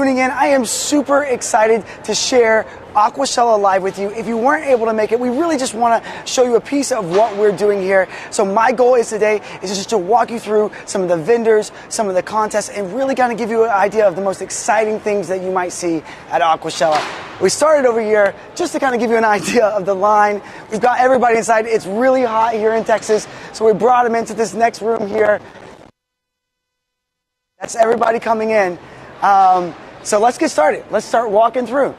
Tuning in, I am super excited to share Aquashella live with you. If you weren't able to make it, we really just want to show you a piece of what we're doing here. So my goal is today is just to walk you through some of the vendors, some of the contests, and really kind of give you an idea of the most exciting things that you might see at Aquashella. We started over here just to kind of give you an idea of the line. We've got everybody inside. It's really hot here in Texas, so we brought them into this next room here. That's everybody coming in. So let's get started. Let's start walking through.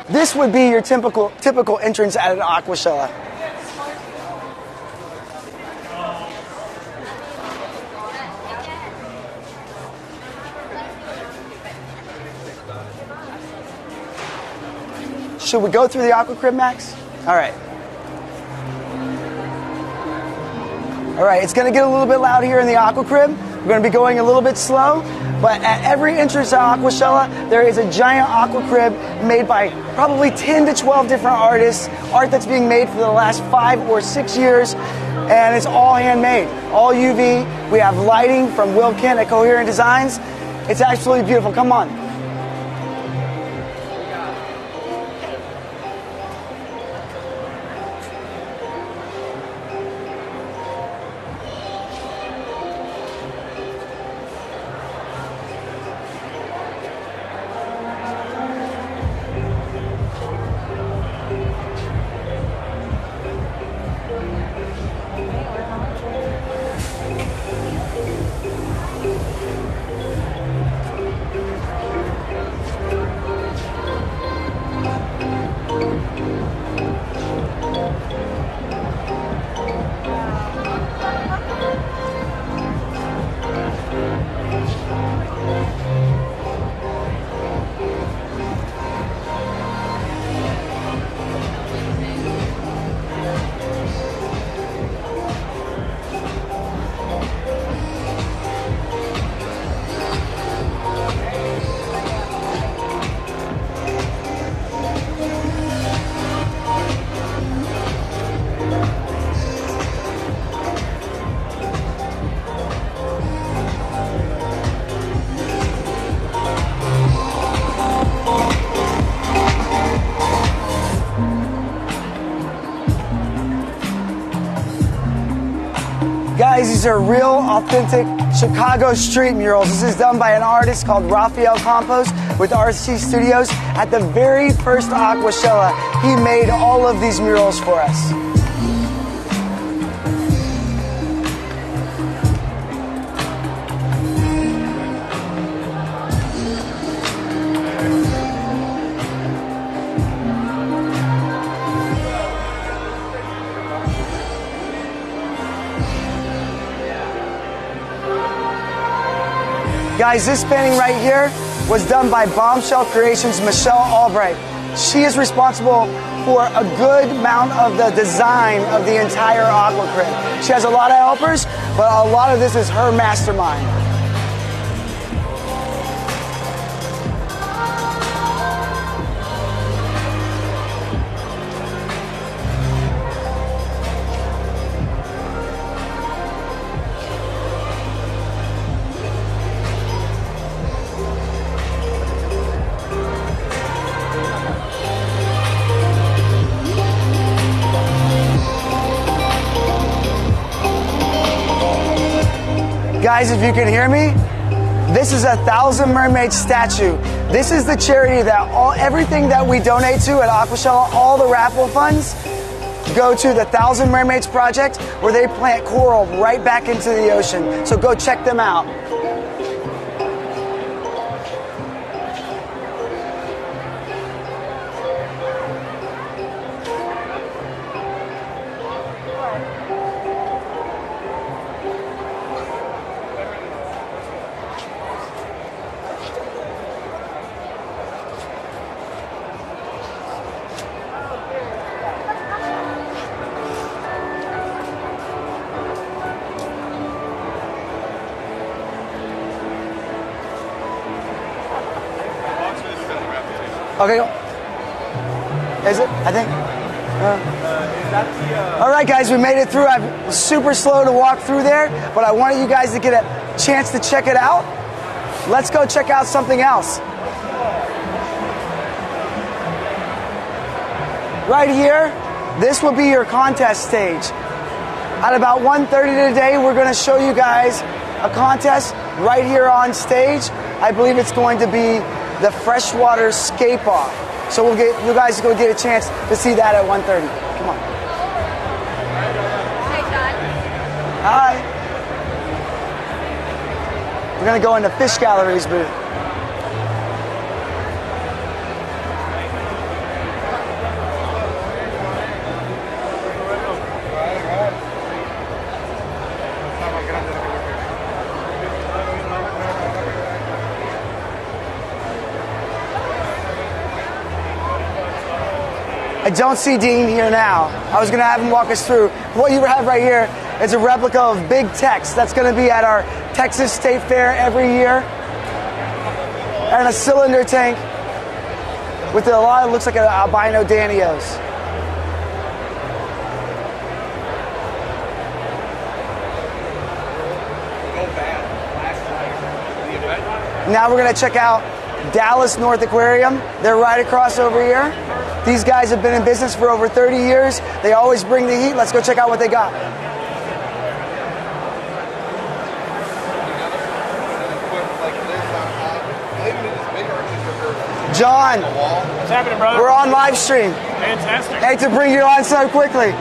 This would be your typical entrance at an Aquashella. Should we go through the Aqua Crib, Max? All right. All right, it's going to get a little bit loud here in the Aqua Crib. We're going to be going a little bit slow, but at every entrance to Aquashella, there is a giant Aqua Crib made by probably 10 to 12 different artists, art that's being made for the last 5 or 6 years, and it's all handmade, all UV. We have lighting from Will Kent at Coherent Designs. It's absolutely beautiful. Come on. Guys, these are real, authentic Chicago street murals. This is done by an artist called Raphael Campos with RC Studios. At the very first Aquashella, he made all of these murals for us. Guys, this painting right here was done by Bombshell Creations' Michelle Albright. She is responsible for a good amount of the design of the entire Aqua Crib. She has a lot of helpers, but a lot of this is her mastermind. Guys, if you can hear me, this is a 1,000 Mermaid statue. This is the charity that everything that we donate to at Aquashella, all the raffle funds, go to the 1,000 Mermaids Project, where they plant coral right back into the ocean. So go check them out. Okay, go. Is it? I think. All right, guys, we made it through. I'm super slow to walk through there, but I wanted you guys to get chance to check it out, let's go check out something else. Right here, this will be your contest stage. At about 1:30 today, we're going to show you guys a contest right here on stage. I believe it's going to be the freshwater scape-off. So you guys are going to get a chance to see that at 1:30. Come on. Hi, Shawn. Hi. We're going to go into Fish Gallery's booth. I don't see Dean here now. I was going to have him walk us through. What you have right here is a replica of Big Tex. That's going to be at our Texas State Fair every year. And a cylinder tank with a lot of, looks like an albino Danios. Now we're going to check out Dallas North Aquarium. They're right across over here. These guys have been in business for over 30 years. They always bring the heat. Let's go check out what they got. John. What's happening, brother? We're on live stream. Fantastic. Hey, to bring you on so quickly.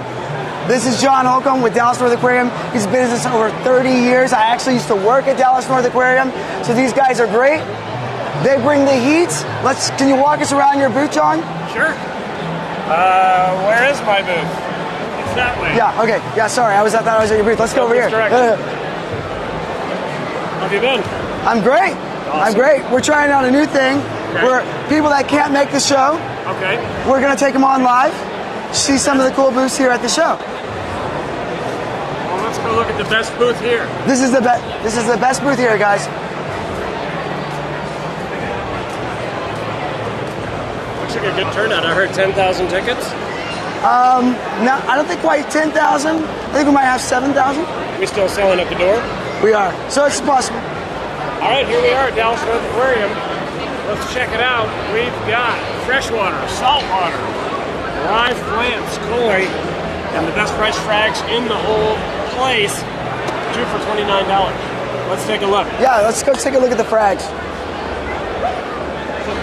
This is John Holcomb with Dallas North Aquarium. He's been in business over 30 years. I actually used to work at Dallas North Aquarium. So these guys are great. They bring the heat. Can you walk us around your booth, John? Sure. Where is my booth? It's that way. Yeah, okay. Yeah, sorry. I thought I was at your booth. Let's go over here. How have you been? I'm great. Awesome. I'm great. We're trying out a new thing where people that can't make the show, we're going to take them on live, see some of the cool booths here at the show. Well, let's go look at the best booth here. This is the best booth here, guys. Looks like a good turnout. I heard 10,000 tickets. No, I don't think quite 10,000. I think we might have 7,000. We still selling at the door? We are. So it's possible. All right, here we are at Dallas North Aquarium. Let's check it out. We've got freshwater, saltwater, live plants, koi, and the best price frags in the whole place. 2 for $29. Let's take a look. Yeah, let's go take a look at the frags.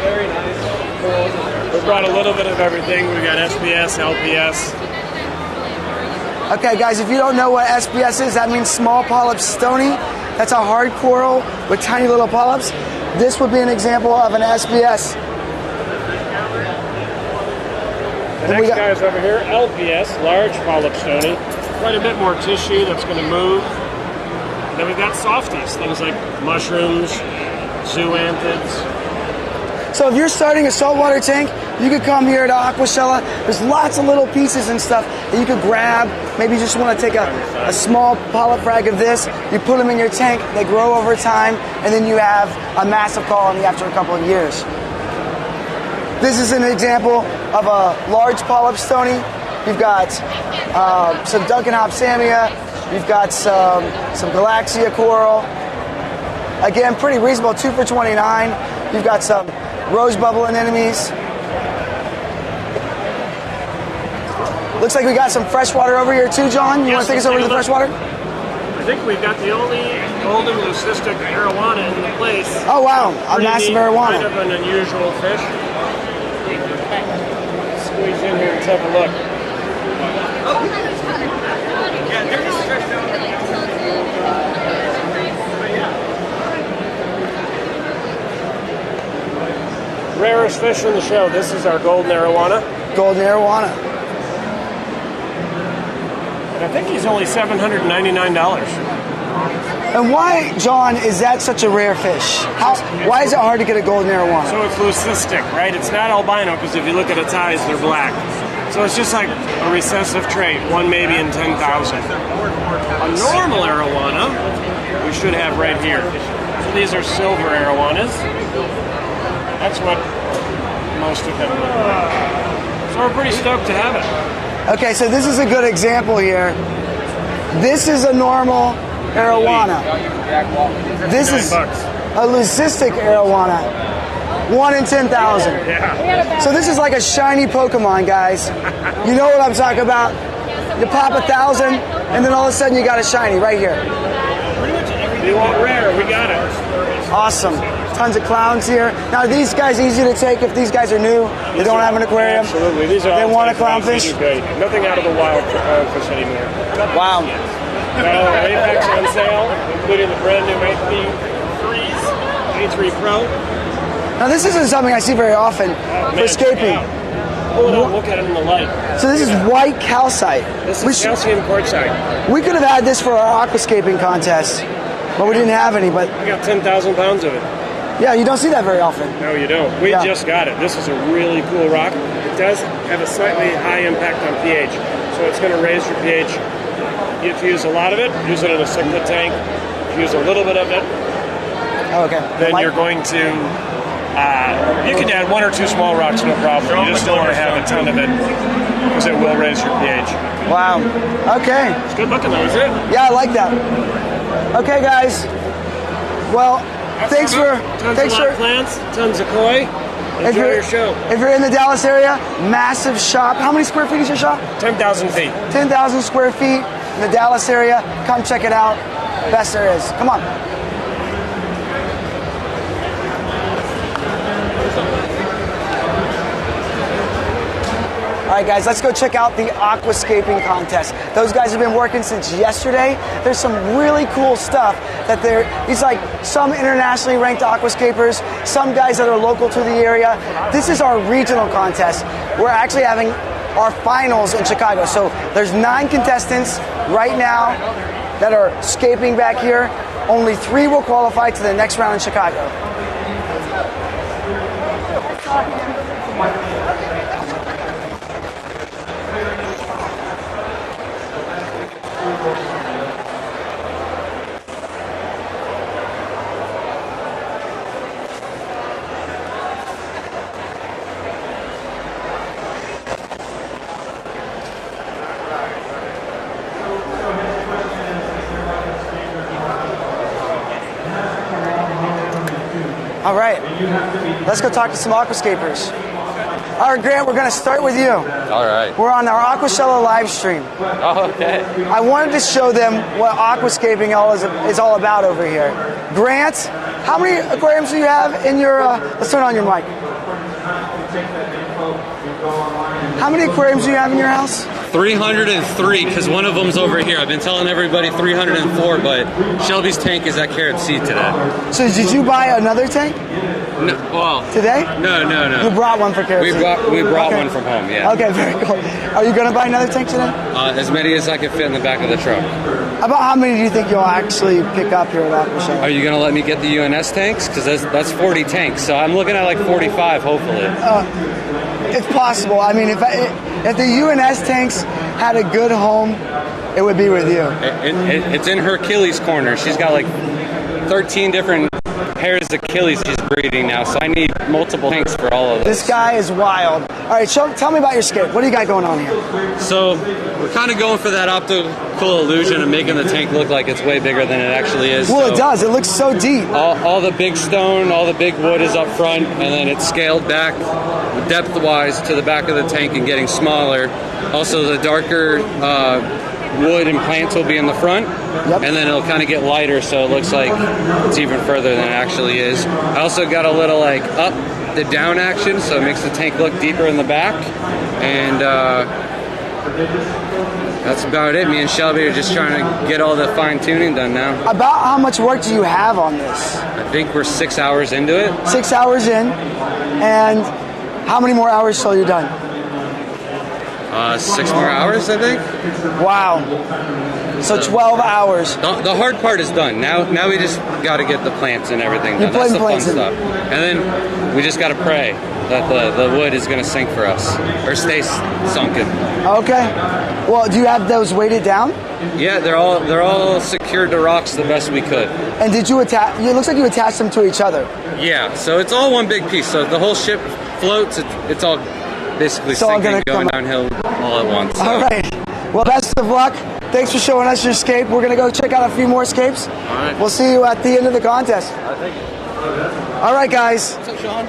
Very nice. We brought a little bit of everything. We've got SPS, LPS. Okay, guys, if you don't know what SPS is, that means small polyp stony. That's a hard coral with tiny little polyps. This would be an example of an SPS. The next guy is over here, LPS, large polyp stony. Quite a bit more tissue that's going to move. And then we've got softies, things like mushrooms, zoanthids. So if you're starting a saltwater tank, you could come here to Aquashella. There's lots of little pieces and stuff that you could grab. Maybe you just want to take a small polyp frag of this. You put them in your tank. They grow over time, and then you have a massive colony after a couple of years. This is an example of a large polyp stony. You've got some Duncan Hopsamia. You've got some Galaxia coral. Again, pretty reasonable, 2 for $29. You've got some rose bubble anemones. Looks like we got some freshwater over here too, John. You want to take us over to the freshwater? I think we've got the only golden leucistic arowana in the place. Oh wow, a massive arowana. Kind of an unusual fish. Squeeze in here and take a look. Rarest fish in the show. This is our golden arowana. Golden arowana. And I think he's only $799. And why, John, is that such a rare fish? Why is it hard to get a golden arowana? So it's leucistic, right? It's not albino, because if you look at its eyes, they're black. So it's just like a recessive trait, one maybe in 10,000. A normal arowana, we should have right here. So these are silver arowanas. That's what most of them are. So we're pretty stoked to have it. Okay, so this is a good example here. This is a normal arowana. This is a leucistic arowana. 1 in 10,000. Yeah. So this is like a shiny Pokemon, guys. You know what I'm talking about? You pop 1,000, and then all of a sudden you got a shiny right here. You want rare? We got it. Awesome. Tons of clowns here. Now, are these guys easy to take if these guys are new? They don't have an aquarium? Absolutely. These are they all want a clownfish. clownfish? Nothing out of the wild for clownfish anymore. Wow. Got all the Apex on sale, including the brand new A3 Pro. Now, this isn't something I see very often for scaping. Pull it up, look at it in the light. So this is white calcite. This is calcium quartzite. We could have had this for our aquascaping contest, but we didn't have any. But We got 10,000 pounds of it. yeah, you don't see that very often. No, you don't. We just got it. This is a really cool rock. It does have a slightly high impact on pH, so it's going to raise your pH. If you use a lot of it, use it in a cichlid tank. If you use a little bit of it, Oh, okay. then you're going to... you can add 1 or 2 small rocks, no problem. You just don't want to have a ton of it because it will raise your pH. Wow. Okay. It's good looking though, is it? Yeah, I like that. Okay, guys. Well, thanks for plants, tons of koi. Enjoy your show. If you're in the Dallas area, massive shop. How many square feet is your shop? 10,000 feet. 10,000 square feet in the Dallas area. Come check it out. Best there is. Come on. All right, guys, let's go check out the Aquascaping contest. Those guys have been working since yesterday. There's some really cool stuff that it's like some internationally ranked aquascapers, some guys that are local to the area. This is our regional contest. We're actually having our finals in Chicago. So there's 9 contestants right now that are scaping back here. Only 3 will qualify to the next round in Chicago. All right, let's go talk to some aquascapers. All right, Grant, we're going to start with you. All right. We're on our Aquashella live stream. Oh, okay. I wanted to show them what aquascaping is all about over here. Grant, how many aquariums do you have in your, let's turn on your mic. How many aquariums do you have in your house? 303, because one of them's over here. I've been telling everybody 304, but Shelby's tank is at Carrot Seed today. So did you buy another tank? No, well, today? No. You brought one for Carrot Seed? We brought one from home, yeah. Okay, very cool. Are you going to buy another tank today? As many as I can fit in the back of the truck. About how many do you think you'll actually pick up here at Aquashella? Are you going to let me get the UNS tanks? Because that's 40 tanks, so I'm looking at like 45, hopefully. It's possible. I mean, if the UNS tanks had a good home, it would be with you. It's in her Achilles corner. She's got like 13 different pairs of Achilles she's breeding now, so I need multiple tanks for all of this. This guy is wild. All right, tell me about your scape. What do you got going on here? So we're kind of going for that optical illusion of making the tank look like it's way bigger than it actually is. Well, so it does. It looks so deep. All the big stone, all the big wood is up front, and then it's scaled back depth-wise to the back of the tank and getting smaller. Also, the darker wood and plants will be in the front, and then it'll kind of get lighter, so it looks like it's even further than it actually is. I also got a little like up the down action, so it makes the tank look deeper in the back, and that's about it. Me and Shelby are just trying to get all the fine-tuning done now. About how much work do you have on this? I think we're 6 hours into it. 6 hours in, and how many more hours till you're done? 6 more hours, I think. Wow. So 12 hours. The hard part is done. Now we just got to get the plants and everything done. That's the fun stuff. And then we just got to pray that the wood is going to sink for us or stay sunken. Okay. Well, do you have those weighted down? Yeah, they're all secured to rocks the best we could. And did you attach? It looks like you attached them to each other. Yeah. So it's all one big piece. So the whole ship floats. It's all basically sinking, going downhill all at once. So. All right. Well, best of luck. thanks for showing us your scape. We're going to go check out a few more scapes. All right. We'll see you at the end of the contest. Thank you. All right, guys. What's up, Shawn?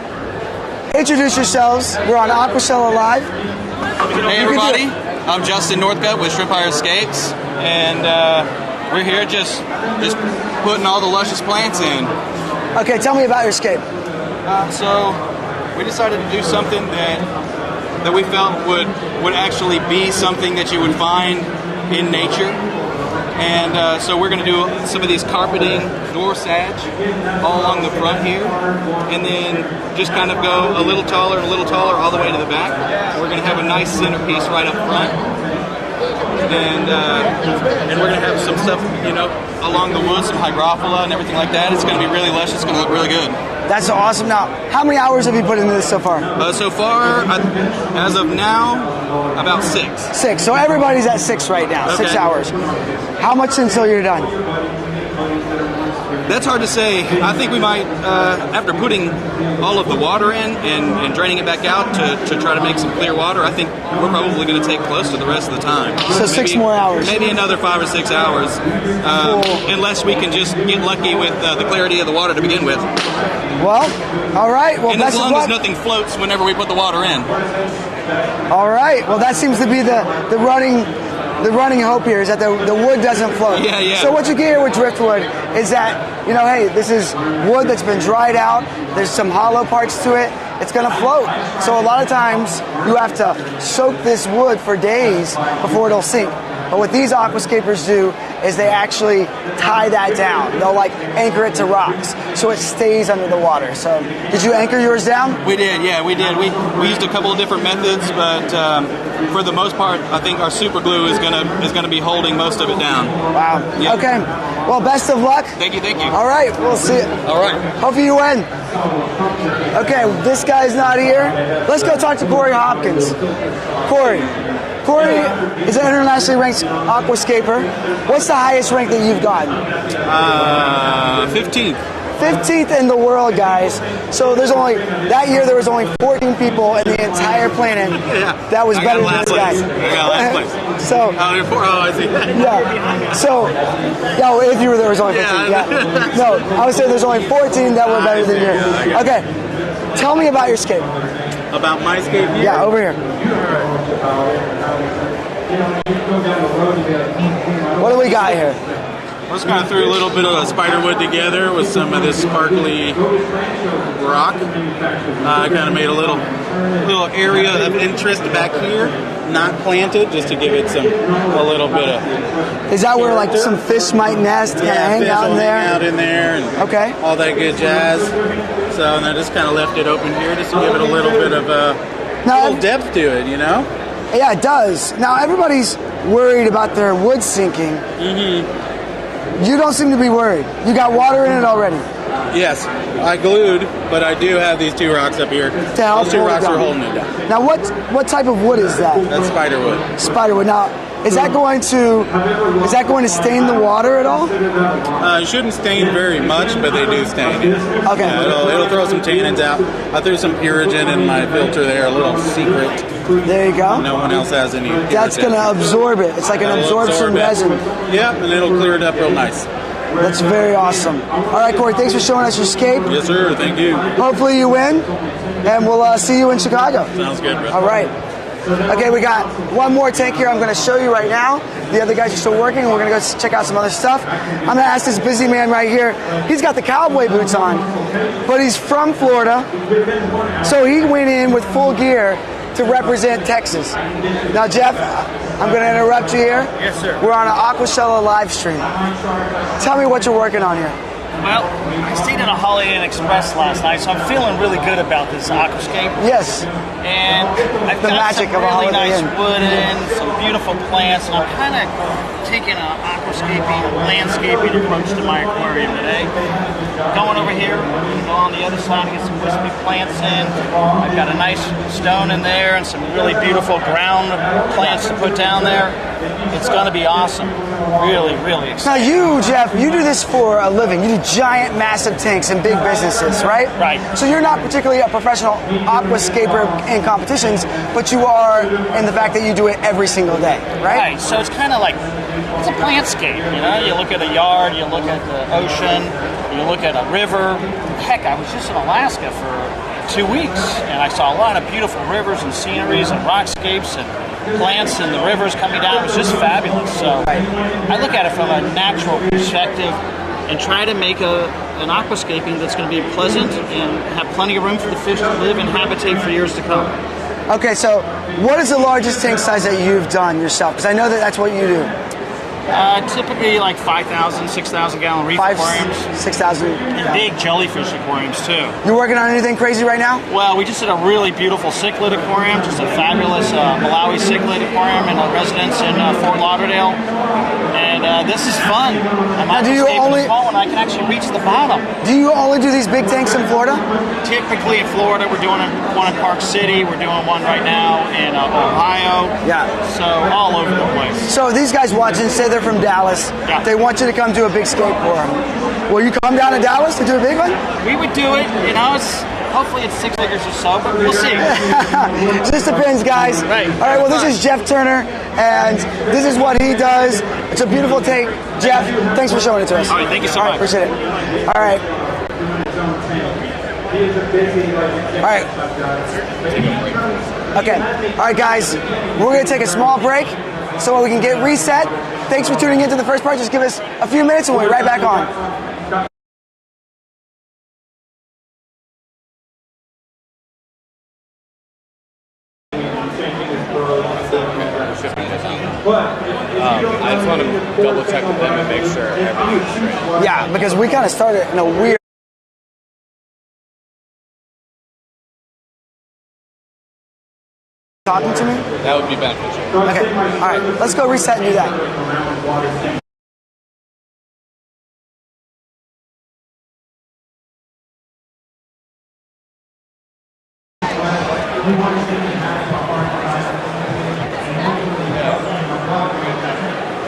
Introduce yourselves. We're on Aquashella Live. Hey everybody, I'm Justin Northcutt with Shrimp Hire Escapes, and we're here just putting all the luscious plants in. Okay, tell me about your scape. So we decided to do something that we felt would actually be something that you would find in nature. And so we're going to do some of these carpeting door sage all along the front here, and then just kind of go a little taller and a little taller all the way to the back. We're going to have a nice centerpiece right up front, and we're going to have some stuff, you know, along the woods, some hygrophila and everything like that. It's going to be really luscious. It's going to look really good. That's awesome. Now, how many hours have you put into this so far? So far, as of now, about 6. 6. So everybody's at 6 right now. Okay. 6 hours. How much until you're done? That's hard to say. I think we might, after putting all of the water in and draining it back out to try to make some clear water, I think we're probably going to take close to the rest of the time. So maybe 6 more hours. Maybe another 5 or 6 hours, Cool. unless we can just get lucky with the clarity of the water to begin with. Well, all right. Well, And best as of long as luck. nothing floats whenever we put the water in. All right. Well, that seems to be the running hope here is that the wood doesn't float. Yeah, yeah. So what you get here with driftwood is that, you know, hey, this is wood that's been dried out. There's some hollow parts to it. It's going to float. So a lot of times you have to soak this wood for days before it'll sink. But what these aquascapers do is they actually tie that down. They'll like anchor it to rocks so it stays under the water. So did you anchor yours down? We did, yeah, we did. We used a couple of different methods, but for the most part, I think our super glue is gonna be holding most of it down. Wow. Yep. Okay. Well, best of luck. Thank you, thank you. All right. We'll see you. All right. Hopefully you win. Okay, this guy's not here. Let's go talk to Corey Hopkins. Corey is an internationally ranked aquascaper. What's the highest rank that you've gotten? 15th. 15th in the world, guys. So that year there was only 14 people in the entire planet that was better than this guy. I got last place. So, I see. yeah. So, yeah, if you were there, was only 15. Yeah. No, I would say there's only 14 that were better than you. Okay. Tell me about your scape. About my scape here? Yeah, over here. What do we got here? I just kind of threw a little bit of spider wood together with some of this sparkly rock. I kind of made a little area of interest back here, not planted, just to give it a little bit of. Is that where like some fish might nest and hang fish out in will there? hang out in there, and Okay. all that good jazz. So, and I just kind of left it open here just to give it a little bit of a little depth to it, you know? Yeah, it does. Now everybody's worried about their wood sinking. Mm-hmm. You don't seem to be worried. You got water in it already. Yes, I glued, but I do have these 2 rocks up here. To help Those 2 hold it rocks down. are holding it down. Now what type of wood is that? That's spider wood. Spiderwood. Now, is that going to stain the water at all? It shouldn't stain very much, but they do stain it. Okay. Yeah, it'll throw some tannins out. I threw some Purigen in my filter there, a little secret. There you go. No one else has any. That's going to absorb it. It's like an It'll absorption absorb it. resin. Yep, and it'll clear it up real nice. That's very awesome. All right, Corey, thanks for showing us your scape. Yes, sir. Thank you. Hopefully you win, and we'll see you in Chicago. Sounds good, bro. All right. Okay, we got one more tank here I'm going to show you right now. The other guys are still working, and we're going to go check out some other stuff. I'm going to ask this busy man right here. He's got the cowboy boots on, but he's from Florida, so he went in with full gear to represent Texas. Now, Jeff, I'm going to interrupt you here. Yes, sir. We're on an Aquashella live stream. Tell me what you're working on here. Well, I stayed at a Holiday Inn Express last night, so I'm feeling really good about this aquascape. Yes. And I've The got magic some of a really Holiday nice Inn. wood in, some beautiful plants, and I'm kind of taking an aquascaping, landscaping approach to my aquarium today. Going over here, go on the other side and get some wispy plants in. I've got a nice stone in there and some really beautiful ground plants to put down there. It's going to be awesome. Really, really exciting. Now you, Jeff, you do this for a living. You do giant, massive tanks and big businesses, right? Right. So you're not particularly a professional aquascaper in competitions, but you are in the fact that you do it every single day, right? Right, so it's kind of like it's a plantscape. You know, you look at a yard, you look at the ocean, you look at a river. Heck, I was just in Alaska for 2 weeks, and I saw a lot of beautiful rivers and sceneries and rockscapes and plants and the rivers coming down. It was just fabulous. So I look at it from a natural perspective and try to make an aquascaping that's going to be pleasant and have plenty of room for the fish to live and habitate for years to come. Okay, so what is the largest tank size that you've done yourself? Because I know that that's what you do. Typically like 5,000, 6,000 gallon reef aquariums. 6,000. And big jellyfish aquariums too. You working on anything crazy right now? Well, we just did a really beautiful cichlid aquarium, just a fabulous Malawi cichlid aquarium in a residence in Fort Lauderdale. And this is fun. Now, do you only small one, I can actually reach the bottom. Do you only do these big tanks in Florida? Typically in Florida, we're doing one in Park City. We're doing one right now in Ohio. Yeah. So all over the place. So these guys watching, say they're from Dallas. Yeah. They want you to come do a big scape for them. Will you come down to Dallas to do a big one? We would do it. You know, hopefully it's 6 figures or so, but we'll see. Just depends, guys. Right. All right, well, this is Jeff Turner, and this is what he does. It's a beautiful tank. Jeff, thanks for showing it to us. All right, thank you so much. Appreciate it. All right. All right. Okay. All right, guys. We're going to take a small break so we can get reset. Thanks for tuning into the first part. Just give us a few minutes and we'll be right back on. I just want to double check with them and make sure everything's straight. Yeah, because we kind of started in a weird... Talking to me? That would be beneficial. Okay, all right, let's go reset and do that.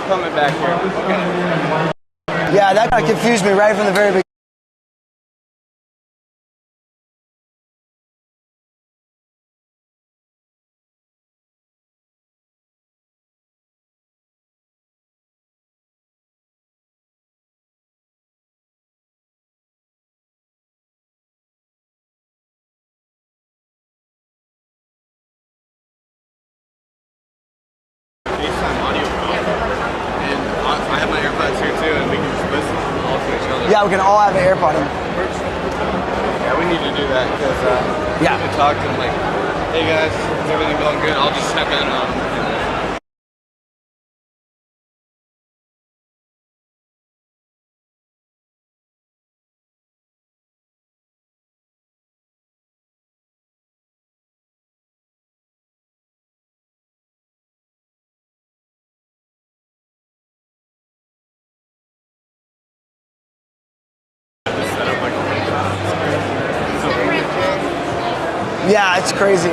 Coming back here. Okay. Yeah, that kind of confused me right from the very beginning. Yeah, we can all have an AirPod in. Yeah, we need to do that because yeah, we talk to them like, hey guys, is everything going good? I'll just step in. Yeah, it's crazy.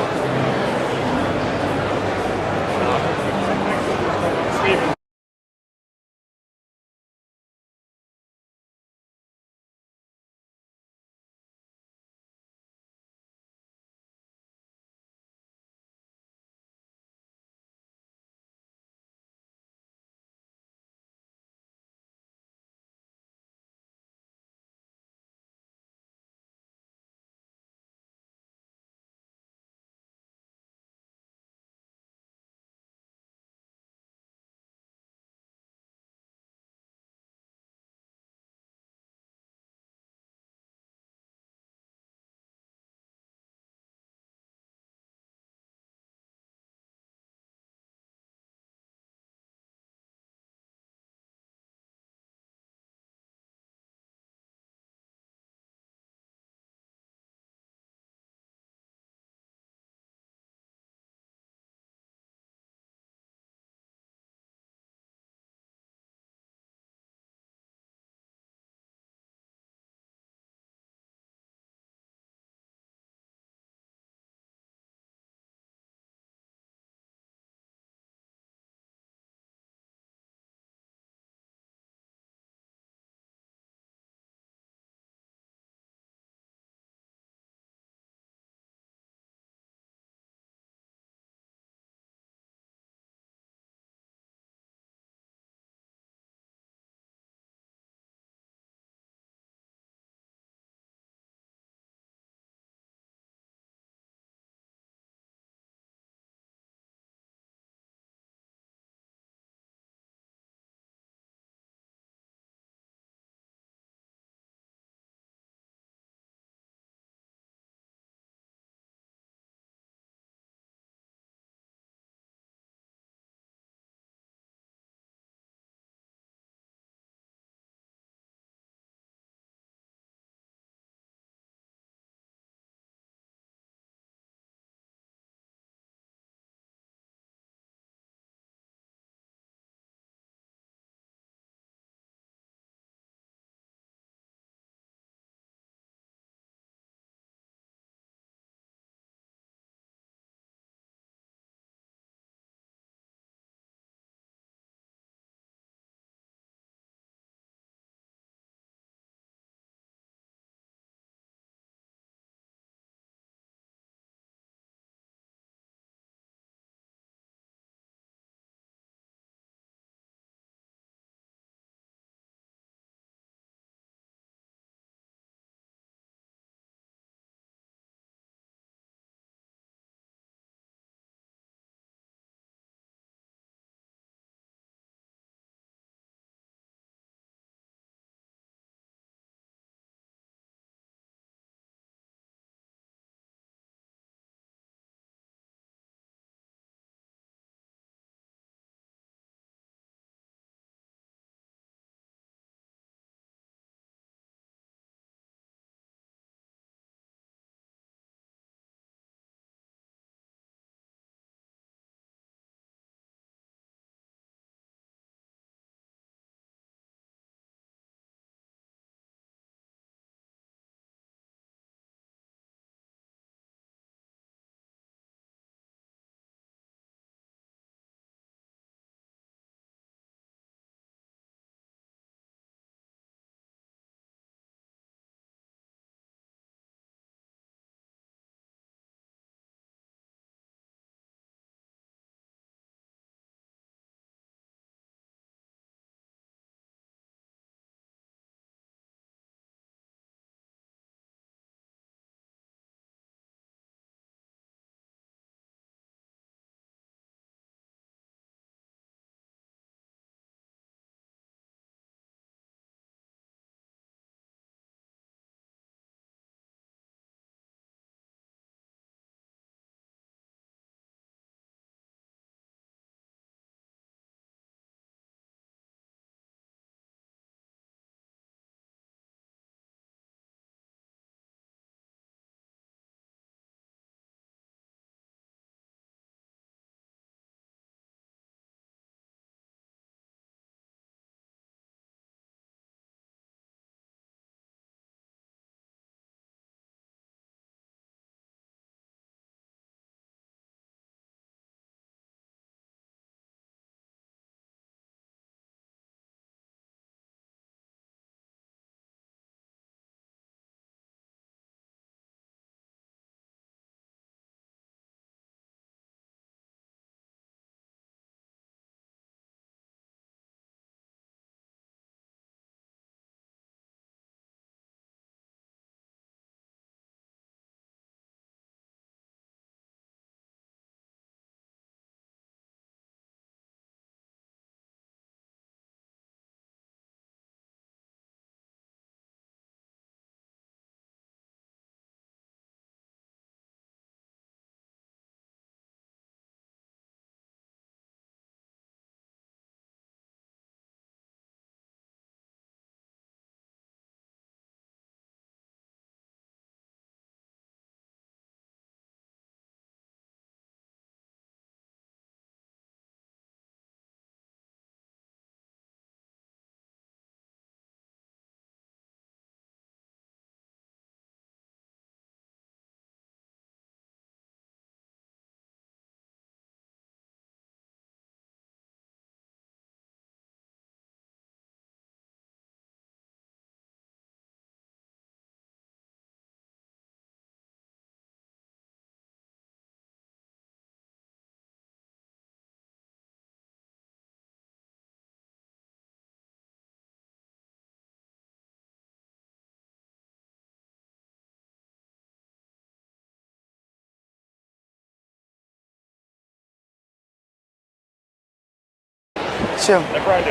about you? Hi, Brian.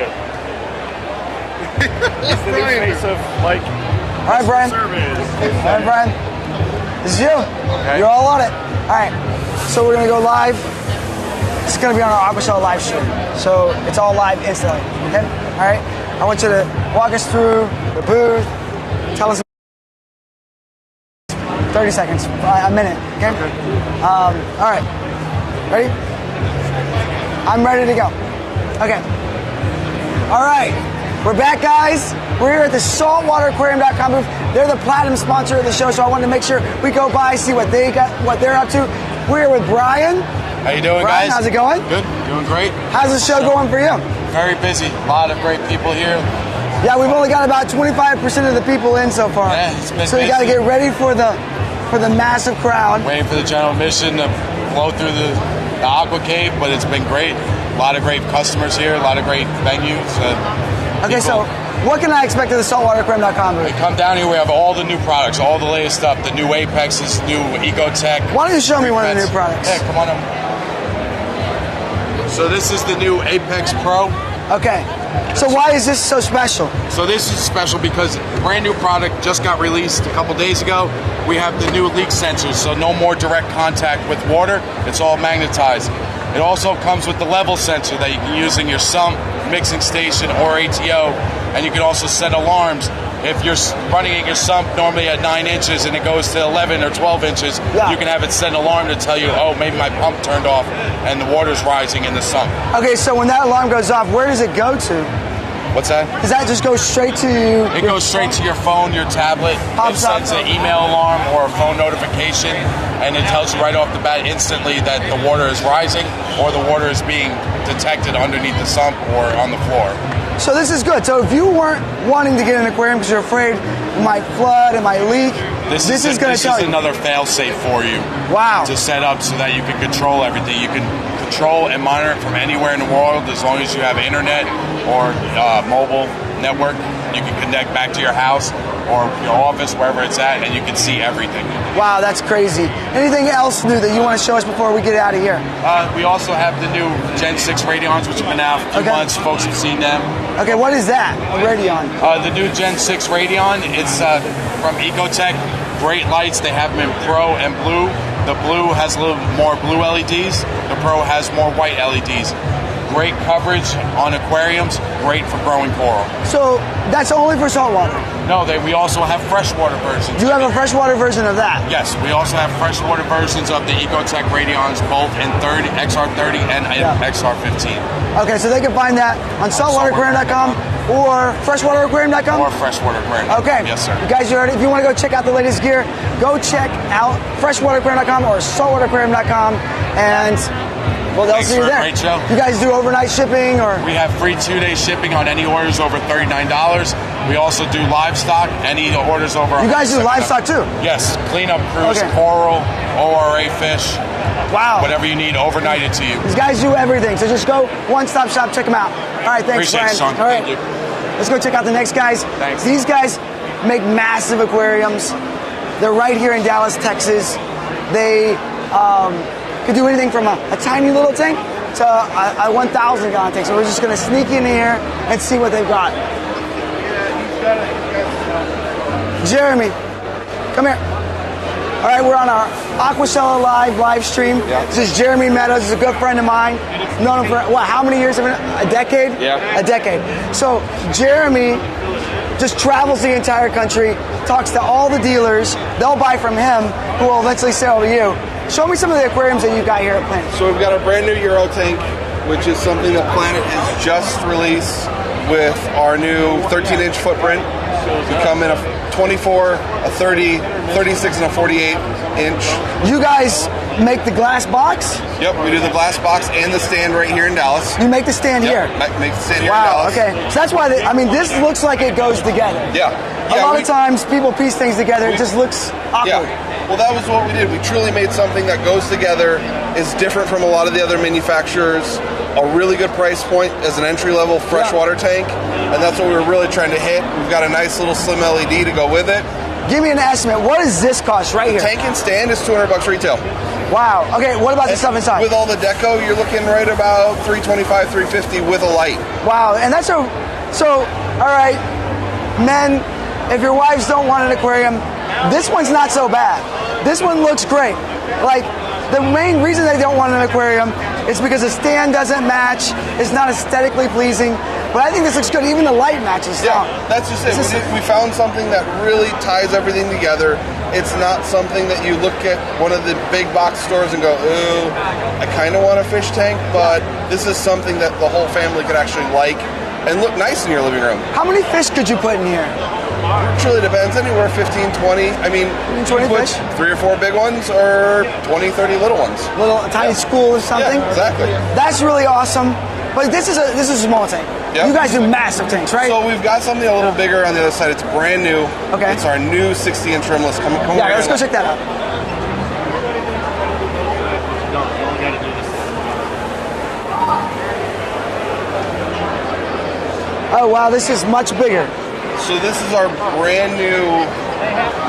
It's the new face of like. All right, Brian. Service. All right, Brian. This is you. Okay. You're all on it. All right. So we're gonna go live. It's gonna be on our Aquashella live stream. So it's all live instantly. Okay. All right. I want you to walk us through the booth. Tell us 30 seconds, a minute. Okay. All right. Ready? I'm ready to go. Okay. All right. We're back, guys. We're here at the saltwateraquarium.com booth. They're the platinum sponsor of the show, so I wanted to make sure we go by, see what they got, what they're up to. We're here with Brian. How you doing, Brian, guys? how's it going? Good. Doing great. How's the show going for you? Very busy. A lot of great people here. Yeah, we've only got about 25% of the people in so far. Yeah, it's been so you got to busy. get ready for the massive crowd. Waiting for the general admission to flow through the Aqua Cave, but it's been great. A lot of great customers here, a lot of great venues. Okay, so what can I expect at the saltwateraquarium.com booth? Come down here, we have all the new products, all the latest stuff, the new Apexes, new Ecotech. Why don't you show me one of the new products? Yeah, come on up. So this is the new Apex Pro. Okay. So why is this so special? So this is special because brand new product just got released a couple days ago. We have the new leak sensors, so no more direct contact with water. It's all magnetized. It also comes with the level sensor that you can use in your sump, mixing station, or ATO, and you can also set alarms. If you're running in your sump normally at 9 inches and it goes to 11 or 12 inches, you can have it set an alarm to tell you, oh, maybe my pump turned off and the water's rising in the sump. Okay, so when that alarm goes off, where does it go to? What's that? Does that just go straight to you? It goes straight to your phone, your tablet. It sends an email alarm or a phone notification, and it tells you right off the bat instantly that the water is rising or the water is being detected underneath the sump or on the floor. So this is good. So if you weren't wanting to get an aquarium because you're afraid it might flood, it might leak, this is going to tell you. Another fail-safe for you. Wow. To set up so that you can control everything. You can control and monitor it from anywhere in the world as long as you have internet or mobile network. You can connect back to your house or your office, wherever it's at, and you can see everything. Wow, that's crazy. Anything else new that you want to show us before we get out of here? We also have the new Gen 6 Radions, which have been out a few months. Folks have seen them. Okay, what is that, a Radion? The new Gen 6 Radion, it's from Ecotech. Great lights. They have them in Pro and Blue. The Blue has a little more blue LEDs. The Pro has more white LEDs. Great coverage on aquariums. Great for growing coral. So that's only for saltwater? No, we also have freshwater versions. Do you have a freshwater version of that? Yes, we also have freshwater versions of the Ecotech Radions, both in XR30 and XR15. Okay, so they can find that on saltwateraquarium.com or freshwateraquarium.com? Or freshwateraquarium. Okay. Yes, sir. You guys, you heard it. If you want to go check out the latest gear, go check out freshwateraquarium.com or saltwateraquarium.com, and well, they'll see you there. Great show. You guys do overnight shipping, or? We have free 2-day shipping on any orders over $39. We also do livestock. Any orders over. You guys do livestock too? Yes, cleanup crews, coral, ORA fish. Wow. Whatever you need, overnight it to you. These guys do everything, so just go one-stop shop, check them out. All right, thanks, Appreciate Brian. it, Shawn. All right. Thank you. Let's go check out the next guys. Thanks. These guys make massive aquariums. They're right here in Dallas, Texas. They could do anything from a tiny little tank to a 1,000 gallon tank. So we're just going to sneak in here and see what they've got. Jeremy, come here. All right, we're on our Aquashella live stream. Yeah. This is Jeremy Meadows. He's a good friend of mine. Known him for, how many years? A decade? Yeah. A decade. So Jeremy just travels the entire country, talks to all the dealers. They'll buy from him, who will eventually sell to you. Show me some of the aquariums that you got here at Planet. So we've got a brand new Euro tank, which is something that Planet has just released with our new 13-inch footprint. We come in a 24, a 30, 36, and a 48-inch. You guys make the glass box? Yep, we do the glass box and the stand right here in Dallas. You make the stand here? Make the stand here wow, in Dallas. Okay. So that's why, this looks like it goes together. Yeah. A lot of times people piece things together, it just looks awkward. Yeah. Well, that was what we did. We truly made something that goes together, is different from a lot of the other manufacturers, a really good price point as an entry-level freshwater tank, and that's what we were really trying to hit. We've got a nice little slim LED to go with it, Give me an estimate. What does this cost right here? Tank and stand is $200 retail. Wow. Okay, what about the stuff inside? With all the deco, you're looking right about $325, $350 with a light. Wow, and that's so, all right, men, if your wives don't want an aquarium, this one's not so bad. This one looks great. Like, the main reason they don't want an aquarium is because the stand doesn't match, it's not aesthetically pleasing, but I think this looks good. Even the light matches. Yeah, that's just it. We found something that really ties everything together. It's not something that you look at one of the big box stores and go, ooh, I kind of want a fish tank, but this is something that the whole family could actually like and look nice in your living room. How many fish could you put in here? It really depends. Anywhere 15, 20. I mean, 20 fish? 3 or 4 big ones or 20, 30 little ones. A tiny school or something? Yeah, exactly. That's really awesome. But this is a small tank. Yep. You guys do massive tanks, right? So we've got something a little bigger on the other side. It's brand new. Okay. It's our new 60-inch rimless. Come yeah, let's go check that out. Oh wow, this is much bigger. So this is our brand new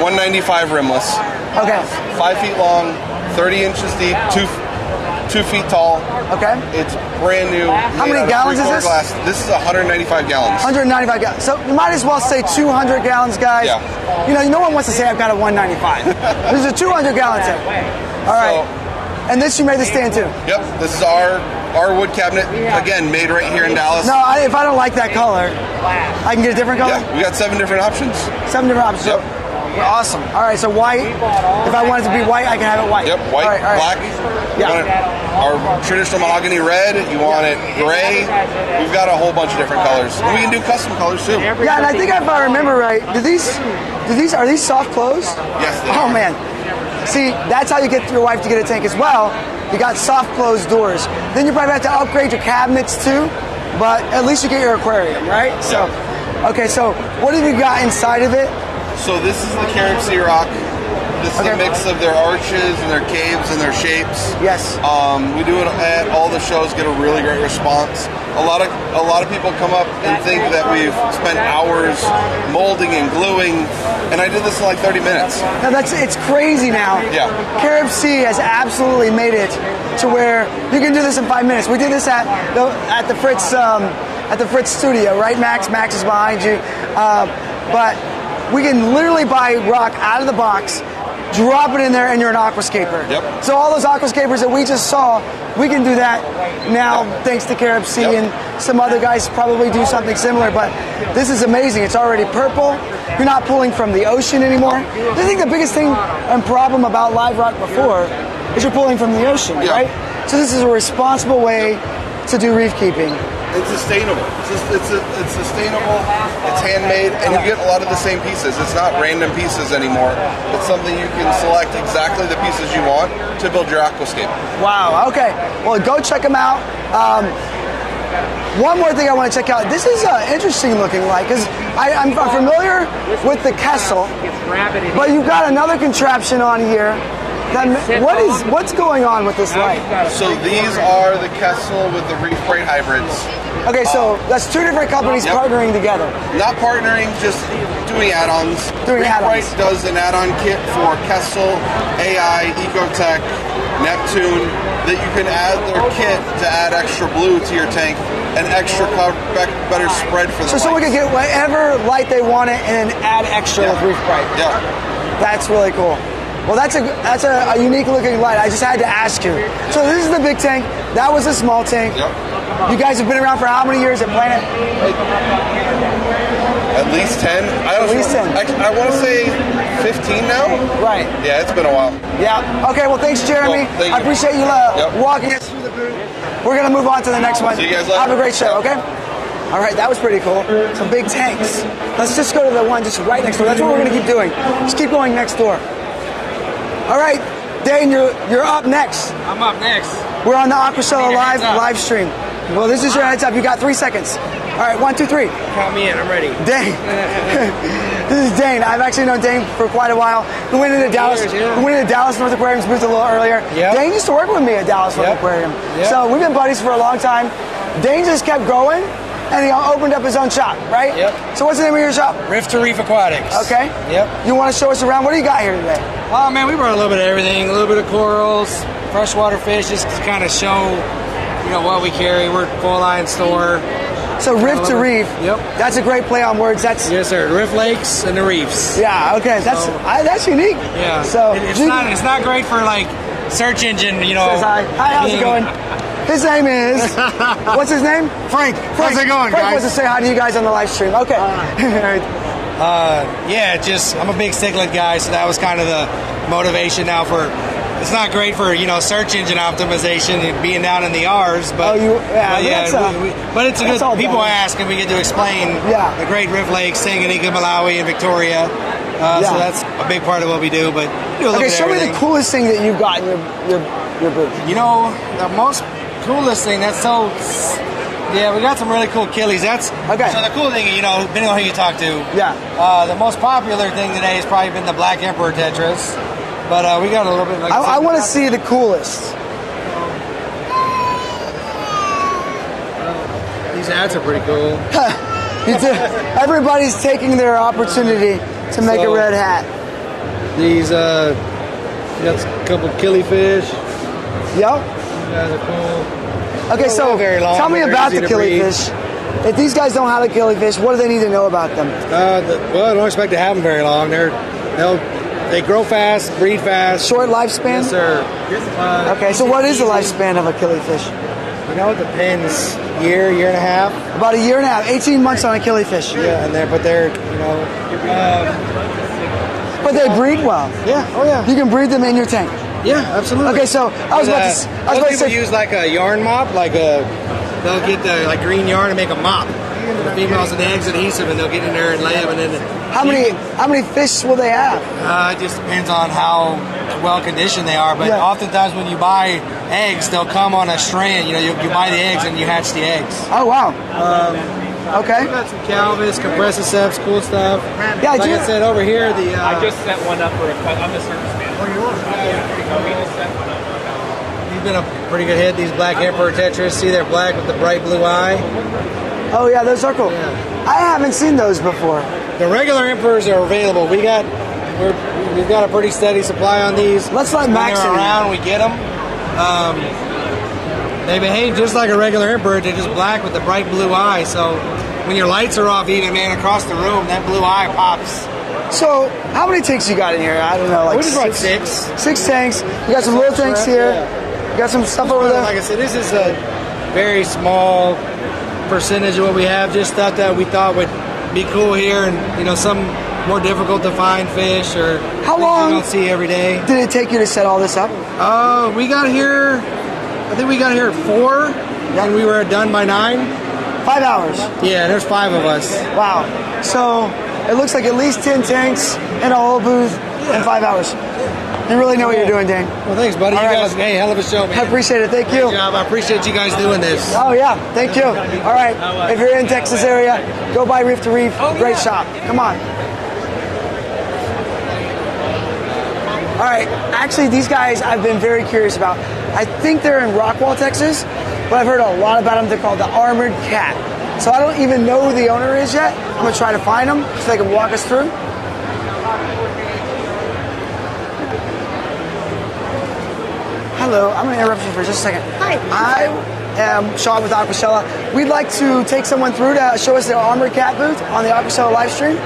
195 rimless. Okay. 5 feet long, 30 inches deep, 2 feet tall. Okay. It's brand new. How many gallons is this? Glass. This is 195 gallons. 195 gallons. So you might as well say 200 gallons, guys. Yeah. You know, no one wants to say I've got a 195. This is a 200 gallon tank. All right. And this you made the stand too? Yep. This is our wood cabinet. Again, made right here in Dallas. No, if I don't like that color, I can get a different color? Yeah, we got 7 different options. 7 different options. Yep. Awesome. All right, so white. If I want it to be white, I can have it white. Yep, white, all right. black. You want it, our traditional mahogany red. You want it gray. We've got a whole bunch of different colors. And we can do custom colors too. Yeah, and I think if I remember right, are these soft close? Yes, they are. Oh man. See, that's how you get your wife to get a tank as well. You got soft closed doors. Then you probably have to upgrade your cabinets too, but at least you get your aquarium, right? So, okay, so what have you got inside of it? So this is the Carib Sea Rock. This is a mix of their arches and their caves and their shapes. Yes. We do it at all the shows, get a really great response. A lot of people come up and think that we've spent hours molding and gluing, and I did this in like 30 minutes. No, it's crazy now. Yeah. Carib Sea has absolutely made it to where you can do this in 5 minutes. We did this at the Fritz studio, right, Max? Max is behind you. But we can literally buy rock out of the box, drop it in there, and you're an aquascaper. Yep. So all those aquascapers that we just saw, we can do that now thanks to Carib Sea, and some other guys probably do something similar, but this is amazing. It's already purple. You're not pulling from the ocean anymore. I think the biggest thing and problem about live rock before is you're pulling from the ocean, right? So this is a responsible way to do reef keeping. It's sustainable. It's sustainable. It's handmade, and you get a lot of the same pieces. It's not random pieces anymore. It's something you can select exactly the pieces you want to build your aquascape. Wow. Okay. Well, go check them out. One more thing I want to check out. This is interesting looking, like, because I'm familiar with the Kessel, but you've got another contraption on here. What's going on with this light? So these are the Kessel with the Reef Bright hybrids. Okay, so that's 2 different companies partnering together. Not partnering, just doing add-ons. Reef Bright does an add-on kit for Kessel, AI, Ecotech, Neptune, that you can add their kit to add extra blue to your tank and extra better spread for the So someone can get whatever light they want it and then add extra with Reef Bright. Yeah. That's really cool. Well, that's a unique looking light. I just had to ask you. So this is the big tank. That was a small tank. Yep. You guys have been around for how many years at Planet? At least 10. At least 10. I want to say 15 now. Right. Yeah, it's been a while. Yeah. Okay, well, thanks, Jeremy. Well, thank you. I appreciate you walking us through the booth. We're going to move on to the next one. See you guys later. Have a great show, okay? All right, that was pretty cool. Some big tanks. Let's just go to the one just right next door. That's what we're going to keep doing. Just keep going next door. All right, Dane, you're up next. I'm up next. We're on the Aquashella live stream. Well, this is your heads up. You got 3 seconds. All right, 1, 2, 3. Count me in. I'm ready. Dane. This is Dane. I've actually known Dane for quite a while. We went into Dallas. We went into Dallas North Aquarium's booth a little earlier. Yep. Dane used to work with me at Dallas North Aquarium. Yep. So we've been buddies for a long time. Dane just kept growing, And he opened up his own shop, right? Yep. So what's the name of your shop? Reef Aquatics. Okay. Yep. You want to show us around? What do you got here today? Oh man, we brought a little bit of everything. A little bit of corals, freshwater fish, just to kind of show, you know, what we carry. We're a full line store. So Riff to Reef. Yep. That's a great play on words. That's yes, sir. Riff Lakes and the reefs. Yeah. Okay. That's unique. Yeah. So it's not great for like search engine. You know. Says hi. Hi. How's it going? His name is what's his name? Frank. How's it going, Frank guys? wants to say hi to you guys on the live stream. Okay. Yeah. I'm a big cichlid guy, so that was kind of the motivation now for. It's not great for, you know, search engine optimization and being down in the R's, but but it's a good. People ask and we get to explain the great Riff Lakes, Tanganyika, Malawi, and Victoria. So that's a big part of what we do. But we do a little bit of show me everything. the coolest thing that you've got in your booth. You know, the most coolest thing that's so. Yeah, we got some really cool killies. That's okay. So the cool thing, you know, depending on who you talk to. Yeah. The most popular thing today has probably been the Black Emperor Tetras. But we got a little bit. Like I want to see the coolest. These hats are pretty cool. Everybody's taking their opportunity to make a red hat. These, we got a couple killifish. Yep. These guys are cool. Okay, so tell me about the killifish. If these guys don't know how to killifish, what do they need to know about them? Well, I don't expect to have them very long. They grow fast, breed fast. Short lifespan? Yes, sir. Okay, so what is the lifespan of a killifish? You know, it depends. Year and a half. About a year and a half, 18 months on a killifish. Yeah, and they're, you know. But they breed well. Yeah, oh yeah. You can breed them in your tank. Yeah, absolutely. Okay, so I was about to say. People use like a yarn mop, they'll get the green yarn and make a mop. The females and the eggs adhesive, and they'll get in there and lay them, and then. How many fish will they have? It just depends on how well conditioned they are. But oftentimes when you buy eggs, they'll come on a strand. You know, you buy the eggs and you hatch the eggs. Oh wow. Okay. We got some Calvis, compressiceps, cool stuff. Yeah, like I said over here, I just set one up for I'm the service man. Oh, you are? We just set one up. You've been a pretty good hit. These Black Emperor Tetras. See, they're black with the bright blue eye. Oh yeah, those are cool. Yeah. I haven't seen those before. The regular emperors are available. We've got a pretty steady supply on these. Let's let Max in. Around, we get them. They behave just like a regular emperor. They're just black with the bright blue eye. So when your lights are off, even man across the room, that blue eye pops. So how many tanks you got in here? I don't know, like we just brought six. 6 tanks. You got some little tanks here. Yeah. You got some stuff over there. Like I said, this is a very small percentage of what we have. Just stuff that we thought would be cool here, and you know, some more difficult to find fish or how long you don't see every day. Did it take you to set all this up? We got here. I think we got here at 4, and we were done by 9. 5 hours. Yeah, there's 5 of us. Wow. So it looks like at least 10 tanks and a whole booth in 5 hours. You really know what you're doing, Dan. Well, thanks, buddy. All you right, guys, hey, hell of a show, man. I appreciate it. Thank you. Good job. I appreciate you guys doing this. Oh, yeah. Thank you. All right. If you're in Texas area, go by Reef to Reef. Great shop. Come on. All right. Actually, these guys I've been very curious about. I think they're in Rockwall, Texas, but I've heard a lot about them. They're called the Armored Cat. So I don't even know who the owner is yet. I'm going to try to find them so they can walk us through. Hello, I'm going to interrupt you for just a second. Hi. I am Shawn with Aquashella. We'd like to take someone through to show us their Armored Cat booth on the Aquashella live stream.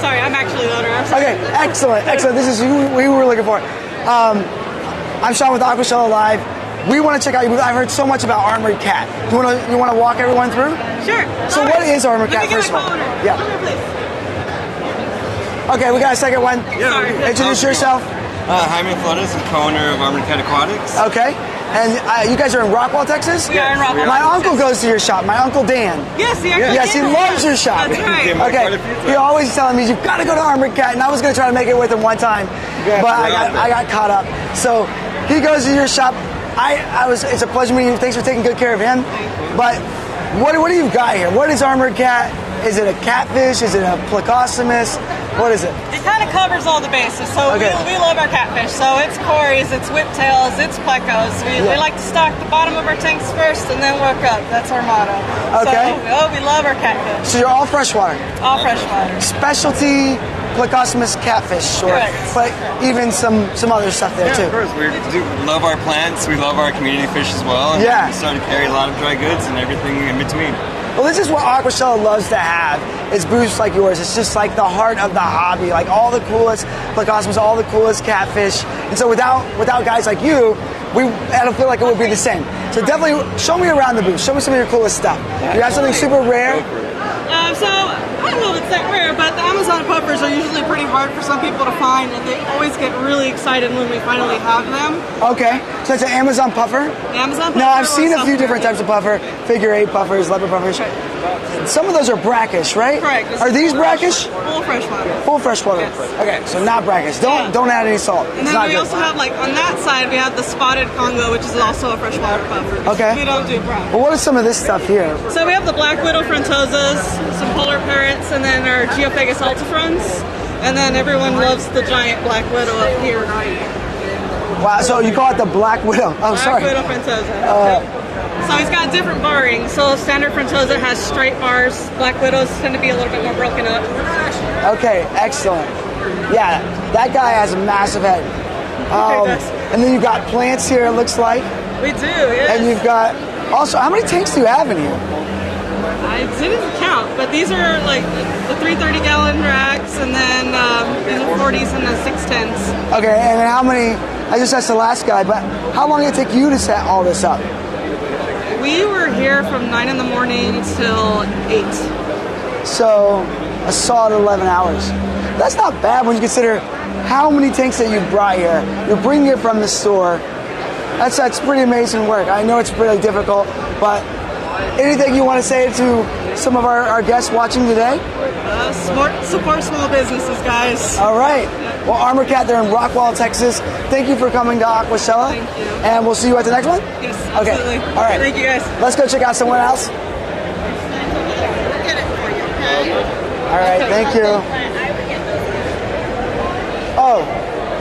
Sorry, I'm actually the owner. Okay, excellent. This is who we were looking for. I'm Shawn with Aquashella Live. We want to check out your booth. I've heard so much about Armored Cat. You want to walk everyone through? Sure. So what is Armored Cat, first of all? Yeah. Okay, we got a second one. Yeah. Introduce yourself. Jaime Flores, the co-owner of Armored Cat Aquatics. Okay. And you guys are in Rockwall, Texas? We are in Rockwall. My uncle goes to your shop. My uncle Dan. Yes, Yes, he loves your shop. That's right. Okay. He always telling me you've got to go to Armored Cat, and I was going to try to make it with him one time, but I got caught up. So he goes to your shop. It's a pleasure meeting you. Thanks for taking good care of him. But what do you got here? What is Armored Cat? Is it a catfish? Is it a plecostomus? What is it? It kind of covers all the bases. So Okay. we love our catfish. So it's cories, it's whiptails, it's plecos. We like to stock the bottom of our tanks first and then work up. That's our motto. Okay. So we love our catfish. So you're all freshwater? All freshwater. Specialty Plecostomus catfish, or, but even some other stuff there too. Of course, we do love our plants. We love our community fish as well. And Yeah. we started to carry a lot of dry goods and everything in between. Well, this is what Aquashella loves to have, is booths like yours. It's just like the heart of the hobby, like all the coolest Plecostomus, all the coolest catfish. And so without guys like you, I don't feel like it would be the same. So definitely show me around the booth. Show me some of your coolest stuff. You have something super rare? So I don't know if it's that rare, but the Amazon puffers are usually pretty hard for some people to find, and they always get really excited when we finally have them. Okay, so it's an Amazon puffer? Amazon puffer. Now, I've seen a few different types of puffer, figure 8 puffers, leopard puffers. Some of those are brackish, right? Correct. Are these brackish? Full freshwater. Full freshwater. Yes. Okay, so not brackish. Don't add any salt. And It's then not we good. also have, like, on that side, we have the spotted Congo, which is also a freshwater puffer. Okay. We don't do brown. Well, what is some of this stuff here? So we have the black widow frontosas, some polar parrots, and then our Geophagus altifrons. And then everyone loves the giant black widow up here. Wow, so you call it the black widow. Oh, Black sorry. widow frontosa. So he's got different barring. So standard frontosa has straight bars. Black widows tend to be a little bit more broken up. Okay, excellent. Yeah, that guy has a massive head. And then you've got plants here, it looks like. We do, yes. And you've got, also, how many tanks do you have in here? I didn't count, but these are like the 330-gallon racks, and then these are 40s and the 610s. Okay, and then how many, I just asked the last guy, but how long did it take you to set all this up? We were here from 9 in the morning till 8. So, a solid 11 hours. That's not bad when you consider how many tanks that you brought here. You're bringing it from the store. That's pretty amazing work. I know it's really difficult, but anything you want to say to some of our guests watching today? Support small businesses, guys. All right. Well, Armor Cat, they're in Rockwall, Texas. Thank you for coming to Aquashella. Thank you. And we'll see you at the next one? Yes, Okay. absolutely. All right. Thank you, guys. Let's go check out someone else. All right. Thank you. Oh,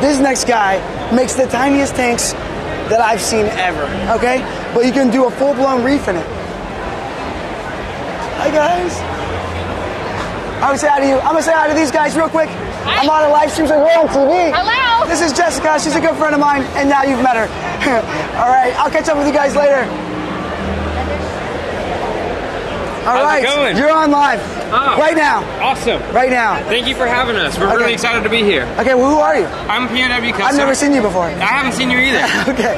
this next guy makes the tiniest tanks that I've seen ever, okay? But you can do a full-blown reef in it. Hi, guys. I'm gonna say hi to you. I'm gonna say hi to these guys real quick. Hi. I'm on a live stream, so we're on TV. Hello. This is Jessica. She's a good friend of mine, and now you've met her. All right, I'll catch up with you guys later. All right, How's it going? you're on live right now. Awesome. Right now. Thank you for having us. We're really excited to be here. Okay, well, who are you? I'm POW Custom. I've never seen you before. I haven't seen you either. Okay.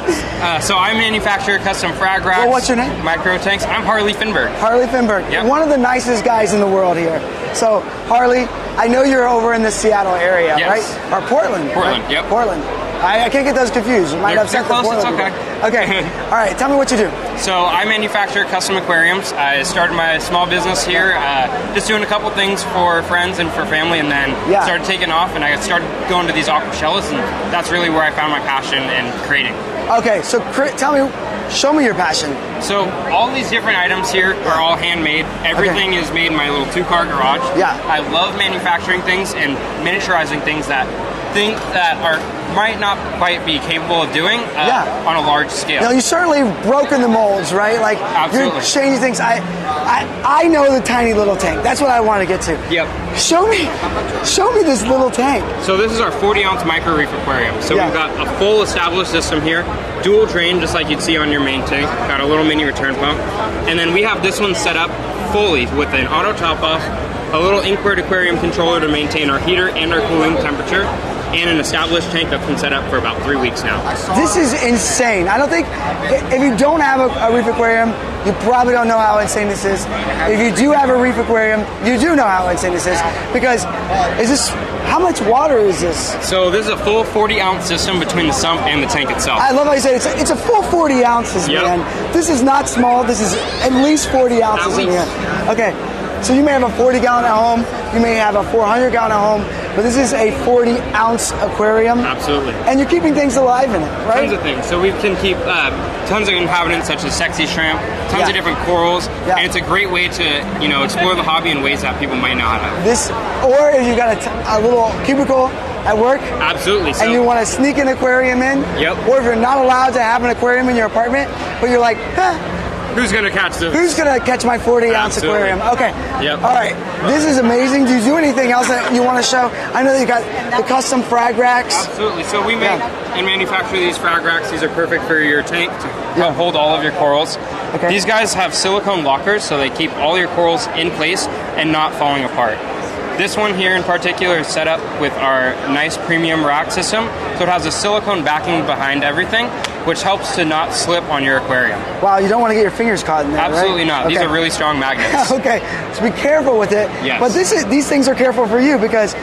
So I manufacture custom frag racks. Well, what's your name? Micro tanks. I'm Harley Finberg. Harley Finberg. Yep. One of the nicest guys in the world here. So, Harley, I know you're over in the Seattle area, Yes. right? Or Portland. Portland, right? yep. Portland. I can't get those confused. You might They're upset the close, Portland it's people. Okay. All right. Tell me what you do. So I manufacture custom aquariums. I started my small business here, just doing a couple things for friends and for family, and then started taking off, and I started going to these Aquashellas, and that's really where I found my passion in creating. Okay. So, tell me, show me your passion. So all these different items here are all handmade. Everything is made in my little 2-car garage. Yeah. I love manufacturing things and miniaturizing things that might not quite be capable of doing on a large scale. Now, you certainly broken the molds, right? Like, Absolutely. you're changing things. I know the tiny little tank. That's what I want to get to. Yep. Show me this little tank. So this is our 40-ounce micro reef aquarium. So we've got a full established system here, dual drain, just like you'd see on your main tank. Got a little mini return pump, and then we have this one set up fully with an auto top off, a little inkward aquarium controller to maintain our heater and our cooling temperature, and an established tank that's been set up for about 3 weeks now. This is insane. I don't think, if you don't have a reef aquarium, you probably don't know how insane this is. If you do have a reef aquarium, you do know how insane this is. Because, how much water is this? So this is a full 40-ounce system between the sump and the tank itself. I love how you said it's a full 40 ounces, man. This is not small. This is at least 40 ounces in here. Okay. So you may have a 40-gallon at home. You may have a 400-gallon at home. but this is a 40-ounce aquarium. Absolutely. And you're keeping things alive in it, right? Tons of things. So we can keep tons of inhabitants such as sexy shrimp, tons of different corals, and it's a great way to, you know, explore the hobby in ways that people might not have. This, or if you got a little cubicle at work, absolutely, and you want to sneak an aquarium in, or if you're not allowed to have an aquarium in your apartment, but you're like, who's gonna catch this? Who's gonna catch my 40-ounce aquarium? Okay. Yep. All right. This is amazing. Do you do anything else that you want to show? I know that you got the custom frag racks. Absolutely. So we make and manufacture these frag racks. These are perfect for your tank to help hold all of your corals. Okay. These guys have silicone lockers, so they keep all your corals in place and not falling apart. This one here in particular is set up with our nice premium rack system, so it has a silicone backing behind everything, which helps to not slip on your aquarium. Wow, you don't want to get your fingers caught in there, Absolutely right? not. Okay. These are really strong magnets. Okay, so be careful with it. Yes. But these things are careful for you because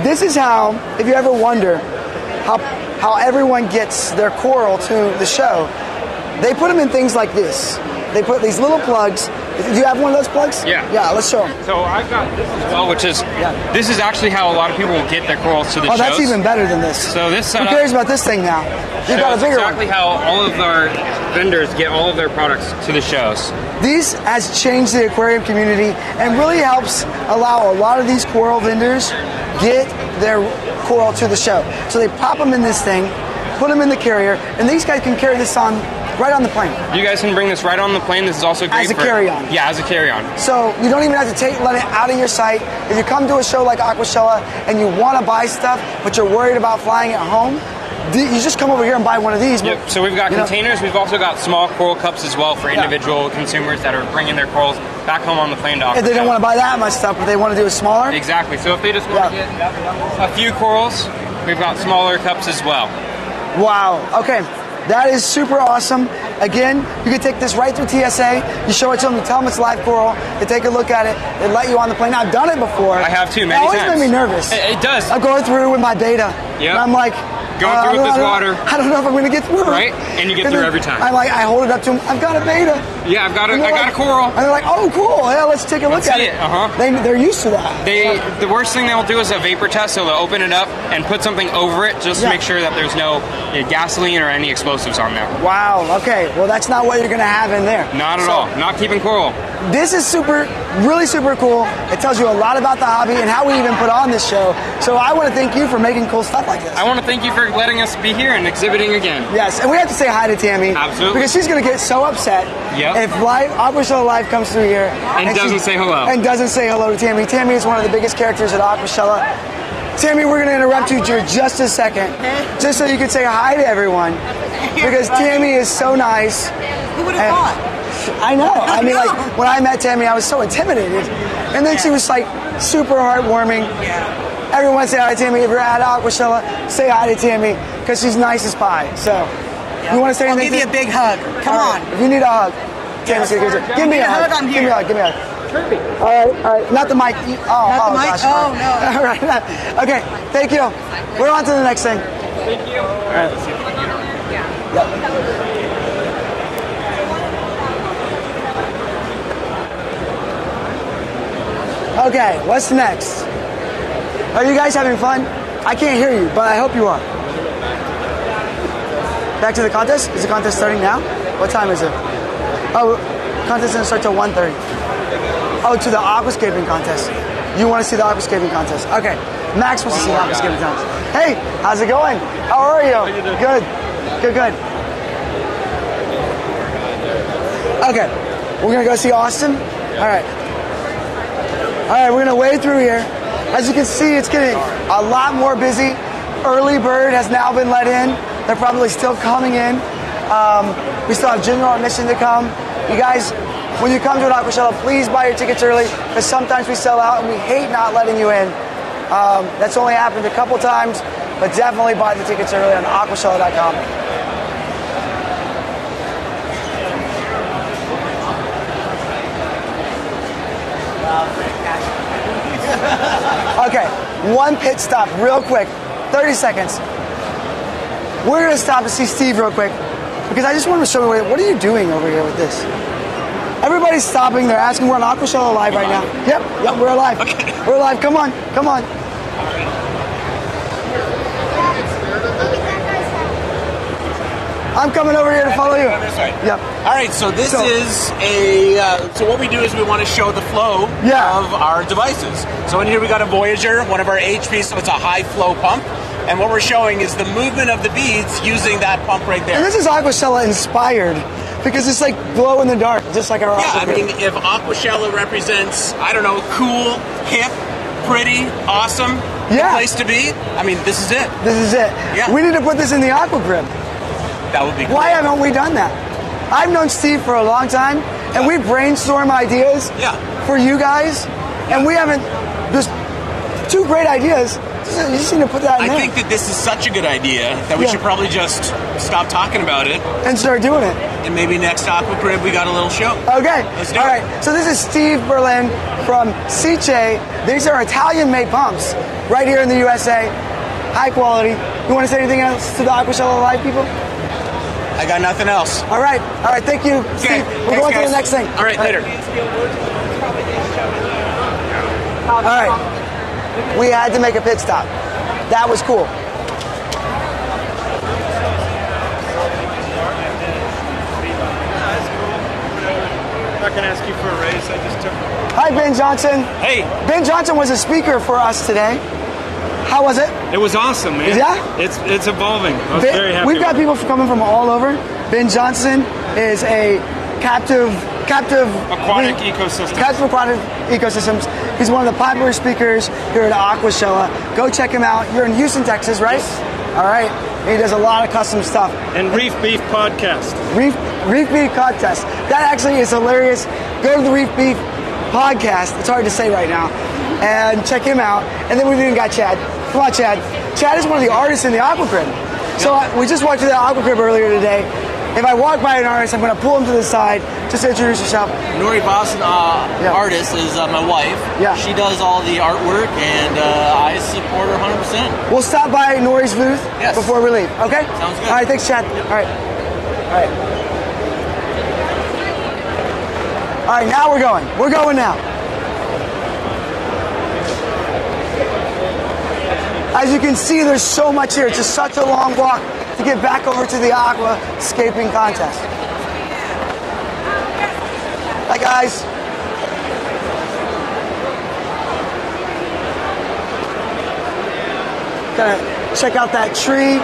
this is how, if you ever wonder how everyone gets their coral to the show, they put them in things like this. They put these little plugs. Do you have one of those plugs? Yeah. Yeah, let's show them. So I've got this as well, which is, this is actually how a lot of people will get their corals to the shows. Oh, that's even better than this. So this setup... Who cares about this thing now? You got a bigger exactly one. how all of our vendors get all of their products to the shows. This has changed the aquarium community and really helps allow a lot of these coral vendors get their coral to the show. So they pop them in this thing, put them in the carrier, and these guys can carry this on right on the plane. You guys can bring this right on the plane. This is also great as a carry-on. Yeah, as a carry-on. So you don't even have to let it out of your sight. If you come to a show like Aquashella and you want to buy stuff, but you're worried about flying it home, you just come over here and buy one of these. Yep. So we've got containers. We've also got small coral cups as well for individual consumers that are bringing their corals back home on the plane to Aquashella. If they don't want to buy that much stuff, but they want to do it smaller? Exactly. So if they just want to get a few corals, we've got smaller cups as well. Wow. Okay. That is super awesome. Again, you can take this right through TSA. You show it to them, you tell them it's live coral. They take a look at it. They let you on the plane. I've done it before. I have too, many times. It always made me nervous. It does. I'm going through with my beta. Yep. And I'm like, going through with this water. I don't know if I'm going to get through. Right? And you get through every time. I hold it up to them. I've got a beta. Yeah, I got a coral. And they're like, oh, cool. Yeah, let's take a look at it. They're used to that. The worst thing they'll do is a vapor test, so they'll open it up and put something over it just to make sure that there's no gasoline or any explosives on there. Wow. Okay. Well, that's not what you're going to have in there. Not at all. Not keeping coral. This is really super cool. It tells you a lot about the hobby and how we even put on this show. So I want to thank you for making cool stuff like this. I want to thank you for letting us be here and exhibiting again. Yes, and we have to say hi to Tammy. Absolutely. Because she's going to get so upset if Aquashella Live comes through here and doesn't say hello. And doesn't say hello to Tammy. Tammy is one of the biggest characters at Aquashella. Tammy, we're going to interrupt you for just a second, just so you can say hi to everyone. Because Tammy is so nice. Who would have thought? I know. I mean, like, when I met Tammy, I was so intimidated. And then she was, like, super heartwarming. Everyone say hi to Tammy. If you're at Aquashella, say hi to Tammy, because she's nice as pie. So, you want to say anything? I'll give you a big hug. Come on. If you need a hug, Tammy's going to give me a hug. I'm Give here. me a hug. Give me a hug. All right. Not the mic. Not the mic? Gosh. Oh, no. All right. Okay. Thank you. We're on to the next thing. Thank you. All right. Let's see if we can get over here. Yep. Okay, what's next? Are you guys having fun? I can't hear you, but I hope you are. Back to the contest? Is the contest starting now? What time is it? Oh, contest doesn't start till 1:30. Oh, to the Aquascaping contest. You want to see the Aquascaping contest? Okay, Max wants to see the Aquascaping contest. Hey, how's it going? How are you? Good. Good. Okay, we're gonna go see Austin. All right, we're gonna wade through here. As you can see, it's getting a lot more busy. Early bird has now been let in. They're probably still coming in. We still have general admission to come. You guys, when you come to an Aquashella, please buy your tickets early, because sometimes we sell out and we hate not letting you in. That's only happened a couple times, but definitely buy the tickets early on aquashella.com. Okay, one pit stop real quick, 30 seconds. We're gonna stop to see Steve real quick, because I just want to show you, what are you doing over here with this? Everybody's stopping, they're asking, we're on Aquashella Live right now. Yep, we're alive. Okay. We're alive, come on. I'm coming over here to follow you. This way. Yep. All right, so this is a, so what we do is we want to show the flow of our devices. So in here we got a Voyager, one of our HP, so it's a high flow pump. And what we're showing is the movement of the beads using that pump right there. And this is Aquashella inspired because it's like glow in the dark, just like our I mean, if Aquashella represents, I don't know, cool, hip, pretty, awesome, the place to be, I mean, this is it. This is it. Yeah. We need to put this in the Aquarium. That would be cool. Why haven't we done that? I've known Steve for a long time, and we brainstorm ideas for you guys, and we haven't, there's 2 great ideas. You just need to put that in there. I think that this is such a good idea that we should probably just stop talking about it and start doing it. And maybe next Aquacrib we got a little show. Okay. Let's do it. All right. So this is Steve Berlin from Cice. These are Italian-made pumps right here in the USA. High quality. You want to say anything else to the Aquashella Live people? I got nothing else. All right. All right. Thank you, Steve. We're going to the next thing. All right. Later. All right. We had to make a pit stop. That was cool. I'm not going to ask you for a raise. I just took. Hi, Ben Johnson. Hey. Ben Johnson was a speaker for us today. How was it? It was awesome, man. Yeah? It's evolving. I was very happy. We've got people coming from all over. Ben Johnson is a captive aquatic ecosystem. Captive aquatic ecosystems. He's one of the popular speakers here at Aquashella. Go check him out. You're in Houston, Texas, right? Yes. All right. He does a lot of custom stuff. And Reef Beef Podcast. Reef Beef Contest. That actually is hilarious. Go to the Reef Beef Podcast. It's hard to say right now. And check him out. And then we've even got Chad. Come on, Chad. Chad is one of the artists in the Aquacrib. So we just walked through the Aquacrib earlier today. If I walk by an artist, I'm going to pull him to the side. Just introduce yourself. Nori Boston, artist, is my wife. Yeah. She does all the artwork, and I support her 100%. We'll stop by Nori's booth before we leave. Okay? Sounds good. All right, thanks, Chad. All right. All right, now we're going. We're going now. As you can see, there's so much here. It's just such a long walk to get back over to the Aquascaping contest. Hi, guys. Gonna check out that tree.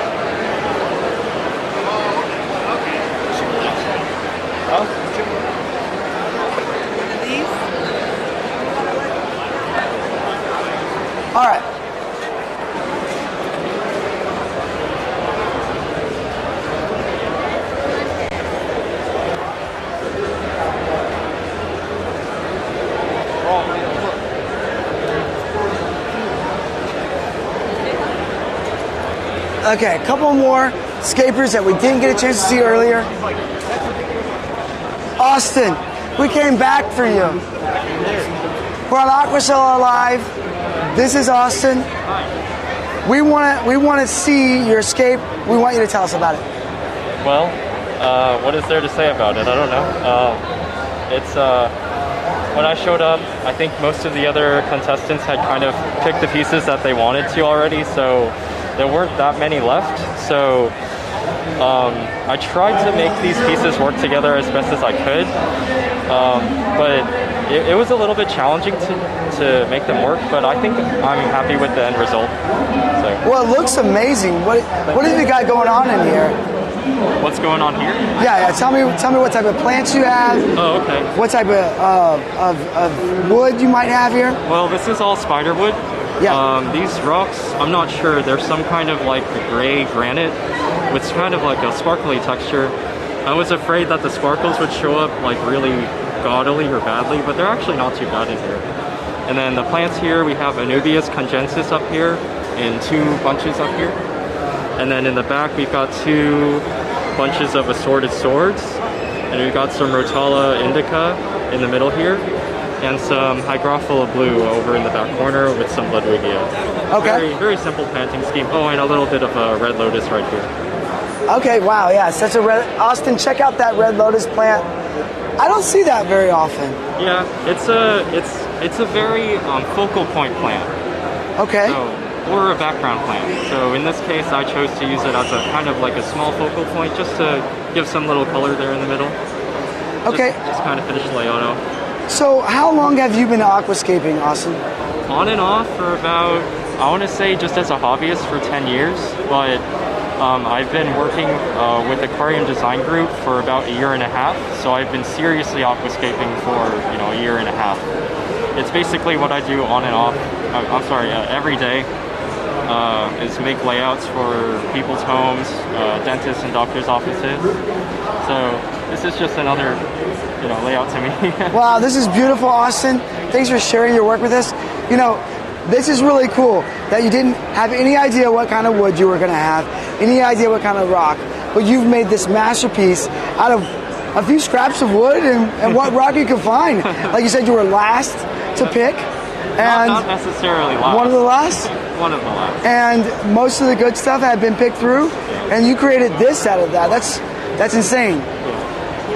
All right. Okay, a couple more scapers that we didn't get a chance to see earlier. Austin, we came back for you. We're on Aquashella Live. This is Austin. We want to see your scape. We want you to tell us about it. Well, what is there to say about it? I don't know. It's when I showed up, I think most of the other contestants had kind of picked the pieces that they wanted to already, so there weren't that many left. So I tried to make these pieces work together as best as I could, but it was a little bit challenging to make them work, but I think I'm happy with the end result. So. Well, it looks amazing. What have you got going on in here? What's going on here? Yeah. Tell me what type of plants you have. Oh, okay. What type of wood you might have here? Well, this is all spider wood. Yeah. These rocks, I'm not sure. There's some kind of like gray granite with kind of like a sparkly texture. I was afraid that the sparkles would show up like really gaudily or badly, but they're actually not too bad in here. And then the plants here, we have Anubias congensis up here in 2 bunches up here. And then in the back, we've got 2 bunches of assorted swords. And we've got some Rotala indica in the middle here. And some Hygrophila blue over in the back corner with some Ludwigia. Okay. Very, very simple planting scheme. Oh, and a little bit of a red lotus right here. Okay, wow, yeah, such a red... Austin, check out that red lotus plant. I don't see that very often. Yeah, it's a very focal point plant. Okay. So or a background plant. So in this case, I chose to use it as a kind of like a small focal point, just to give some little color there in the middle. Okay. Just kind of finish the layout out. So how long have you been aquascaping, Austin? On and off for about, I want to say just as a hobbyist for 10 years, but I've been working with Aquarium Design Group for about a year and a half, so I've been seriously aquascaping for, you know, a year and a half. It's basically what I do on and off, every day, is make layouts for people's homes, dentists and doctors' offices. So this is just another, you know, layout to me. Wow, this is beautiful, Austin. Thanks for sharing your work with us. You know, this is really cool that you didn't have any idea what kind of wood you were going to have, any idea what kind of rock, but you've made this masterpiece out of a few scraps of wood and what rock you could find. Like you said, you were last to pick. And not necessarily last. One of the last? One of the last. And most of the good stuff had been picked through, and you created this out of that. That's insane.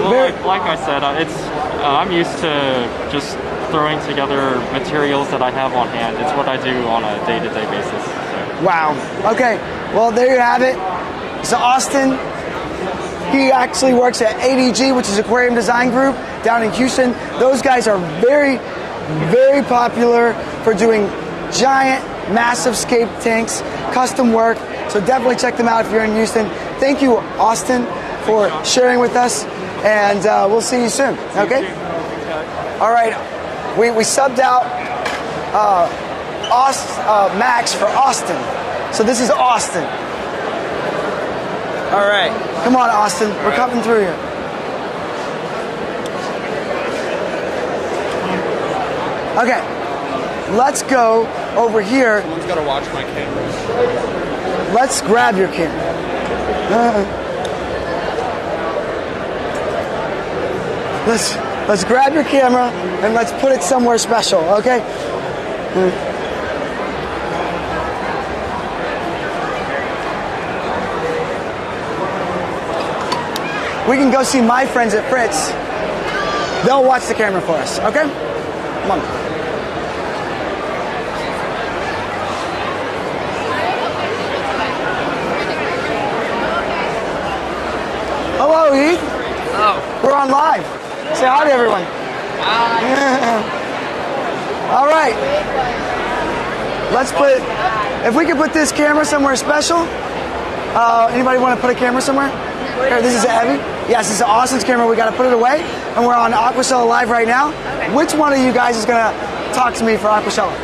Well, like I said, I'm used to just throwing together materials that I have on hand. It's what I do on a day-to-day basis. So. Wow. Okay. Well, there you have it. So Austin, he actually works at ADG, which is Aquarium Design Group down in Houston. Those guys are very, very popular for doing giant, massive scape tanks, custom work. So definitely check them out if you're in Houston. Thank you, Austin, for sharing with us, and we'll see you soon. Okay? All right. We subbed out Max for Austin. So this is Austin. All right. Come on, Austin. We're coming through here. Okay. Let's go over here. Someone's got to watch my cameras. Let's grab your camera. Let's grab your camera and let's put it somewhere special, okay? We can go see my friends at Fritz. They'll watch the camera for us, okay? Come on. Hello, Heath. Oh. We're on live. Say hi to everyone. Hi. All right. Let's put, if we could put this camera somewhere special. Anybody want to put a camera somewhere? Here, this is Evie. Yes, this is Austin's camera. We got to put it away. And we're on Aquashella Live right now. Okay. Which one of you guys is going to talk to me for Aquashella?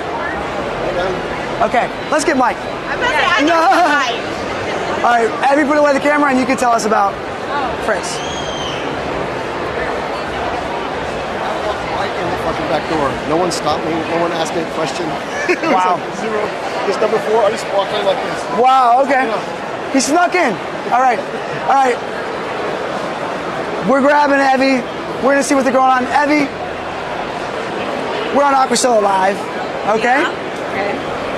Okay, let's get Mike. I'm about to say, I know Mike. All right, Evie, put away the camera and you can tell us about Fritz. Back door. No one stopped me. No one asked me a question. Wow. Like zero. This number 4. I just walked in like this. Wow. Okay. He snuck in. All right. All right. We're grabbing Evie. We're gonna see what's going on. Evie, we're on Aquashella Live. Okay. Yeah. Okay.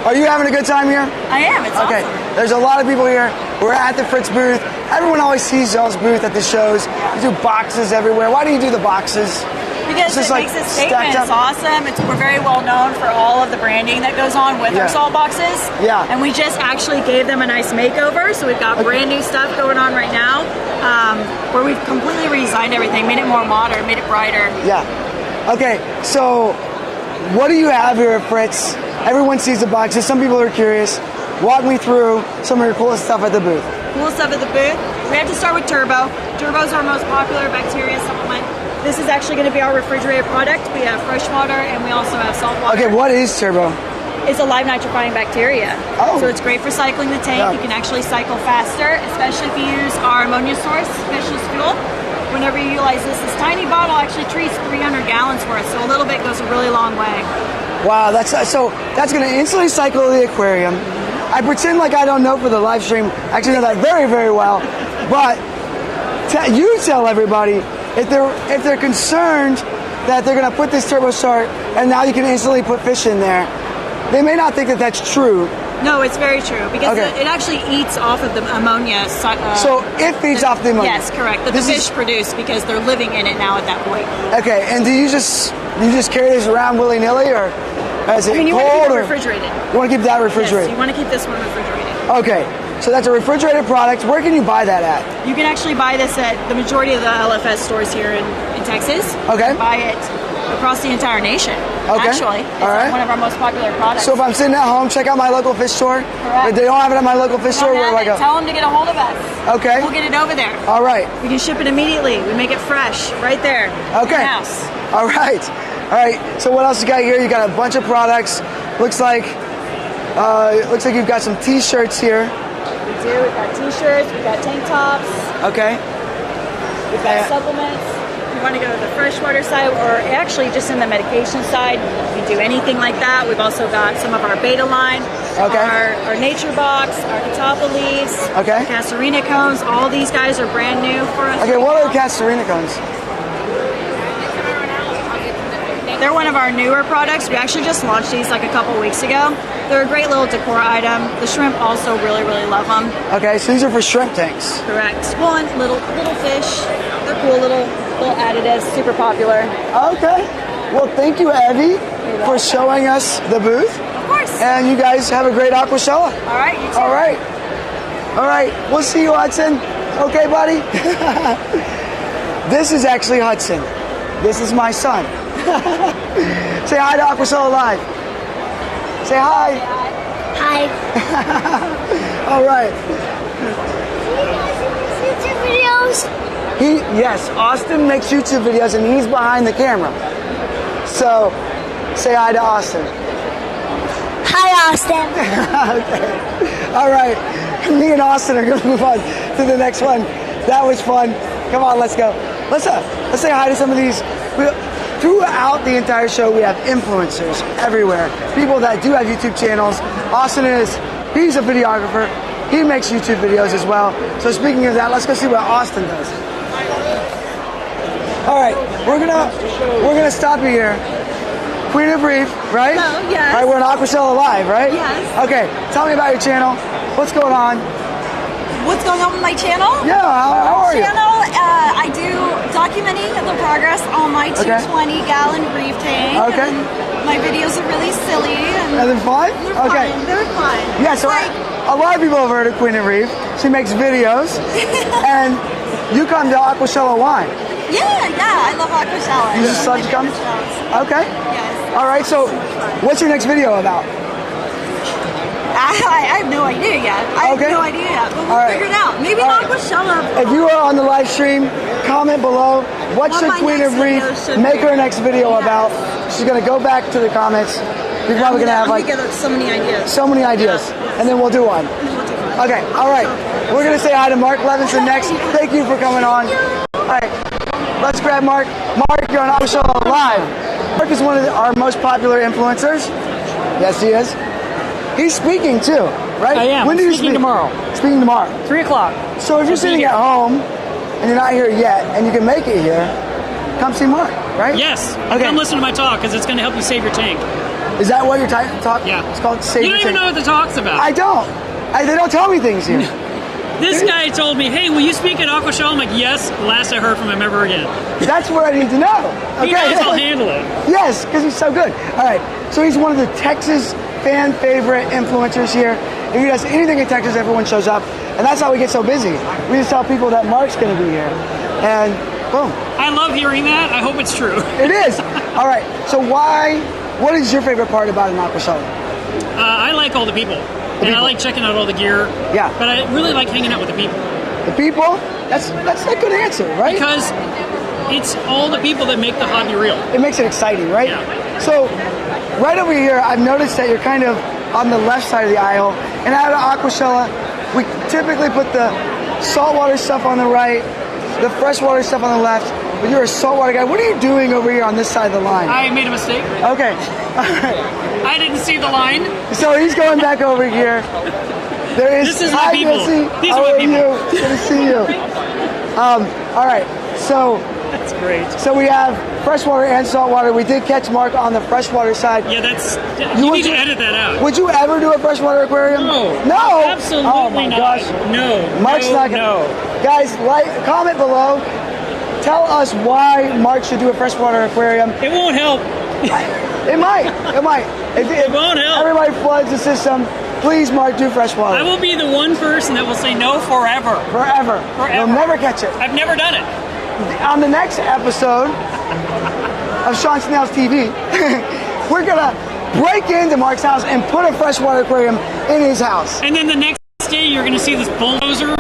Are you having a good time here? I am. It's okay. Awesome. There's a lot of people here. We're at the Fritz booth. Everyone always sees y'all's booth at the shows. You do boxes everywhere. Why do you do the boxes? Because it makes a statement. It's awesome. We're very well known for all of the branding that goes on with our salt boxes. Yeah. And we just actually gave them a nice makeover. So we've got brand new stuff going on right now, where we've completely redesigned everything, made it more modern, made it brighter. Yeah. Okay. So, what do you have here at Fritz? Everyone sees the boxes. Some people are curious. Walk me through some of your coolest stuff at the booth. Cool stuff at the booth. We have to start with Turbo. Turbo's our most popular bacteria supplement. This is actually going to be our refrigerated product. We have fresh water and we also have salt water. Okay, what is Turbo? It's a live nitrifying bacteria. Oh. So it's great for cycling the tank. Yeah. You can actually cycle faster, especially if you use our ammonia source, specialist fuel. Whenever you utilize this tiny bottle actually treats 300 gallons worth. So a little bit goes a really long way. Wow, that's going to instantly cycle the aquarium. I pretend like I don't know for the live stream. I actually know that very, very well. But you tell everybody if they're concerned that they're going to put this turbo start and now you can instantly put fish in there, they may not think that that's true. No, it's very true because it actually eats off of the ammonia. So it feeds off the ammonia. Yes, correct. That the fish produce because they're living in it now at that point. Okay, and do you just carry this around willy-nilly or? Is it you cold want to keep it or refrigerated. You want to keep that refrigerated? Yes, you want to keep this one refrigerated. Okay, so that's a refrigerated product. Where can you buy that at? You can actually buy this at the majority of the LFS stores here in Texas. Okay. You can buy it across the entire nation. Okay. Actually, it's All right. one of our most popular products. So if I'm sitting at home, check out my local fish store. Correct. If they don't have it at my local fish store, we're like tell them to get a hold of us. Okay. We'll get it over there. All right. We can ship it immediately. We make it fresh right there. Okay. In your house. All right. All right. So what else you got here? You got a bunch of products. Looks like you've got some T-shirts here. We do. We've got T-shirts. We've got tank tops. Okay. We've got supplements. If you want to go to the freshwater side, or actually just in the medication side, we do anything like that. We've also got some of our beta line, our nature box, our catapa leaves, castorina cones. All these guys are brand new for us. Okay, what are castorina cones? They're one of our newer products. We actually just launched these like a couple weeks ago. They're a great little decor item. The shrimp also really, really love them. Okay, so these are for shrimp tanks. Correct. Well, and little fish. They're cool little additives, super popular. Okay. Well, thank you, Evie, for showing us the booth. Of course. And you guys have a great Aquashella. All right, you too. All right. All right. We'll see you, Hudson. Okay, buddy? This is actually Hudson. This is my son. Say hi to Aquashella Live. Say hi. Hi. All right. YouTube videos. Yes, Austin makes YouTube videos and he's behind the camera. So, say hi to Austin. Hi, Austin. Okay. All right. Me and Austin are going to move on to the next one. That was fun. Come on, let's go. Let's say hi to some of these. Throughout the entire show, we have influencers everywhere. People that do have YouTube channels. Austin he's a videographer. He makes YouTube videos as well. So speaking of that, let's go see what Austin does. All right, we're gonna stop you here. Queen of Reef, right? Hello, yes. All right, we're on Aquashella Live, right? Yes. Okay, tell me about your channel. What's going on? What's going on with my channel? Yeah, how are you? I do documenting the progress on my 220-gallon reef tank. Okay. My videos are really silly. Are they fun? They're fun. They're fun. Yeah, so a lot of people have heard of Queen of Reef. She makes videos, and you come to Aquashella wine. Yeah, I love Aquashella. You just love to come? Okay. Yes. All right, so what's your next video about? I have no idea yet. I have no idea yet, but we'll figure it out. Maybe Aquashella. If you are on the live stream, comment below. What should Queen of Reef make her next video about? She's going to go back to the comments. You're probably going to have so many ideas. So many ideas. And then we'll do one. Okay, all right. We're going to say hi to Mark Levinson next. Thank you for coming on. All right, let's grab Mark. Mark, you're on Aquashella Live. Mark is one of our most popular influencers. Yes, he is. He's speaking too, right? I am. When do you speak? Tomorrow. Speaking tomorrow. 3 o'clock. So if you're sitting at home and you're not here yet and you can make it here, come see Mark, right? Yes. Come listen to my talk because it's going to help you save your tank. Is that what your talk? Yeah. It's called Save You Your don't even Tank. know what the talk's about. I don't. They don't tell me things here. This guy told me, hey, will you speak at Aquashella? I'm like, yes. Last I heard from him ever again. That's what I need to know. Okay. He knows I'll handle it. Yes, because he's so good. All right. So he's one of the Texas fan favorite influencers here. If he does anything in Texas, everyone shows up. And that's how we get so busy. We just tell people that Mark's going to be here. And boom. I love hearing that. I hope it's true. It is. All right. So what is your favorite part about an Aquashella? I like all the people. I like checking out all the gear. Yeah. But I really like hanging out with the people. The people? That's a good answer, right? Because it's all the people that make the hobby real. It makes it exciting, right? Yeah. So right over here, I've noticed that you're kind of on the left side of the aisle. And out of Aquashella, we typically put the saltwater stuff on the right, the freshwater stuff on the left. But you're a saltwater guy. What are you doing over here on this side of the line? I made a mistake. Okay. All right. I didn't see the line. So he's going back over here. There is. This is my people. These How are my are people. you? Good to see you. All right. So that's great. So we have freshwater and saltwater. We did catch Mark on the freshwater side. Yeah, you need to edit that out. Would you ever do a freshwater aquarium? No. No. Absolutely oh my not. Gosh. No. Mark's not gonna. Guys, comment below. Tell us why Mark should do a freshwater aquarium. It won't help. It might. It might. It won't help. Everybody floods the system. Please, Mark, do freshwater. I will be the one person that will say no forever. Forever. You'll never catch it. I've never done it. On the next episode of Shawn Hale's TV, we're gonna break into Mark's house and put a freshwater aquarium in his house. And then the next day, you're gonna see this bulldozer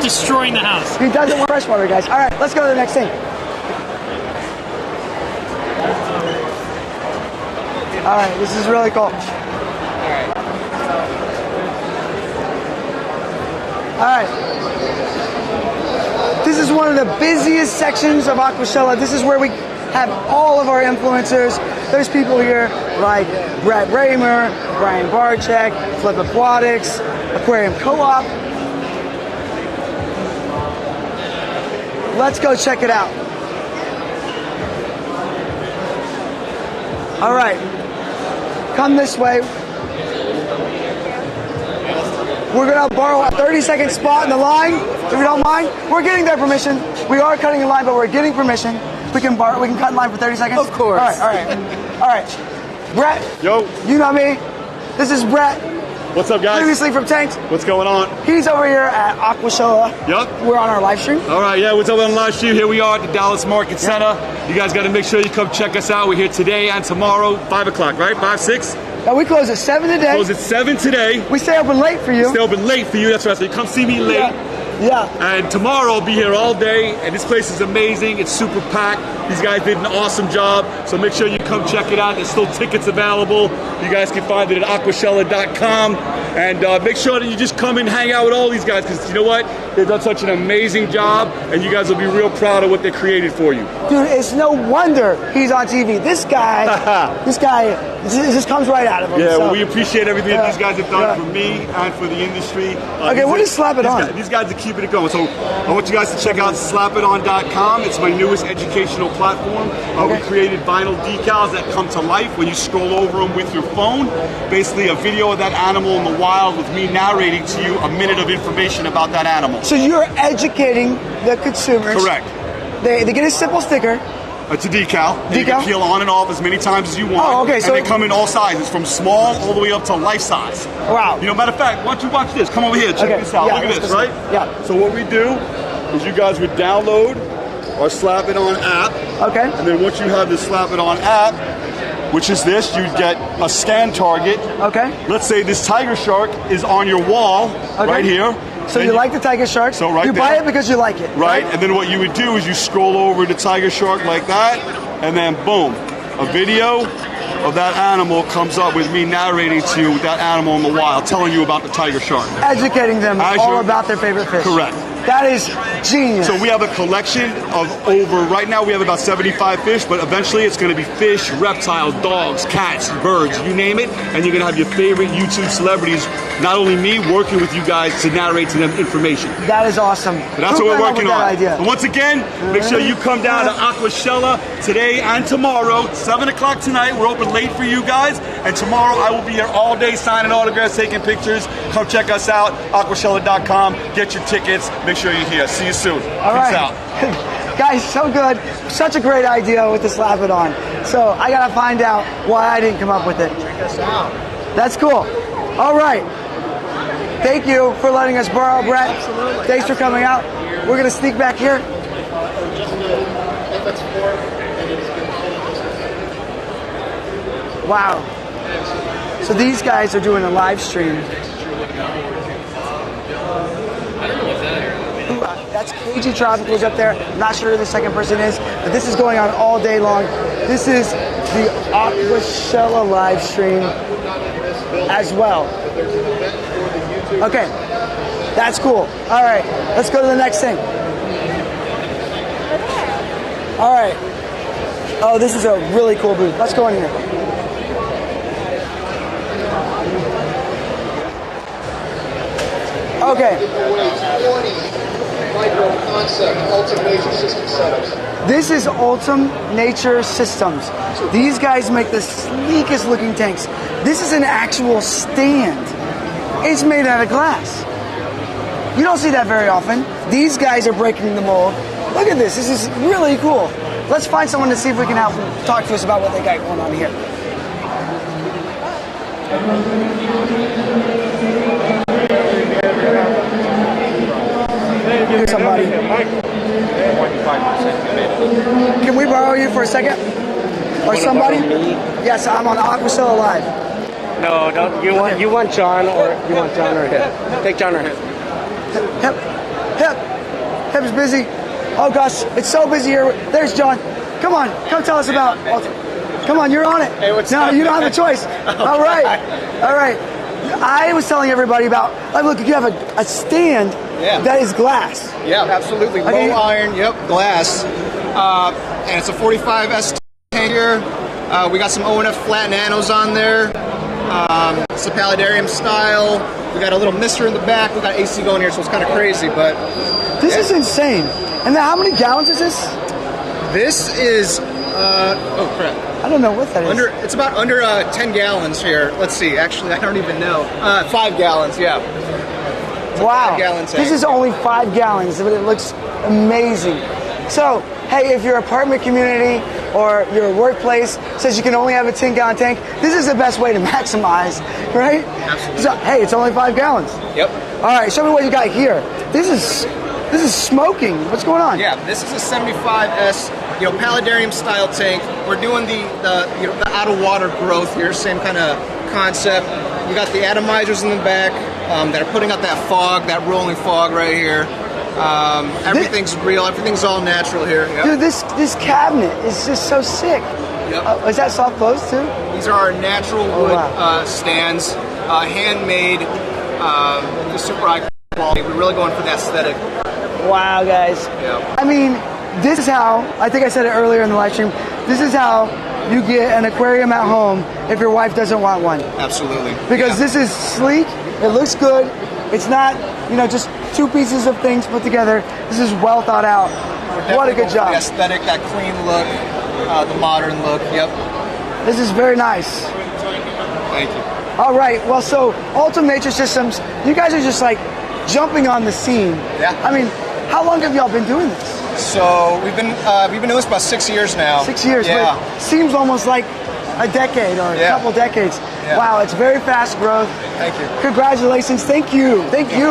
destroying the house. He doesn't want freshwater, guys. All right, let's go to the next thing. All right, this is really cool. All right. This is one of the busiest sections of Aquashella. This is where we have all of our influencers. There's people here like Brett Raymer, Brian Barczyk, Flip Aquatics, Aquarium Co-op. Let's go check it out. All right. Come this way. We're going to borrow a 30-second spot in the line, if you don't mind. We're getting their permission. We are cutting in line, but we're getting permission. We can cut in line for 30 seconds? Of course. All right. All right. Brett. Yo. You know me. This is Brett. What's up, guys? Previously from Tanks. What's going on? He's over here at Aquashella. Yep. We're on our live stream. All right, yeah, what's up on the live stream? Here we are at the Dallas Market Center. You guys got to make sure you come check us out. We're here today and tomorrow, 5 o'clock, right? 5, 6? Now we close at 7 today. Close at 7 today. We stay open late for you. Stay open late for you, that's right. So you come see me late. Yeah. And tomorrow I'll be here all day, and this place is amazing. It's super packed. These guys did an awesome job, so make sure you come check it out. There's still tickets available. You guys can find it at aquashella.com. And make sure that you just come and hang out with all these guys, because you know what? They've done such an amazing job, and you guys will be real proud of what they created for you. Dude, it's no wonder he's on TV. This guy, this just comes right out of him. Yeah, well, we appreciate everything that these guys have done for me and for the industry. Okay, what is Slap It On? These guys are keeping it going. So I want you guys to check out slapiton.com. It's my newest educational platform. We created vinyl decals that come to life when you scroll over them with your phone. Basically a video of that animal in the wild with me narrating to you a minute of information about that animal. So you're educating the consumers. Correct. They get a simple sticker. It's a decal. You can peel on and off as many times as you want. Oh, okay. And they come in all sizes, from small all the way up to life size. Wow. You know, matter of fact, why don't you watch this? Come over here, check this out. Look at this, right? Yeah. So what we do is you guys would download our Slap It On app. Okay. And then once you have the Slap It On app, which is this, you'd get a scan target. Okay. Let's say this tiger shark is on your wall right here. So you like the tiger shark. So right you buy it because you like it. Right? And then what you would do is you scroll over the tiger shark like that, and then boom, a video of that animal comes up with me narrating to you that animal in the wild, telling you about the tiger shark. Educating them all about their favorite fish. Correct. That is genius. So we have a collection of right now we have about 75 fish, but eventually it's going to be fish, reptiles, dogs, cats, birds, you name it, and you're going to have your favorite YouTube celebrities, not only me, working with you guys to narrate to them information. That is awesome. So that's what we're working on. Idea. And once again, make sure you come down to Aquashella today and tomorrow, 7 o'clock tonight. We're open late for you guys, and tomorrow I will be here all day signing autographs, taking pictures. Come check us out, aquashella.com, get your tickets. Make sure you're here. See you soon. Peace out. Guys, so good. Such a great idea with the Slap It On. So I got to find out why I didn't come up with it. Check us out. That's cool. All right. Thank you for letting us borrow, Brett. Absolutely. Thanks for coming out. We're going to sneak back here. Wow. So these guys are doing a live stream. That's KG Tropicals up there. I'm not sure who the second person is, but this is going on all day long. This is the Aquashella live stream as well. Okay, that's cool. All right, let's go to the next thing. All right. Oh, this is a really cool booth. Let's go in here. Okay. This is Ultim Nature Systems. These guys make the sleekest looking tanks. This is an actual stand. It's made out of glass. You don't see that very often. These guys are breaking the mold. Look at this. This is really cool. Let's find someone to see if we can help them talk to us about what they got going on here. Here's somebody. Can we borrow you for a second? Or somebody? Yes, I'm on Aquashella Live. No, don't. You want John or Hip? Take John or Hip. Hip's busy. Oh gosh, it's so busy here. There's John. Come on, come tell us about. Come on, you're on it. Hey, what's no, up? you don't have a choice. All right. I was telling everybody about. Like, look, you have a stand that is glass. Yeah, absolutely. Okay. Low iron. Yep, glass. And it's a 45S tank here. We got some O&F flat nanos on there. It's a paludarium style. We got a little mister in the back. We got AC going here, so it's kind of crazy, but this is insane. And then how many gallons is this? This is oh crap. I don't know what that is. It's about under 10 gallons here. Let's see. Actually, I don't even know. 5 gallons. Yeah. Wow. 5 gallon tank. This is only 5 gallons, but it looks amazing. So, hey, if your apartment community or your workplace says you can only have a 10-gallon tank, this is the best way to maximize, right? Absolutely. So, hey, it's only 5 gallons. Yep. All right, show me what you got here. This is smoking. What's going on? Yeah, this is a 75S, paludarium style tank. We're doing the out of water growth here, same kind of concept. You got the atomizers in the back that are putting out that fog, that rolling fog right here. Everything's real. Everything's all natural here. Yep. Dude, this cabinet is just so sick. Yep. Is that soft close too? These are our natural wood stands, handmade, just super high quality. We're really going for the aesthetic. Wow, guys. Yeah. I mean, this is how, I think I said it earlier in the live stream, this is how you get an aquarium at home if your wife doesn't want one. Absolutely. Because this is sleek, it looks good, it's not, just two pieces of things put together. This is well thought out. What a good job. The aesthetic, that clean look, the modern look, yep. This is very nice. Thank you. All right, well, so Ultimate Nature Systems, you guys are just like jumping on the scene. Yeah. I mean, how long have y'all been doing this? So we've been doing this about 6 years now. 6 years, yeah. But seems almost like a decade or a couple decades. Yeah. Wow, it's very fast growth. Thank you. Congratulations, thank you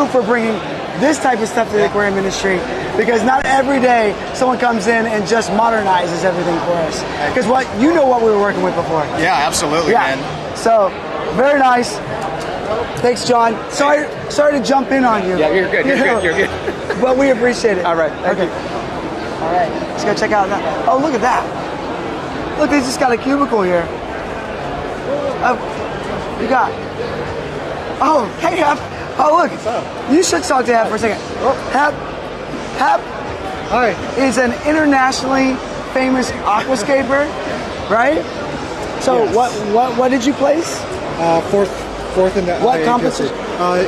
for bringing this type of stuff to the aquarium industry, because not every day someone comes in and just modernizes everything for us. Because what we were working with before. Yeah, absolutely, man. So, very nice. Thanks, John. Sorry to jump in on you. Yeah, you're good. You're good. But we appreciate it. All right. Okay. All right. Let's go check out that. Oh, look at that. Look, they just got a cubicle here. You got. Oh, hey, Hep. Oh, look. You should talk to Hep for a second. Hep Hi. is an internationally famous aquascaper, right? So Yes. what did you place? Fourth in the What competition?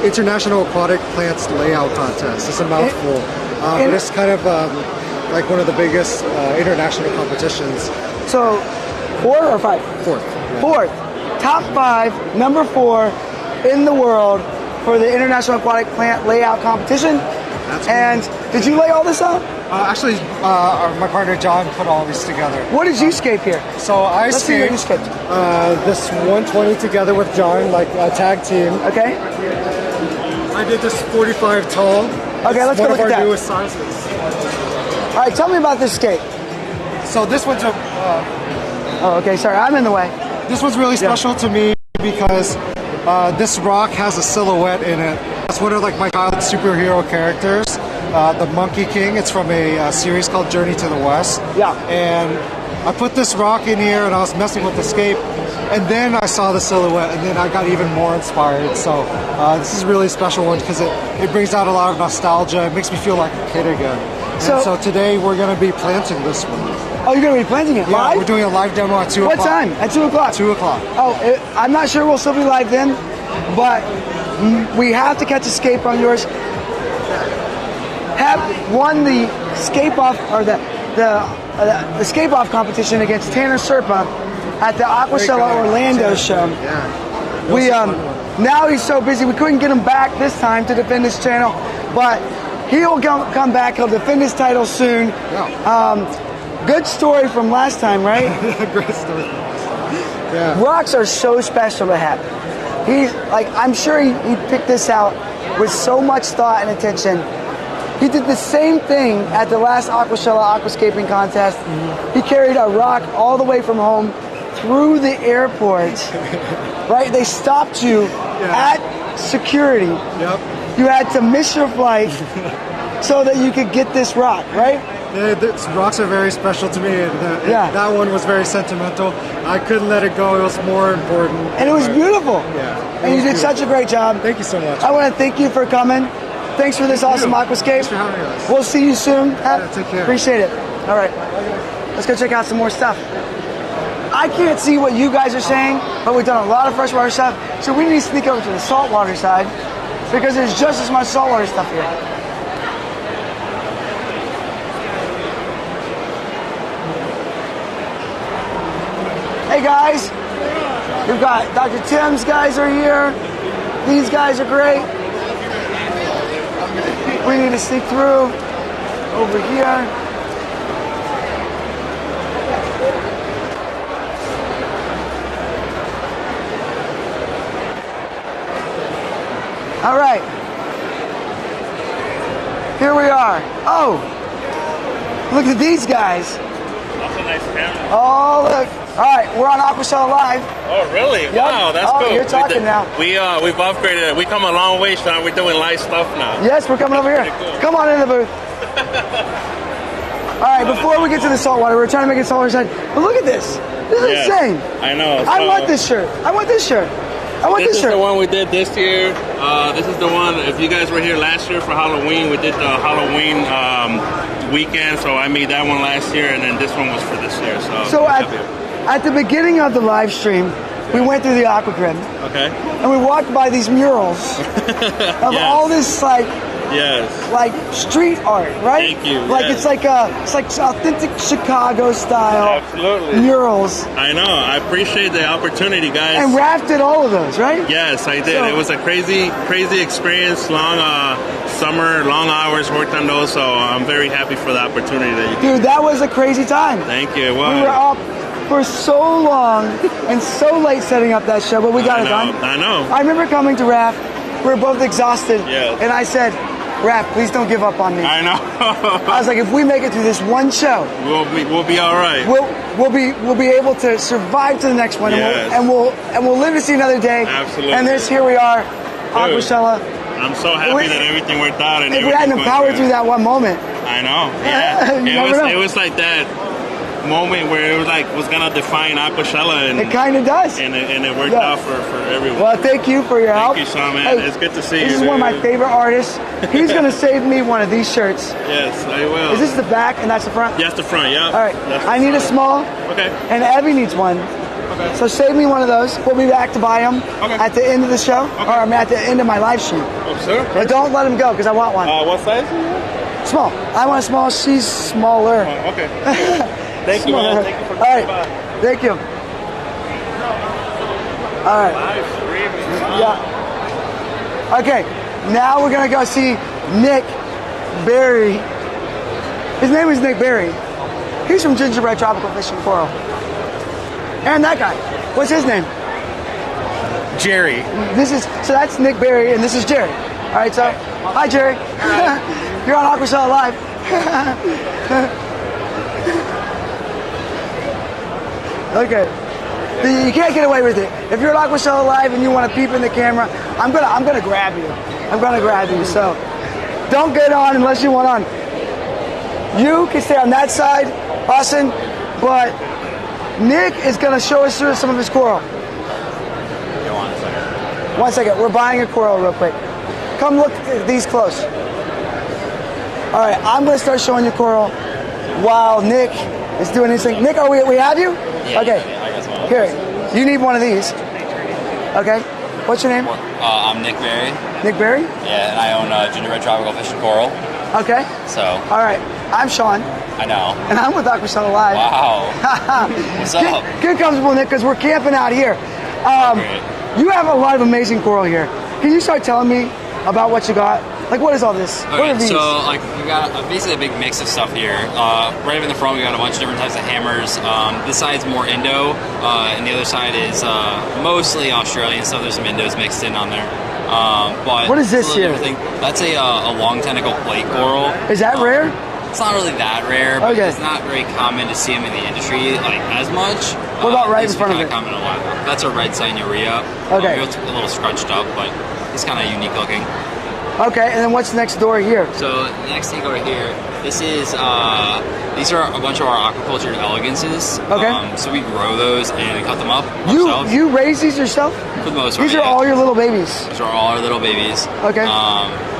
International Aquatic Plants Layout Contest. It's a mouthful, but it's kind of like one of the biggest international competitions. So, 4 or 5? Fourth. Fourth. Top 5, number 4 in the world for the International Aquatic Plant Layout Competition. And did you lay all this out? Actually, my partner John put all this together. What did you scape here? So I Let's see what you scaped scaped. this 120 together with John, like a tag team. Okay. I did this 45 tall. Okay, let's go look at that. One of our newest sizes. All right, tell me about this scape. So this one's oh, okay, sorry, I'm in the way. This one's really special to me because this rock has a silhouette in it. It's one of my childhood superhero characters, the Monkey King. It's from a series called Journey to the West. Yeah. And I put this rock in here and I was messing with the scape, and then I saw the silhouette, and then I got even more inspired. So this is a really special one because it brings out a lot of nostalgia. It makes me feel like a kid again. So today we're going to be planting this one. Oh, you're going to be planting it live? We're doing a live demo at 2 o'clock. What time? At 2 o'clock? 2 o'clock. Oh, I'm not sure we'll still be live then, but we have to catch a scape on yours. Hep won the scape-off, or the scape-off competition against Tanner Serpa at the Aquashella Orlando show. Yeah. We now he's so busy we couldn't get him back this time to defend his channel, but he'll come back. He'll defend his title soon. Yeah. Good story from last time, right? Great story. Yeah. Rocks are so special to have. He's like, I'm sure he picked this out with so much thought and attention. He did the same thing at the last Aquashella Aquascaping contest. He carried a rock all the way from home through the airport. Right? They stopped you at security. Yep. You had to miss your flight so that you could get this rock, right? These rocks are very special to me, and that one was very sentimental. I couldn't let it go. It was more important. And it was beautiful. Yeah. And you did such a great job. Thank you so much. I want to thank you for coming. Thanks for this awesome aquascape. Thanks for having us. We'll see you soon. Take care. Appreciate it. All right. Let's go check out some more stuff. I can't see what you guys are saying, but we've done a lot of freshwater stuff, so we need to sneak over to the saltwater side because there's just as much saltwater stuff here. Hey guys, we've got Dr. Tim's guys are here. These guys are great. We need to sneak through over here. All right. Here we are. Oh, look at these guys. That's a nice camera. Oh, look. All right, we're on Aquashella Live. Oh, really? Yep. Wow, that's cool. You're talking now. We've upgraded it. We come a long way, Sean. We're doing live stuff now. Yes, we're coming over here. Cool. Come on in the booth. All right, before we get to the saltwater, we're trying to make it saltwater side. But look at this. This is insane. I know. I want this shirt. I want this shirt. I want this shirt. This is the one we did this year. This is the one, if you guys were here last year for Halloween, we did the Halloween weekend. So I made that one last year, and then this one was for this year. So at the beginning of the live stream, we went through the Aquarium. Okay. And we walked by these murals of all this like street art, right? Thank you. Like it's like authentic Chicago style murals. I know. I appreciate the opportunity, guys. And Raph did all of those, right? Yes, I did. It was a crazy experience. Long summer, long hours worked on those. So I'm very happy for the opportunity that you. Dude, that was a crazy time. Thank you. Well, we were up for so long and so late setting up that show, but we got it done. I know. I remember coming to Raph. We were both exhausted. Yes. And I said, Raph, please don't give up on me. I know. I was like, if we make it through this one show, we'll be all right. We'll be able to survive to the next one, and we'll live to see another day. Absolutely. And here we are, Aquashella. I'm so happy that everything worked out. And if we hadn't powered through that one moment, I know. Yeah, it was like that moment where it was gonna define Aquashella, and it kind of does, and it worked out for everyone. Well, thank you for your help. Thank you, Shawn, man. It's good to see you. This is one of my favorite artists. He's gonna save me one of these shirts. Yes, I will. Is this the back and that's the front? Yes, the front. Yeah. All right. I need a small. Okay. And Evie needs one. Okay. So save me one of those. We'll be back to buy them at the end of the show, or at the end of my live stream. Oh, sir. But don't let him go because I want one. What size are you? Small. I want a small. She's smaller. Okay. Thank you, man. Thank you for coming by. Thank you. All right. Yeah. Okay. Now we're gonna go see Nick Berry. His name is Nick Berry. He's from Gingerbread Tropical Fish and Coral. And that guy. What's his name? Jerry. So that's Nick Berry, and this is Jerry. All right. So, hi Jerry. You're on Aquashella Live. Okay. You can't get away with it. If you're at Aquashella Live and you want to peep in the camera, I'm gonna grab you. I'm gonna grab you. So don't get on unless you want on. You can stay on that side, Austin, but Nick is gonna show us through some of his coral. One second. We're buying a coral real quick. Come look at these close. All right, I'm gonna start showing you coral while Nick is doing his thing. Nick, we have you? Yeah, okay. I guess so. Here, you need one of these. Okay. What's your name? I'm Nick Berry. Nick Berry? Yeah, and I own Gingerbread Tropical Fish and Coral. Okay. So. All right. I'm Shawn. I know. And I'm with Aquashella Live. Wow. What's up? Get comfortable, Nick, because we're camping out here. You have a lot of amazing coral here. Can you start telling me about what you got? Like, what is all this? Okay, What are these? so like we got basically a big mix of stuff here. Right up in the front, we got a bunch of different types of hammers. This side's more Indo, and the other side is mostly Australian stuff. There's some Indos mixed in on there. But what is this here? That's a long tentacle plate coral. Is that rare? It's not really that rare, but it's not very common to see them in the industry like as much. What about right in front of it? Common a lot. That's a red Signoria. Okay. It's a little scrunched up, but it's kind of unique looking. Okay, and then what's next door here? So the next thing over here, this is these are a bunch of our aquaculture elegances. Okay. So we grow those and cut them up ourselves. You raise these yourself? For the most part. These are all your little babies. These are all our little babies. Okay.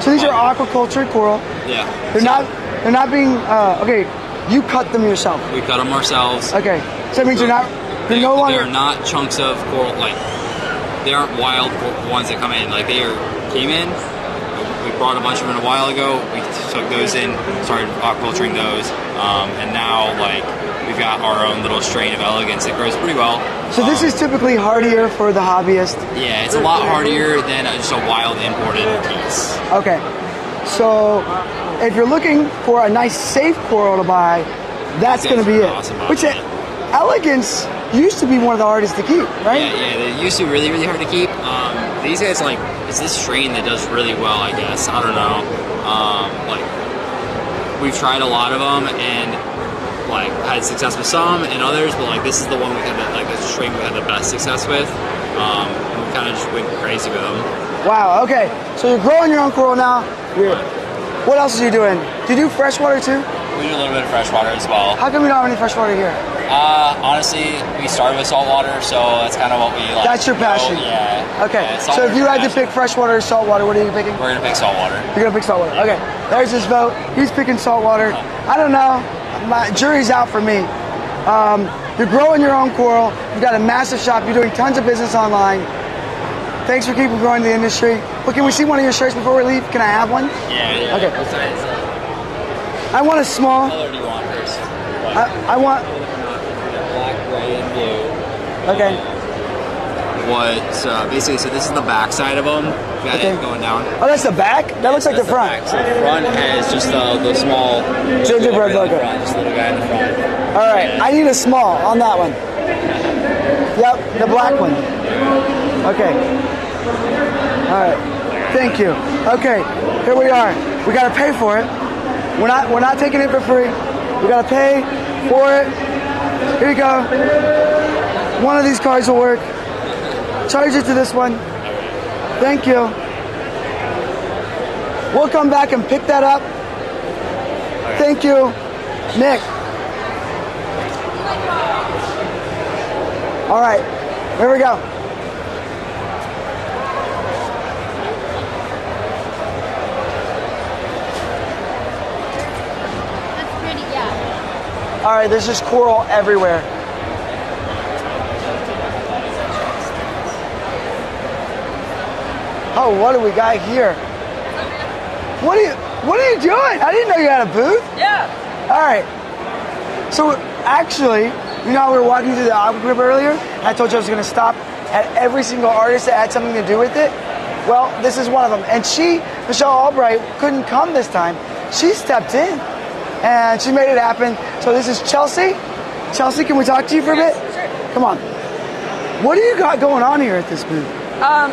So these are aquaculture coral. Yeah. They're not being okay. You cut them yourself. We cut them ourselves. Okay. So that means they're no longer. They're not chunks of coral. Like they aren't wild ones that come in. Like they came in. We brought a bunch of them in a while ago. We took those in, started aquaculturing those, and now like we've got our own little strain of elegance that grows pretty well. So this is typically hardier for the hobbyist. Yeah, it's a lot hardier than just a wild imported piece. Okay, so if you're looking for a nice safe coral to buy, that's going to be it. Awesome. Which elegance used to be one of the hardest to keep, right? Yeah, they used to be really, really hard to keep. These guys like. It's this strain that does really well, I guess. I don't know. Like, we've tried a lot of them and like had success with some and others, but like this is the one we had the strain we had the best success with. We kind of just went crazy with them. Wow. Okay. So you're growing your own coral now. What else are you doing? Do you do freshwater too? We do a little bit of freshwater as well. How come you don't have any freshwater here? Honestly, we started with saltwater, so that's kind of what we like. That's your passion? Yeah. Okay. Yeah, so if you had to pick freshwater or saltwater, what are you picking? We're going to pick saltwater. You're going to pick saltwater. Okay. There's his vote. He's picking saltwater. I don't know. My jury's out for me. You're growing your own coral. You've got a massive shop. You're doing tons of business online. Thanks for keeping growing the industry. Well, can we see one of your shirts before we leave? Can I have one? Yeah. Okay. What size? I want a small. What color do you want first? I want. Black, gray, and blue. Okay. Basically, so this is the back side of them. Got it going down. Oh, that's the back? That looks like the front. So the front has just the small gingerbread logo. Just a little guy in the front. All right, I need a small on that one. Yep, the black one. Okay. All right. Thank you. Okay, here we are. We gotta pay for it. We're not taking it for free. We gotta pay for it. Here you go. One of these cards will work. Charge it to this one. Thank you. We'll come back and pick that up. Thank you, Nick. All right, here we go. That's pretty, yeah. All right, there's just coral everywhere. Oh, what do we got here? What are you doing? I didn't know you had a booth. Yeah. All right. So actually, you know how we were walking through the Aquarium earlier? I told you I was going to stop at every single artist that had something to do with it. Well, this is one of them. And Michelle Albright, couldn't come this time. She stepped in and she made it happen. So this is Chelsea. Chelsea, can we talk to you for a bit? Sure. Come on. What do you got going on here at this booth?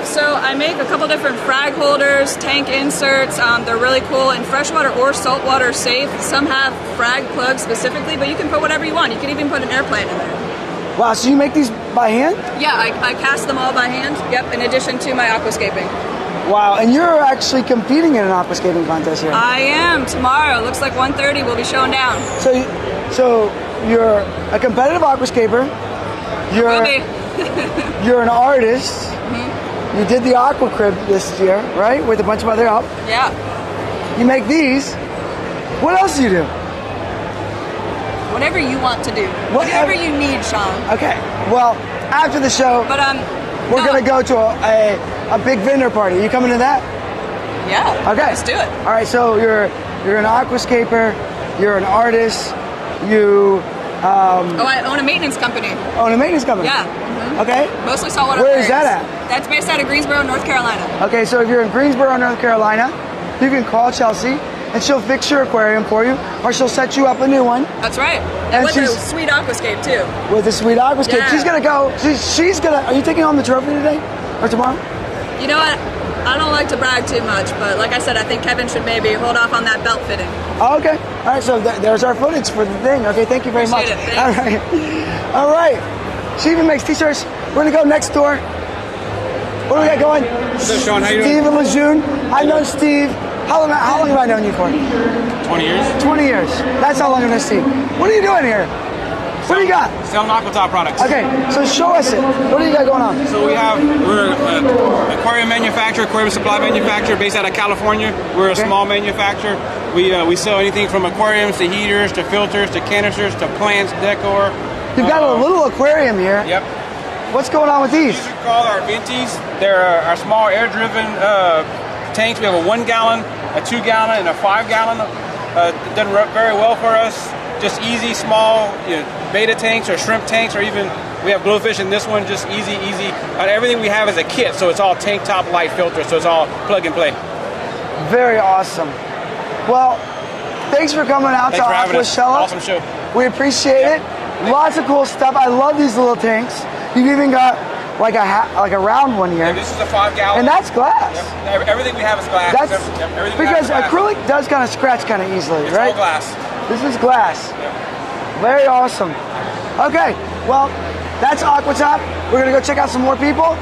So I make a couple different frag holders, tank inserts. They're really cool and freshwater or saltwater safe. Some have frag plugs specifically, but you can put whatever you want. You can even put an airplane in there. Wow, so you make these by hand? Yeah, I cast them all by hand. Yep, in addition to my aquascaping. Wow, and you're actually competing in an aquascaping contest here. I am. Tomorrow. Looks like 1:30 we'll be showing down. So you're a competitive aquascaper. You're an artist. Mm-hmm. You did the aqua crib this year, right? With a bunch of other help. Yeah. You make these. What else do you do? Whatever you want to do. Whatever you need, Shawn. Okay. Well, after the show, we're gonna go to a big vendor party. You coming to that? Yeah. Okay. Let's do it. All right. So you're an aquascaper. You're an artist. You. I own a maintenance company. Own a maintenance company? Yeah. Mm-hmm. Okay. Mostly saltwater. Where is that at? That's based out of Greensboro, North Carolina. Okay, so if you're in Greensboro, North Carolina, you can call Chelsea and she'll fix your aquarium for you, or she'll set you up a new one. That's right. And with a sweet aquascape too. With a sweet aquascape. Yeah. She's gonna go, she's gonna, are you taking home the trophy today or tomorrow? You know what? I don't like to brag too much, but like I said, I think Kevin should maybe hold off on that belt fitting. Oh, okay. All right, so there's our footage for the thing. Okay, thank you very much. Appreciate it. All right. All right. She even makes t-shirts. We're gonna go next door. What do we got going? What's up, Shawn? How you doing? Steve and Lejeune. I've known Steve. How long have I known you for? 20 years. 20 years. That's how long I've known Steve. What are you doing here? What do you got? Selling Aquatop products. Okay, so show us it. What do you got going on? So we're an aquarium manufacturer, aquarium supply manufacturer based out of California. We're a small manufacturer. We sell anything from aquariums to heaters to filters to canisters to plants, decor. You've got a little aquarium here. Yep. What's going on with these? These are called our Ventis. They're our small air-driven tanks. We have a 1 gallon, a 2 gallon, and a 5 gallon. Done very well for us. Just easy, small beta tanks or shrimp tanks, or even we have glowfish in this one. Just easy. Everything we have is a kit, so it's all tank top light filter, so it's all plug and play. Very awesome. Well, thanks for coming out to Aquashella. Awesome show. We appreciate it. Lots of cool stuff. I love these little tanks. You've even got like a round one here. Yeah, this is a 5 gallon. And that's glass. Yep. Everything we have is glass. That's because acrylic does kind of scratch kind of easily, right? It's all glass. This is glass. Yep. Very awesome. Okay, well, that's Aquatop. We're gonna go check out some more people.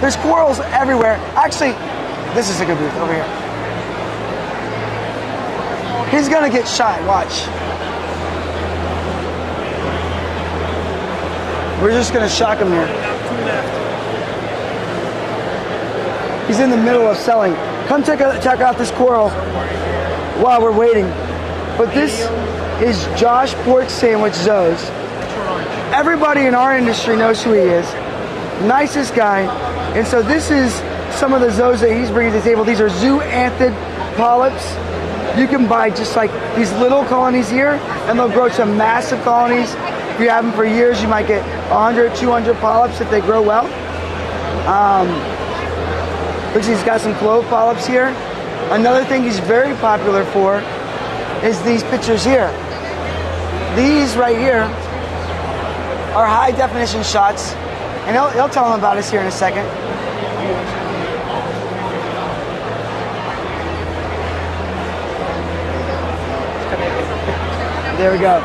There's corals everywhere. Actually, this is a good booth over here. He's gonna get shy, watch. We're just gonna shock him here. He's in the middle of selling. Come check out this coral while we're waiting. But this is Josh Pork Sandwich Zoes. Everybody in our industry knows who he is. Nicest guy. And so this is some of the zoes that he's bringing to the table. These are Zoanthid polyps. You can buy just like these little colonies here, and they'll grow to massive colonies. If you have them for years, you might get 100, 200 polyps if they grow well. Looks like he's got some clove polyps here. Another thing he's very popular for is these pictures here. These right here are high definition shots, and he'll tell them about us here in a second. There we go.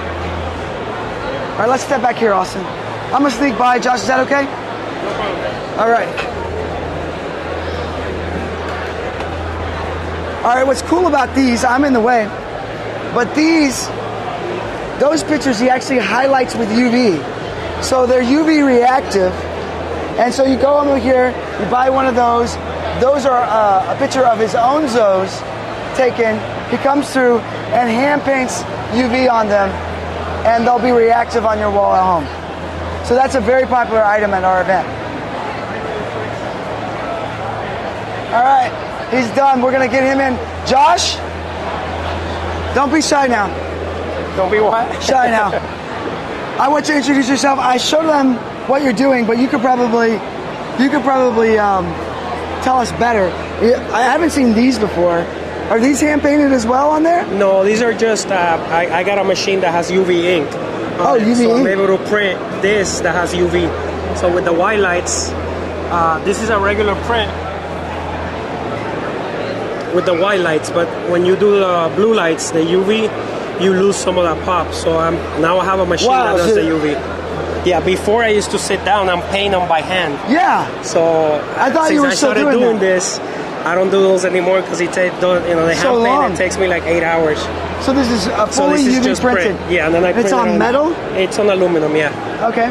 All right, let's step back here, Austin. I'm gonna sneak by. Josh, is that okay? No problem. All right. All right, what's cool about these, I'm in the way, but those pictures he actually highlights with UV. So they're UV reactive. And so you go over here, you buy one of those. Those are a picture of his own zoes taken. He comes through and hand paints UV on them, and they'll be reactive on your wall at home. So that's a very popular item at our event. All right, he's done. We're gonna get him in. Josh, don't be shy now. Don't be what? Shy now. I want you to introduce yourself. I showed them what you're doing, but you could probably tell us better. I haven't seen these before. Are these hand painted as well on there? No, these are just, I got a machine that has UV ink. Oh, UV so ink. I'm able to print this that has UV. So with the white lights, this is a regular print with the white lights, but when you do the blue lights, the UV, you lose some of that pop. So now I have a machine that does the UV. Yeah, before I used to sit down and paint them by hand. Yeah. So I thought you were still started doing this, I don't do those anymore because they hand paint, it takes me like 8 hours. So this is a fully UV printed. Yeah, and then I print it's on metal? It's on aluminum, yeah. Okay.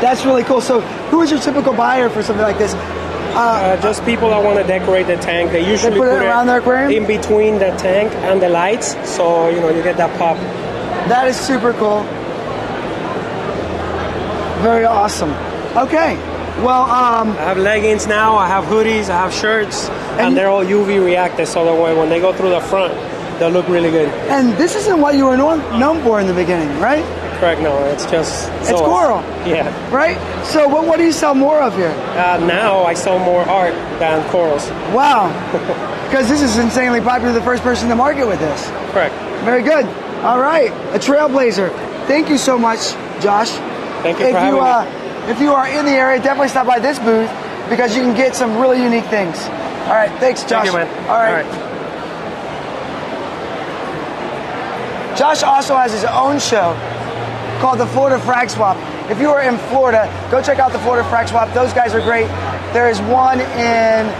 That's really cool. So who is your typical buyer for something like this? Just people that want to decorate the tank. They usually put it around their aquarium? In between the tank and the lights, so you get that pop. That is super cool. Very awesome. Okay. Well, I have leggings now. I have hoodies. I have shirts, and they're all UV reactive, so that when they go through the front, they'll look really good. And this isn't what you were known for in the beginning, right? Correct. No, it's just it's coral. Yeah. Right. So what do you sell more of here? Now I sell more art than corals. Wow. Because this is insanely popular, the first person to market with this. Correct. Very good. All right, a trailblazer. Thank you so much, Josh. Thank you for having me. If you are in the area, definitely stop by this booth because you can get some really unique things. All right, thanks, Josh. Thank you, man. All right. Josh also has his own show called the Florida Frag Swap. If you are in Florida, go check out the Florida Frag Swap. Those guys are great. There is one in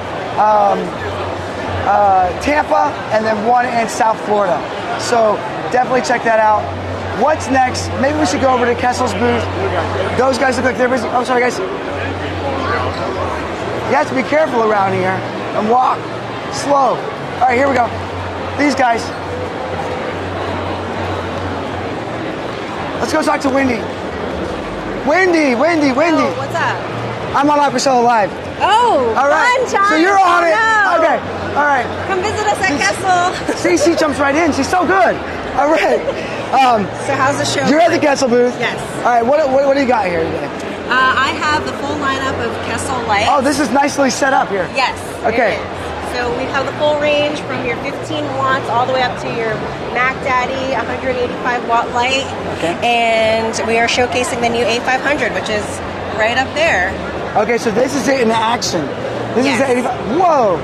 Tampa and then one in South Florida. So definitely check that out. What's next? Maybe we should go over to Kessel's booth. Those guys look like they're busy. Oh, sorry, guys. You have to be careful around here and walk slow. All right, here we go. These guys. Let's go talk to Wendy. Wendy. Oh, what's up? I'm on Aquashella Live. Oh, all right. fun, John. So you're on it. No. Okay. All right. Come visit us at Kessel. Cece jumps right in. She's so good. All right. So how's the show? You're at the Kessel booth. Yes. All right. What do you got here today? I have the full lineup of Kessel lights. Oh, this is nicely set up here. Yes. Okay. It is. So we have the full range from your 15 watts all the way up to your Mac Daddy 185 watt light. Okay. And we are showcasing the new A500, which is right up there. Okay, so this is it in action. This is the 85. Whoa,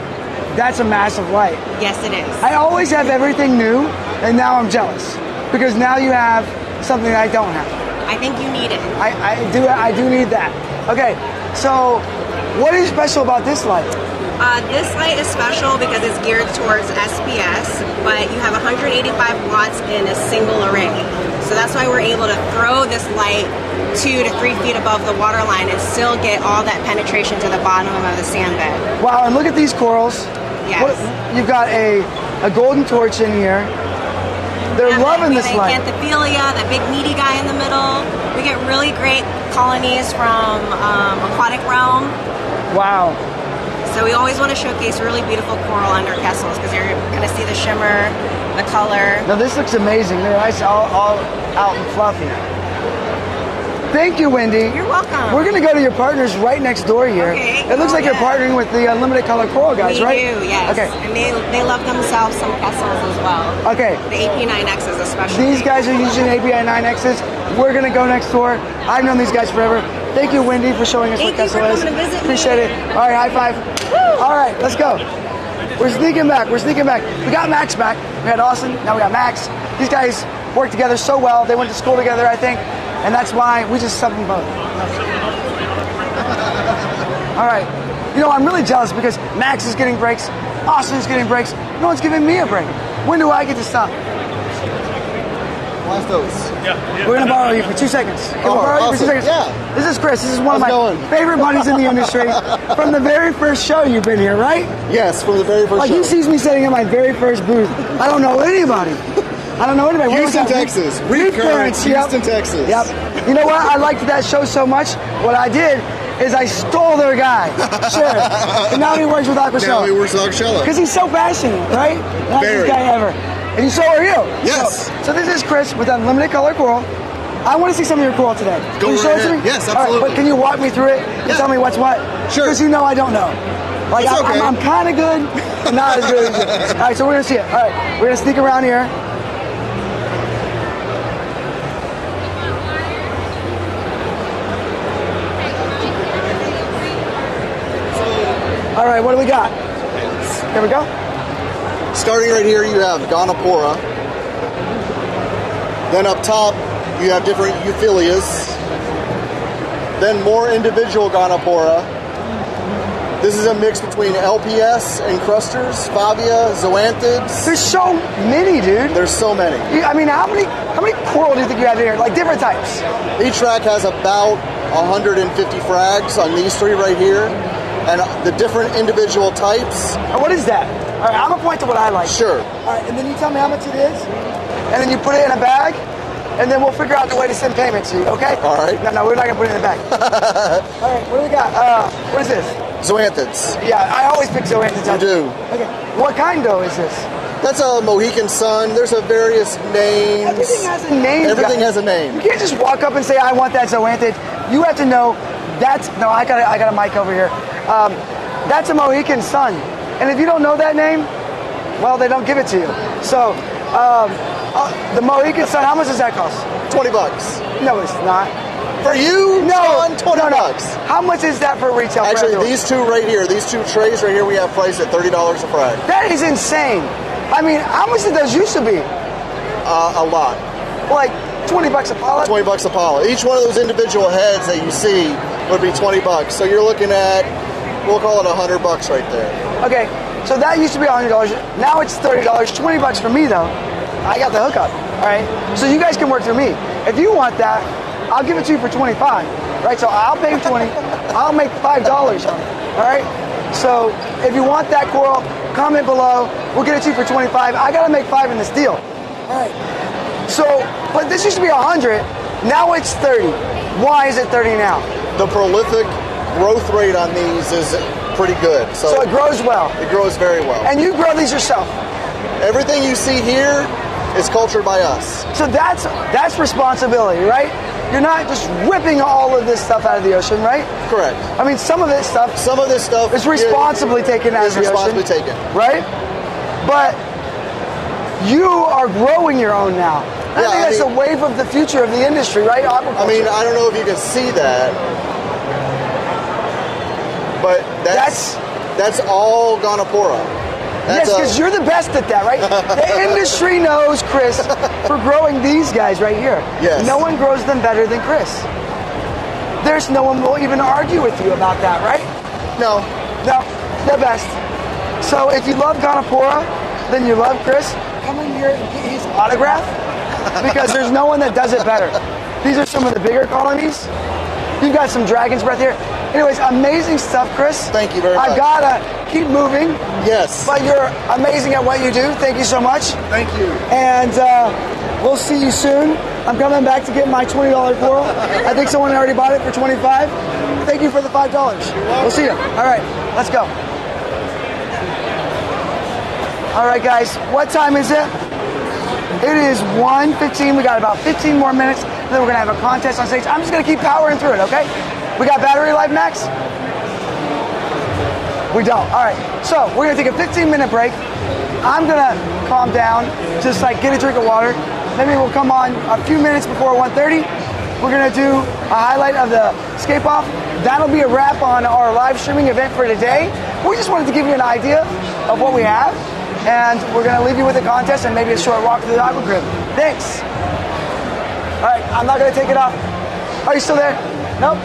that's a massive light. Yes, it is. I always have everything new, and now I'm jealous because now you have something I don't have. I think you need it. I do need that. Okay, so what is special about this light? This light is special because it's geared towards SPS, but you have 185 watts in a single array. So that's why we're able to throw this light 2 to 3 feet above the water line and still get all that penetration to the bottom of the sand bed. Wow, and look at these corals. Yes. You've got a golden torch in here. They're loving this light. Xanthophilia, that big meaty guy in the middle. We get really great colonies from Aquatic Realm. Wow. So we always want to showcase really beautiful coral under Kessels because you're going to see the shimmer, the color. Now this looks amazing. They're nice, all out and fluffy. Thank you, Wendy. You're welcome. We're going to go to your partners right next door here. Okay. It looks like you're partnering with the Unlimited Color Coral guys, right? We do, yes. Okay. And they love themselves some Kessels as well. Okay. The AP9Xs especially. These guys are using API9Xs. We're going to go next door. I've known these guys forever. Thank you, Wendy, for showing us what Kessel is. Thank you for coming to visit Appreciate it. All right, high five. Woo! All right, let's go. We're sneaking back. We got Max back. We had Austin. Now we got Max. These guys work together so well. They went to school together, I think. And that's why we just sub them both. All right. You know, I'm really jealous because Max is getting breaks. Austin's getting breaks. No one's giving me a break. When do I get to stop? Last those. We're going to borrow you for 2 seconds. Can we borrow you for 2 seconds? Yeah. This is Chris. This is one of my favorite buddies in the industry. From the very first show you've been here, right? Yes, from the very first show. He sees me sitting in my very first booth. I don't know anybody. Houston, Texas. Reef Currents, Houston, Texas. Yep. You know what? I liked that show so much. What I did is I stole their guy, Sheriff. And now he works with Aquashella. Now he works with Aquashella. Because he's so passionate, right? Nicest guy ever. And so are you. Yes. So this is Chris with Unlimited Color Coral. I want to see some of your coral today. Go can you show right it to ahead. me? Yes, All right, absolutely. but can you walk me through it and tell me what's what? Sure. Because you know I don't know. Like It's okay. I'm kind of good, but not as good as you. All right, so we're going to see it. All right, we're going to sneak around here. All right, what do we got? Here we go. Starting right here, you have Gonopora. Then up top, you have different euphyllias. Then more individual Gonopora. This is a mix between LPS and crusters, Favia, Zoanthids. There's so many, dude. There's so many. I mean, how many coral do you think you have here? Like different types? Each rack has about 150 frags on these three right here. And the different individual types. And what is that? All right, I'm going to point to what I like. Sure. All right, and then you tell me how much it is, and then you put it in a bag, and then we'll figure out the way to send payment to you, okay? All right. No, we're not going to put it in a bag. All right, what do we got? What is this? Zoanthids. Yeah, I always pick Zoanthids. You do. Okay, what kind, though, is this? That's a Mohican sun. There's a various names. Everything has a name. Everything has a name. You can't just walk up and say, I want that Zoanthid. You have to know that's... No, I got a mic over here. That's a Mohican sun. And if you don't know that name, Well, they don't give it to you. So, the Mohican Sun, how much does that cost? $20. No, it's not. For you, no, Shawn, $20. How much is that for retail? Actually, these two right here, these two trays right here, we have priced at $30 a frag. That is insane. I mean, how much did those used to be? A lot. Like $20 a pollet? $20 a pollet. Each one of those individual heads that you see would be $20. So you're looking at, we'll call it $100 right there. Okay, so that used to be $100. Now it's $30. $20 for me though. I got the hookup. All right. So you guys can work through me. If you want that, I'll give it to you for $25. Right. So I'll pay $20. I'll make $5 on it. All right. So if you want that coral, comment below. We'll get it to you for $25. I gotta make $5 in this deal. All right. So, but this used to be $100. Now it's $30. Why is it $30 now? The prolific growth rate on these is pretty good. So it grows well. It grows very well. And you grow these yourself. Everything you see here is cultured by us. So that's responsibility, right? You're not just whipping all of this stuff out of the ocean, right? Correct. I mean, some of this stuff is responsibly taken out of the ocean. Responsibly taken. Right? But you are growing your own now. I think that's the wave of the future of the industry, right? Aquaculture. I mean, I don't know if you can see that, but that's all Gonapora. Yes, because you're the best at that, right? The industry knows Chris for growing these guys right here. Yes. No one grows them better than Chris. There's no one will even argue with you about that, right? No. No, the best. So if you love Gonapora, then you love Chris. Come in here and get his autograph because there's no one that does it better. These are some of the bigger colonies. You've got some dragon's breath here. Anyways, amazing stuff, Chris. Thank you very much. I've got to keep moving. Yes. But you're amazing at what you do. Thank you so much. Thank you. And we'll see you soon. I'm coming back to get my $20 coral. I think someone already bought it for $25. Thank you for the $5. We'll see you. All right, let's go. All right, guys, what time is it? It is 1:15. We got about 15 more minutes. Then we're going to have a contest on stage. I'm just going to keep powering through it, okay? We got battery life, Max? We don't. All right. So we're going to take a 15-minute break. I'm going to calm down, just like get a drink of water. Maybe we'll come on a few minutes before 1:30. We're going to do a highlight of the scape-off. That'll be a wrap on our live streaming event for today. We just wanted to give you an idea of what we have. And we're going to leave you with a contest and maybe a short walk through the aqua crib. Thanks. All right, I'm not going to take it off. Are you still there? Nope.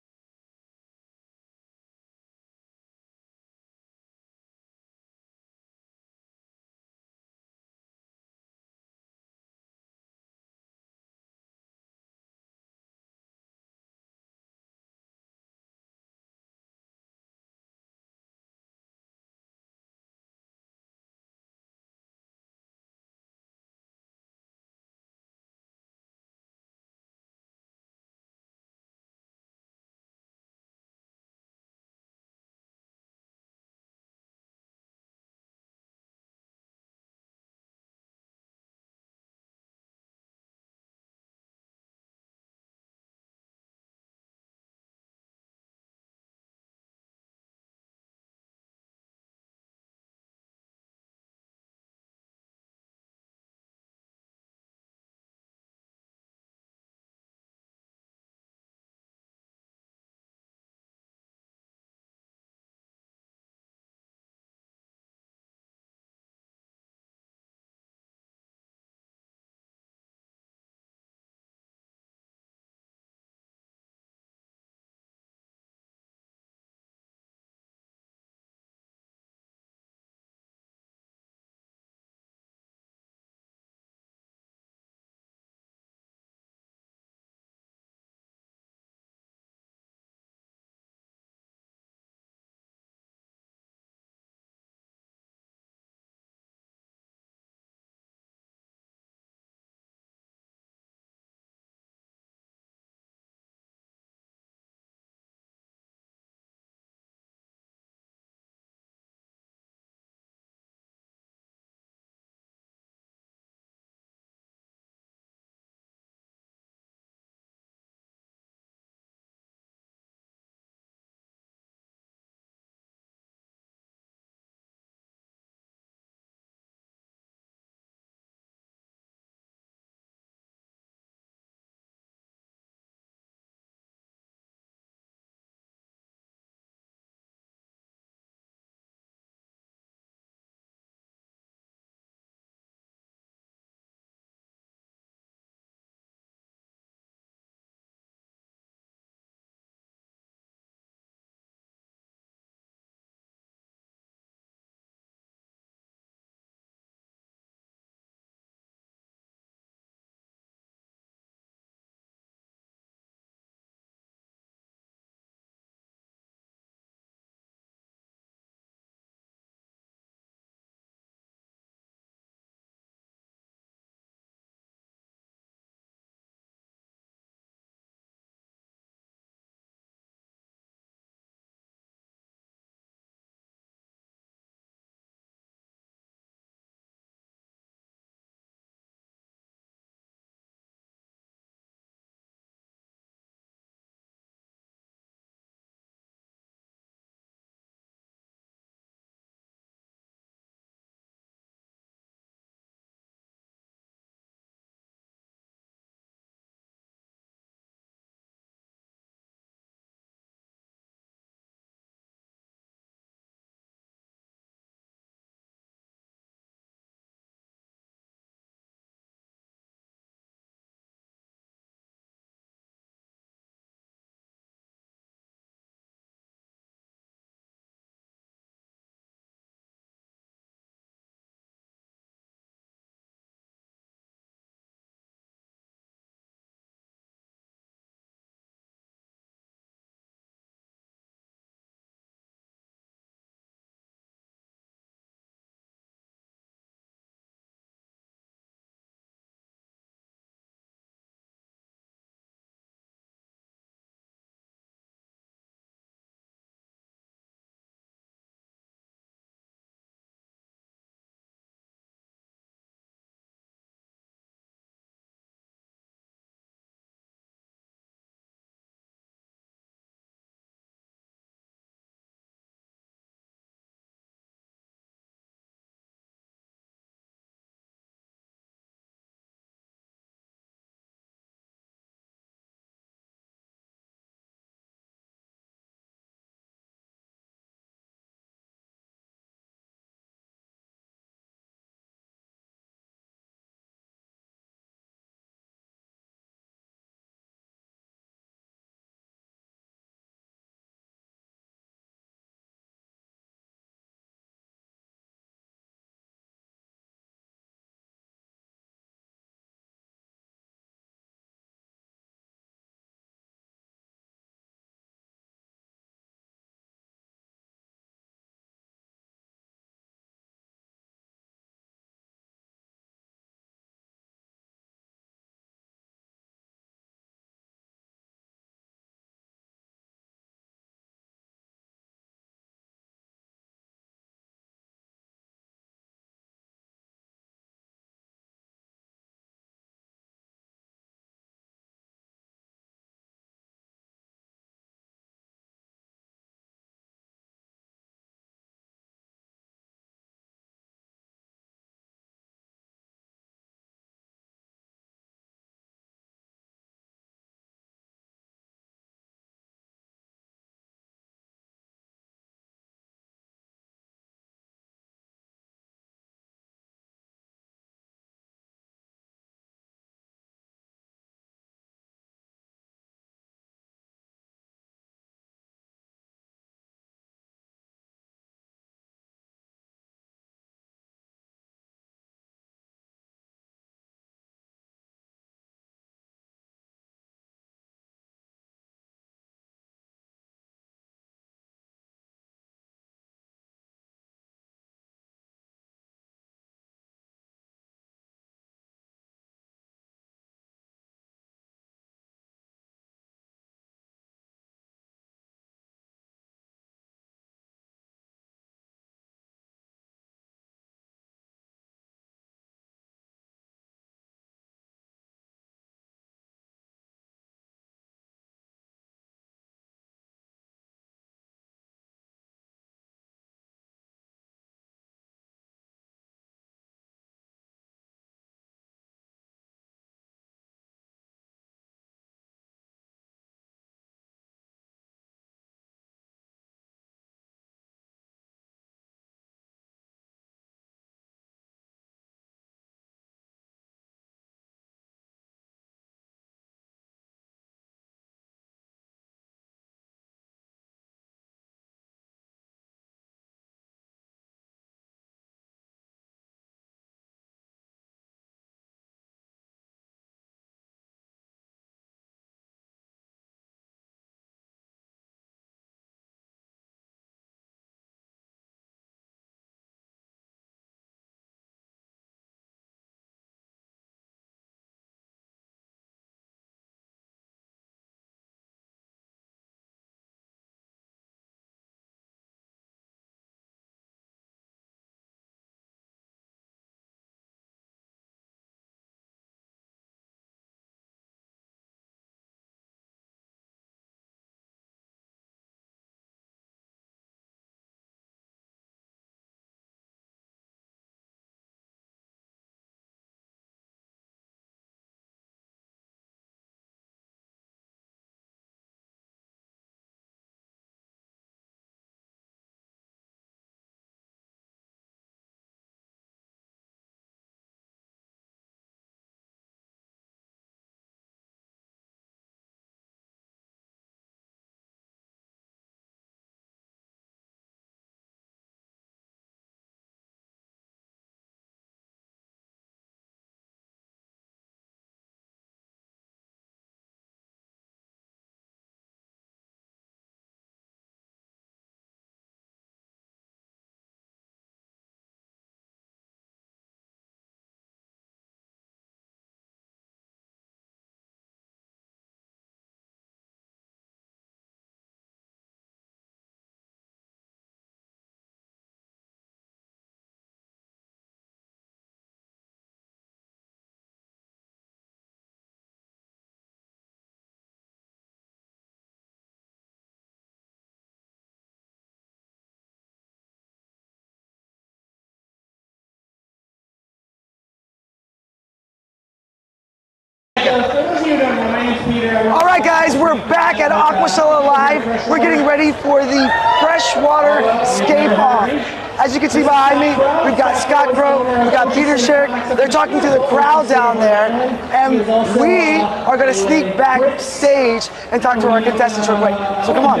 All right, guys, we're back at Aquashella Live. We're getting ready for the freshwater scape-off. As you can see behind me, we've got Scott Crow, we've got Peter Sherrick. They're talking to the crowd down there, and we are going to sneak backstage and talk to our contestants real quick. So come on.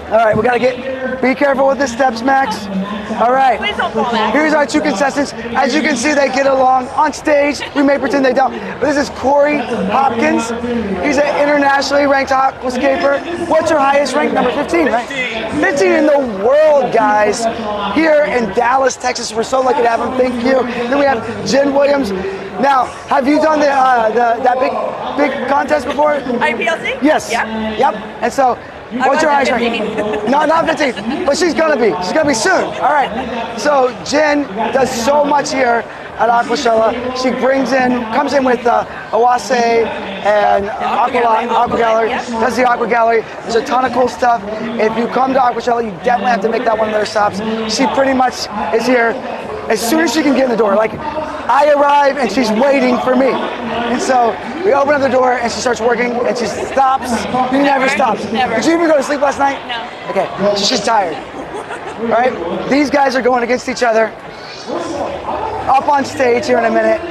All right, we got to be careful with the steps, Max. All right, here's our two contestants. As you can see, they get along on stage. We may pretend they don't, but this is Corey Hopkins. He's an internationally ranked aquascaper. What's your highest rank? Number 15, right? 15 in the world, guys. Here in Dallas, Texas. We're so lucky to have him. Thank you. Then we have Jen Williams. Now, have you done that big contest before? IPLC? Yes. Yeah. Yep. And so, what's your highest rank? No, not 15, but she's gonna be. She's gonna be soon. All right. So Jen does so much here at Aquashella. She comes in with Awase and Aqua Gallery. Does the Aqua Gallery. There's a ton of cool stuff. If you come to Aquashella, you definitely have to make that one of their stops. She pretty much is here as soon as she can get in the door. Like, I arrive and she's waiting for me. And so we open up the door and she starts working and she stops. She never stops. Never. Did you even go to sleep last night? No. Okay, so she's tired. All right, these guys are going against each other. Up on stage here in a minute.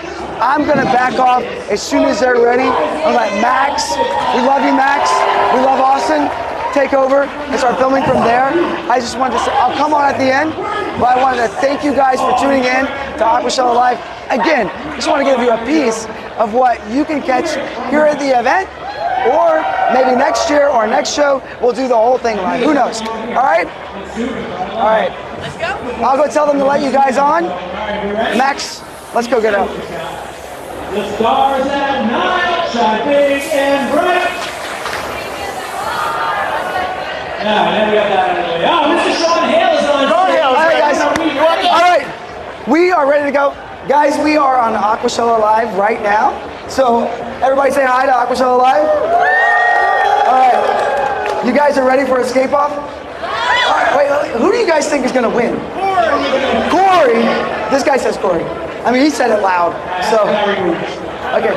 I'm gonna back off as soon as they're ready. I'm like, Max, we love you, Max. We love Austin. Take over and start filming from there. I just wanted to say, I'll come on at the end, but I wanted to thank you guys for tuning in to Aquashella Live. Again, just want to give you a piece of what you can catch here at the event, or maybe next year or next show, we'll do the whole thing live. Who knows? All right? All right. Let's go. I'll go tell them to let you guys on. Max, let's go get out. The stars at night shine big and bright. Yeah, then we got that out of the way. Oh, Mr. Shawn Hale is on stage. All right, guys. All right, we are ready to go. Guys, we are on Aquashella Live right now. So everybody say hi to Aquashella Live. All right, you guys are ready for a scape-off? All right, wait, who do you guys think is gonna win? Corey. This guy says Corey. I mean, he said it loud, so. Okay.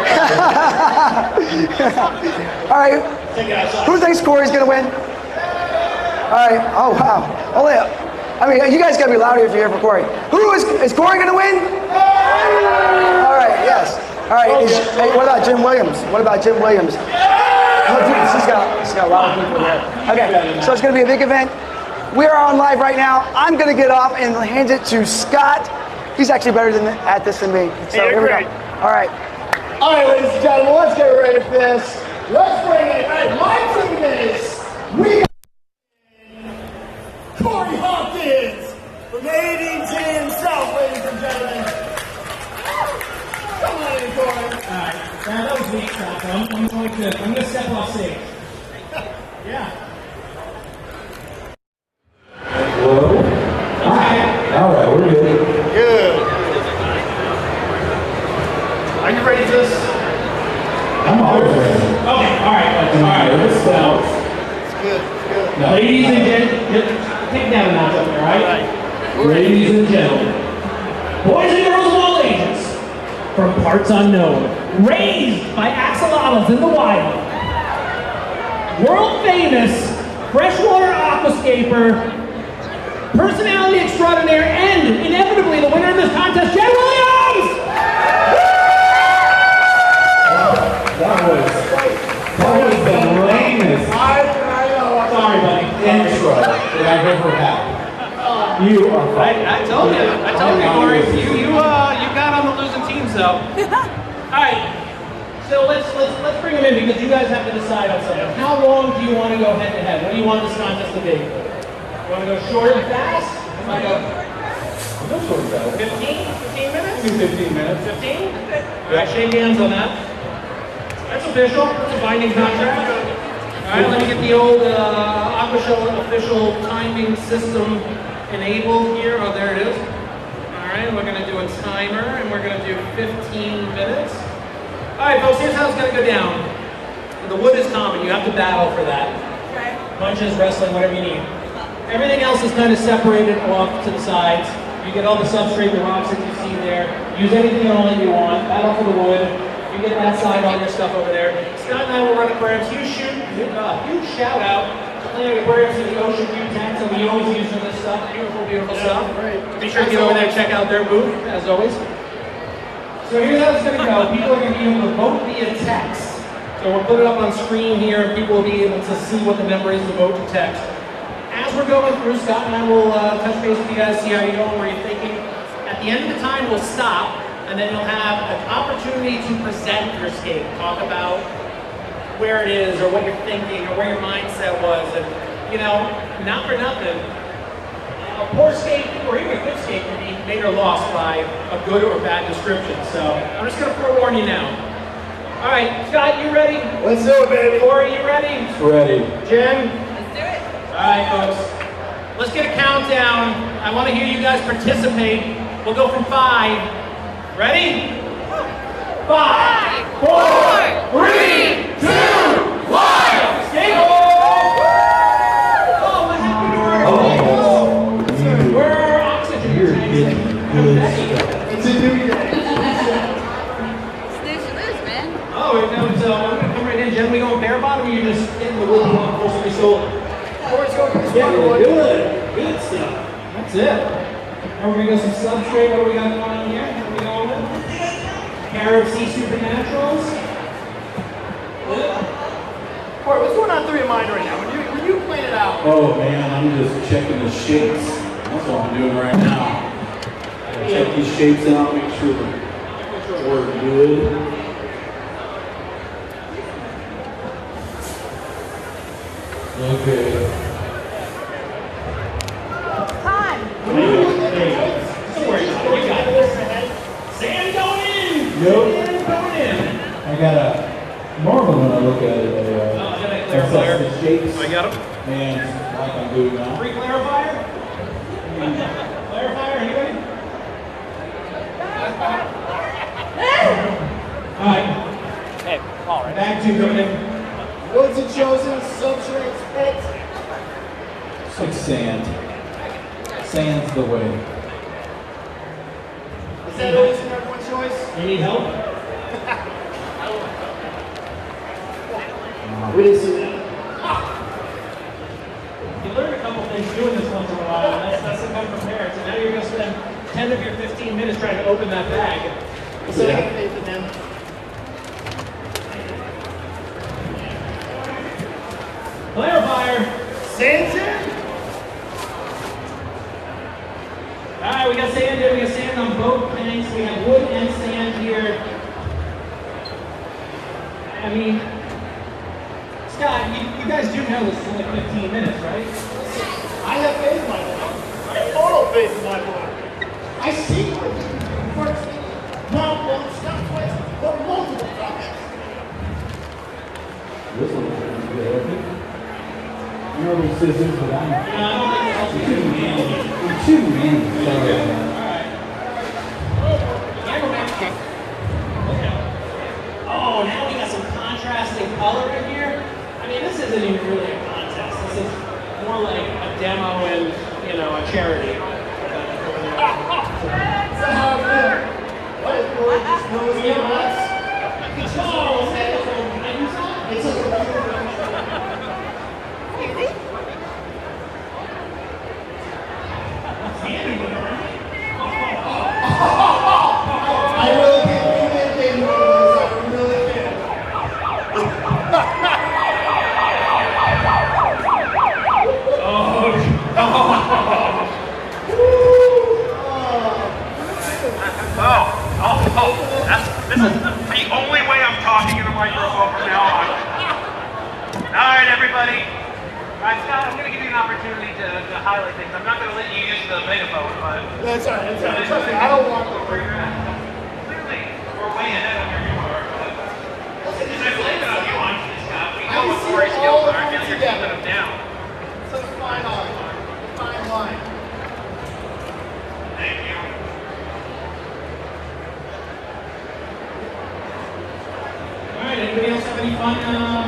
All right, who thinks Corey's gonna win? All right, oh wow. I mean, you guys gotta be louder if you're here for Corey. Is Corey gonna win? All right, yes. All right, hey, what about Jim Williams? What about Jim Williams? Oh, dude, she's got a lot of people here. Okay, so it's gonna be a big event. We are on live right now. I'm gonna get off and hand it to Scott. He's actually better at this than me. So here we go. All right. All right, ladies and gentlemen, let's get ready for this. Let's bring it. My team is Corey Hopkins from ADG himself, ladies and gentlemen. Come on in, Corey. All right, that was weak, Scott. I'm going to step off stage. Yeah. Hello. All right, we're good. Good. Are you ready for this? I'm always ready. Okay, all right, let's go. It's good, No. Ladies and gentlemen, take down a notch up there, all right? Ladies and gentlemen, boys and girls of all ages, from parts unknown, raised by axolotls in the wild, world famous freshwater aquascaper, personality extraordinaire, and inevitably the winner of this contest, Jen Williams! That was the lamest. I know. Sorry, buddy. Intro that I've ever had. You are fine. I told you, Corey. You got on the losing team, so. All right. So let's bring them in because you guys have to decide on something. How long do you want to go head to head? What do you want this contest to be? You want to go short and fast? You want to go? I'll go short and fast. 15 minutes? Do 15 minutes. 15? All right, shake hands on that. That's official. That's a binding contract. All right, let me get the old Aquashella official timing system enabled here. Oh, there it is. All right, we're going to do a timer, and we're going to do 15 minutes. All right, folks, here's how it's going to go down. The wood is common. You have to battle for that. Okay. Punches, wrestling, whatever you need. Everything else is kind of separated off to the sides. You get all the substrate, the rocks that you see there. Use anything and all that you want. Battle for the wood. You get that side, all your stuff over there. Scott and I will run aquariums. Huge shout out to Planet Aquariums in the Ocean View tent that we always use for this stuff. Beautiful, beautiful stuff. Be sure to get over there and check out their booth, as always. So here's how it's going to go. People are going to be able to vote via text. So we'll put it up on screen here, and people will be able to see what the number is to vote to text. As we're going through, Scott and I will touch base with you guys, see how you're going, where you're thinking. At the end of the time, we'll stop, and then you'll have an opportunity to present your scape. Talk about where it is, or what you're thinking, or where your mindset was. And, you know, not for nothing, a poor scape, or even a good scape, can be made or lost by a good or bad description. So I'm just going to forewarn you now. All right, Scott, you ready? Let's do it, baby. Corey, you ready? Ready. Jen? Let's do it. All right, folks. Let's get a countdown. I want to hear you guys participate. We'll go from 5. Ready? 5, 4, 3, 2, 1. Skate off! Oh, what happened to our Where are our oxygen tanks? It's a new day. Oh, we're going to come right in. Jen, we going bare bottom, or you just getting the wood on first we sold? Yeah, good. Good stuff. That's it. Now we're going to go some substrate. What do we got going on here? What are we going with? Pair of Sea Supernaturals. Corey, what's going on through your mind right now? When you plan it out? Oh man, I'm just checking the shapes. That's what I'm doing right now. Check these shapes out, make sure that we're good. Okay. Time. Don't worry about it. You got this. Sand going in. Nope. Sand going in. I got a normal when I look at it. Clarifier. The shapes. I got them. And like I'm doing now. Free clarifier. Clarifier. Anybody? All right. Hey, all right. Back to going. Woods and chosen, substrates, pits. It's like sand. Sand's the way. Is that always an everyone's choice? You need help? We didn't see that. You learn a couple things doing this once in a while, and that's the come prepared. So now you're going to spend 10 of your 15 minutes trying to open that bag. So I have faith in them. Clarifier. Sand's in. All right, we got sand here. We got sand on both tanks. We have wood and sand here. I mean, Scott, you guys do know this is only 15 minutes, right? I have faith in my boy. I have total faith in my boy. I see it. First, not once, not twice, but multiple times. This one's pretty good, I think. You know those scissors, but I'm too manly. Sorry. Oh, now we got some contrasting color in here. I mean, this isn't even really a contest. This is more like a demo and, you know, a charity. I really can't believe it, David. I really can't. This is the only way I'm talking in the microphone from now on. All right, everybody. All right, Scott, I'm going to give you an opportunity to highlight things. I'm not going to let you use the megaphone, but... That's all right, that's all right. Trust me, I don't want to. Clearly, we're way ahead of where you are, but... Listen, I blame it on you, honestly, Scott. We know what Corey's skills are. I feel like you're keeping them down. It's a fine line. Fine line. Thank you. All right, anybody else have any fun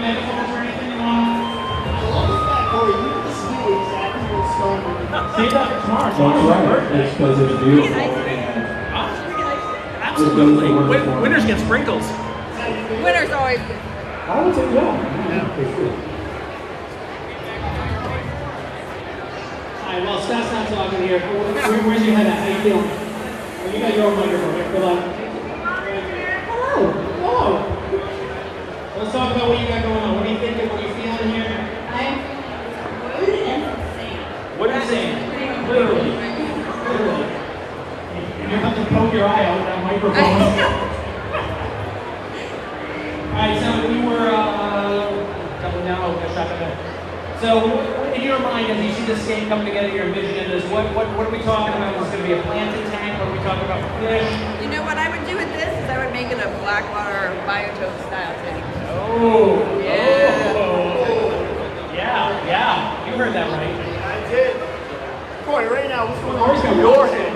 megaphones or anything you want? I love the fact, Corey, you just knew exactly what's going on. Save that for tomorrow. That's right. It's because it's beautiful. Absolutely. Winners get sprinkles. Winter's always good. I would say yeah. Okay, cool. Alright, well, Scott's not talking here. Where's your head at? How you feeling? Well, you got your own microphone here. Good luck. Hello. Hello. Let's talk about what you got going on. What are you thinking? What are you feeling here? I'm wood and sand. What are you saying? Literally. Literally. And you're about to poke your eye out with that microphone. Alright, so we were coming down. Oh, shot there. So, in your mind, as you see this scape come together, you're envisioning this, what are we talking about? Is this going to be a planted tank? What are we talking about? Fish? You know what I would do with this is I would make it a blackwater biotope style tank. Oh, yeah. Oh. Yeah, you heard that right. I did. Corey, right now, what's going on? Corey's got Your hand.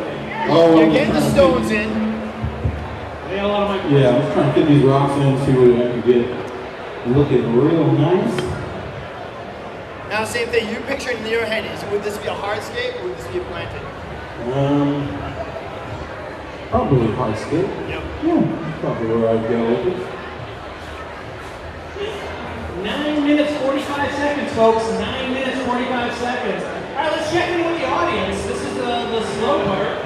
Oh, You're getting the stones in. Yeah, a lot of my. Yeah, I was trying to fit these rocks in, see what I could get looking real nice. Now, same thing. You picturing in your head would this be a hardscape or would this be a planted? Probably hardscape. Yep. Yeah, that's probably where I'd go with it. 9 minutes, 45 seconds, folks. 9 minutes, 45 seconds. All right, let's check in with the audience. This is the slow part.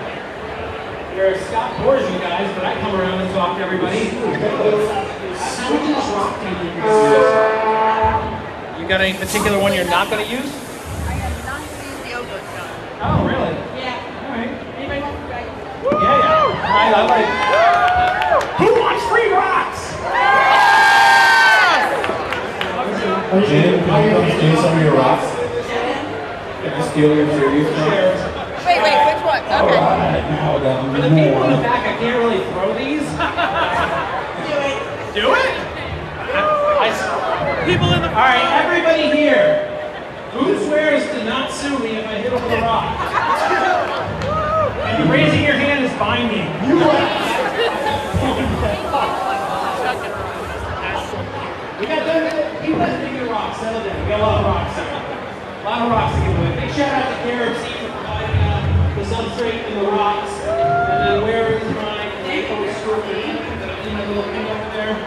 Where Scott bores you guys, but I come around and talk to everybody. How much of this rock do you think you're going to use? You got any particular one you're not going to use? I have not used the oboe stone. Oh, really? Yeah. All right. Anybody? Yeah. All right, I like. Who wants free rocks? Jen, can you come steal some of your rocks? Can you steal your series? Wait, which one? Okay. Alright, now I got For the people in the back, I can't really throw these. Do it? People in the. All right, everybody here. Who swears to not sue me if I hit him with a rock? And raising your hand is binding. We got people that think of rocks. Settle down. We got a lot of rocks here. A lot of rocks to give away. Big shout out to Garrett C for providing the substrate and the rocks. And then where is my decals for me? In my little thing over there.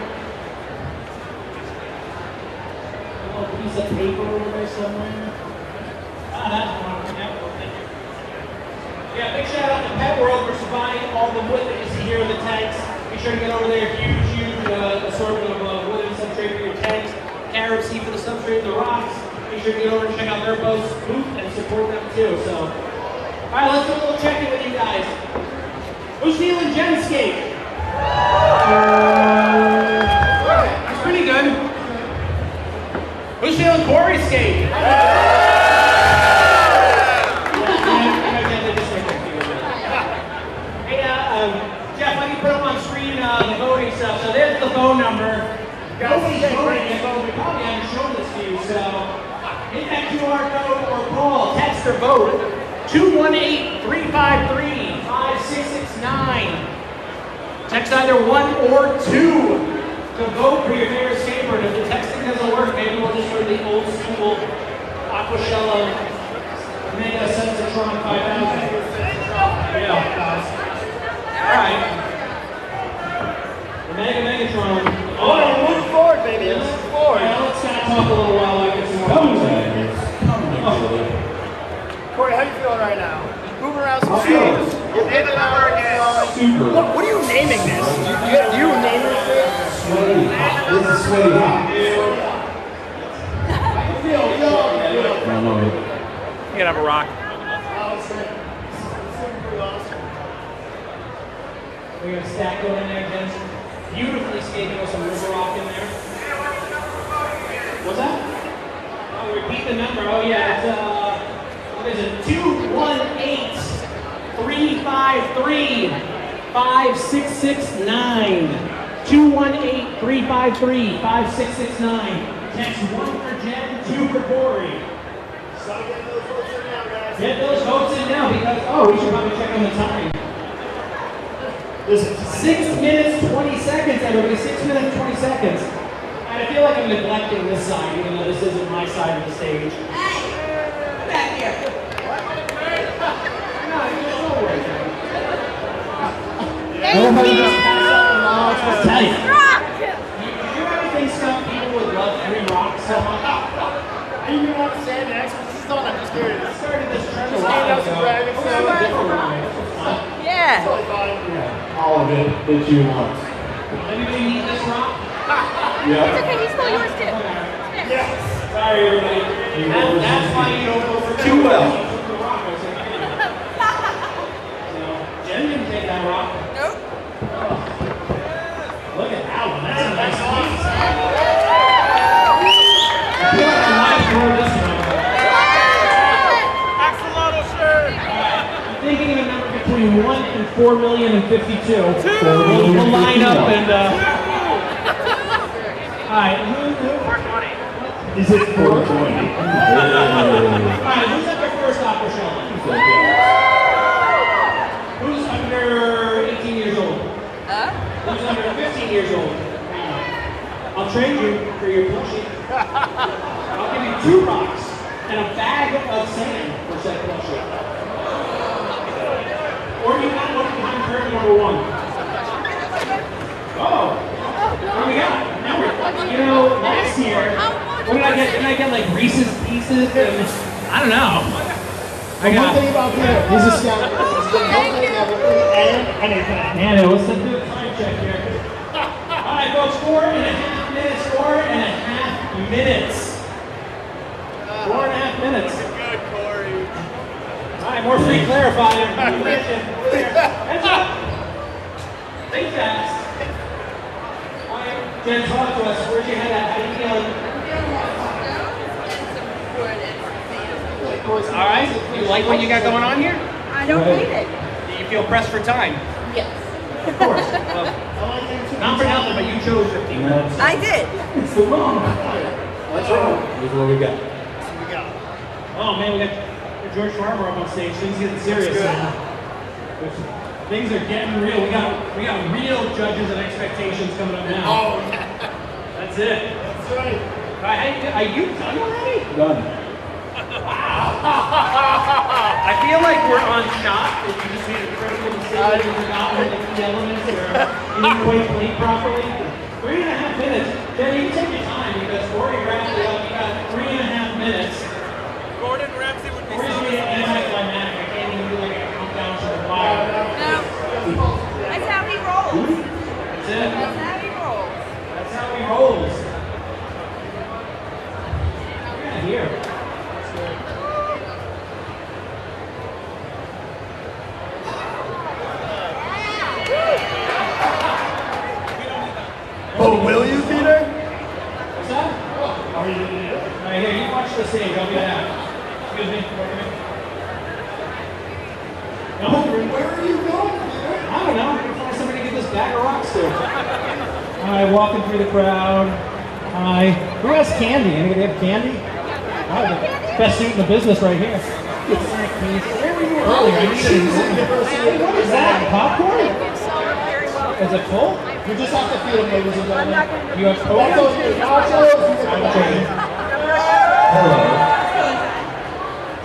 A little piece of paper over there somewhere. Ah, that's one. Yeah, big shout out to Pet World for supplying all the wood that you see here in the tanks. Be sure to get over there. Huge assortment of wood and substrate for your tanks. Carib seed for the substrate and the rocks. Be sure to get over and check out their booth and support them too. So, all right, let's do a little check-in with you guys. Who's feeling Genscape? It's pretty good. Who's feeling Coryscape? Jeff, let me put up on screen the voting stuff. So there's the phone number. Nobody's voting yet, but we probably haven't shown this to you. So hit that QR code or call, text or vote 218-353-5669. Text either 1 or 2 to vote for your favorite scaper. And if the texting doesn't work, maybe we'll just go to the old school Aquashella Mega Sensatron 5000. Yeah. Alright. The Megatron. Oh, move forward, baby. Move forward. Now let's kind of talk a little while I get some Corey, how you feeling right now? Move around some shows. You're hitting the number again. What are you naming this? You name this thing? Sweaty hot. This is sweaty hot. You can have a rock. We're going to stack one in there, Jen. Beautifully scaping with some river rock in there. What's that? Oh, repeat the number. Oh, yeah. It's, what is it? 218-353-5669. 218-353-5669. Text 1 for Jen, 2 for Corey. Get those votes in now because, we should probably check on the time. 6 minutes, 20 seconds, everybody. 6 minutes, 20 seconds. And I feel like I'm neglecting this side, even though this isn't my side of the stage. Hey! Back here. What? No, it's over. I'll tell you. Yeah. All of it that you want. Anybody need this rock? Yeah. It's okay, he's still yours too. Yes. Sorry, everybody. That's why you don't go for Too well. Jen didn't take that rock. Nope. Look at that one. That's a nice piece. I feel like I might throw this one. Axolotl shirt. I'm thinking of a number between 1 and 4,052. We'll line up and. All right. Who? 420. Is it 420? All right. Who's at their first Aquashella? Who's under 18 years old? Who's under 15 years old? I'll trade you for your plushie. I'll give you 2 rocks and a bag of sand for said plushie. Or you got one behind curtain number 1. Oh, what do we got? Now we're, last year, what did I get? Didn't I get like Reese's Pieces? And, I don't know. I got. One thing about Peter, he's a scout. And anything. Man, let's do a time check here. All right, folks, 4.5 minutes. 4.5 minutes. 4.5 minutes. Good, Corey. All right, more free clarifying. Heads up. Think fast. All right, Jen, talk to us. Where's your head at? How you feeling? All right. You like what you got going on here? I don't hate it. Do you feel pressed for time? Yes. Of course. Well, not for nothing, but you chose 15 minutes. I did. It's the wrong. That's right. Here's what we got. Oh man, we got George Farmer up on stage. Things getting serious now. Things are getting real. We got real judges and expectations coming up now. Oh, yeah. That's it. That's right. Are you done already? Done. I feel like we're on shot. If you just made a critical decision and forgot one of the key elements, or you didn't quite play properly. 3.5 minutes. Then you take your time because Corey wrapped it up. You got 3.5 minutes. Gordon Ramsay would be Corey's being anticlimactic. I can't even do like a countdown to the fire. No. That's how he rolls. That's it. That's how he rolls. That's how he rolls. Yeah, here. Oh, will you, Peter? What's that? Are you going to do it? All right, here, you watch the stage. I'll be back. Excuse me. No? Where are you going, Peter? I don't know. I'm going to find somebody to give this bag of rocks to. All right, walking through the crowd. Hi. Who has candy? Anybody have candy? Oh, the best suit in the business right here. Where were you earlier? I didn't What is that? Popcorn? Is it full? You just have to feed him, ladies and gentlemen. You have Coke? That's those nachos. Hello.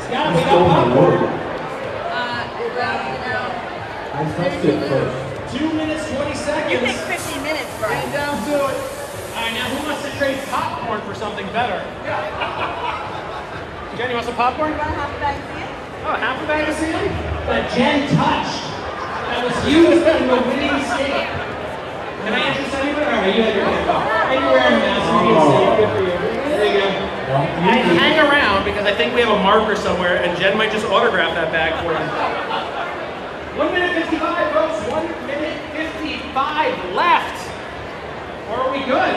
Scott, we got popcorn. I touched it first. 2 minutes, 20 seconds. You think 15 minutes, bro. Don't do it. All right, now who wants to trade popcorn for something better? Jen, you want some popcorn? You want half a bag of sand? Oh, half a bag of sand? That Jen touched. That was used in the winning state. Can I introduce anybody? All right, you have your hand up. And you're wearing a mask. You're being safe. Good for you. There you go. Hang around because I think we have a marker somewhere, and Jen might just autograph that bag for you. 1 minute 55, folks. 1 minute 55 left. Or are we good?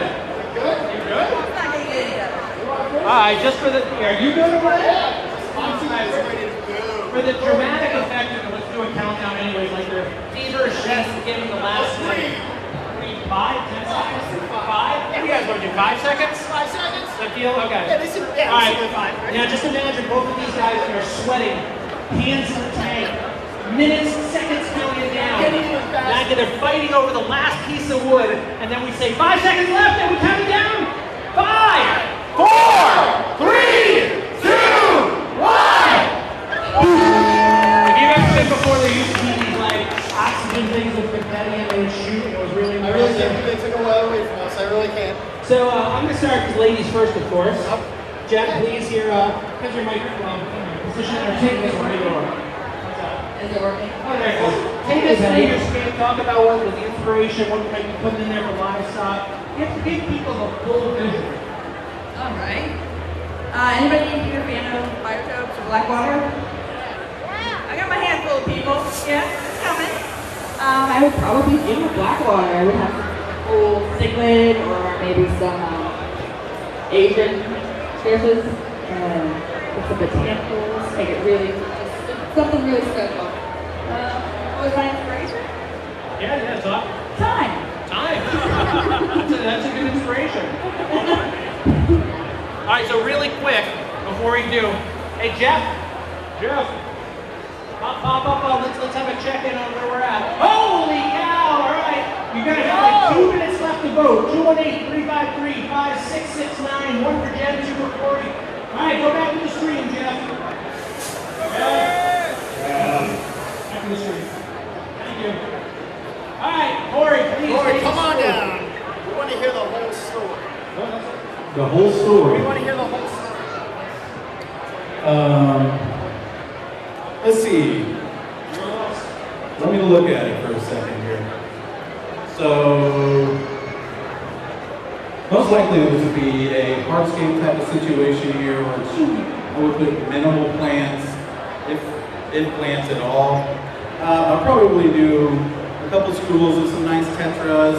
Good? You're good? It's not going to get any better. All right, just for the. Are you good over there? For the dramatic effect, let's do a countdown anyways, like they're feverish giving the last like 5, 10 seconds? 5? What do you guys want to do? 5 seconds? 5 seconds? Does that feel okay? Yeah, this is All right. 5, right? Now just imagine both of these guys are sweating, hands in the tank, minutes, seconds counting down. Now they're fighting over the last piece of wood, and then we say 5 seconds left, and we count it down. 5, 4, 3, 2, 1. If you've ever been before, there used to be these like oxygen things with confetti and they would shoot. It was really I really think they took a while away from us. I really can't. So I'm going to start with ladies first, of course. Jen, please, here, here's your microphone. Position entertainment where you are. Is it working? Oh, there it goes. Take us through your scape. Talk about what was the inspiration, what you might be putting in there for livestock. Give people the full vision. All right. Anybody in here a fan of biotopes or black water? I got my hand full of people. Yeah, it's coming. I would probably do black water. I would have some cool cichlid or maybe some Asian species. With some botanicals, make it really, just something really special. What was my inspiration? Yeah, talk. Time. That's a good inspiration. All right, so really quick, before we do, hey Jeff, pop up, let's have a check-in on where we're at. Holy cow, all right. You guys have like 2 minutes left to vote. 218-353-5669, 1 for Jen, 2 for Corey. All right, go back to the stream, Jeff. Back to the stream. Thank you. All right, Corey, please. Corey, come on down. We want to hear the whole story. The whole story. We want to hear the whole story. Let's see. Let me look at it for a second here. So, most likely this would be a hardscape type of situation here where I would put minimal plants, if plants at all. I'll probably do a couple schools of some nice tetras,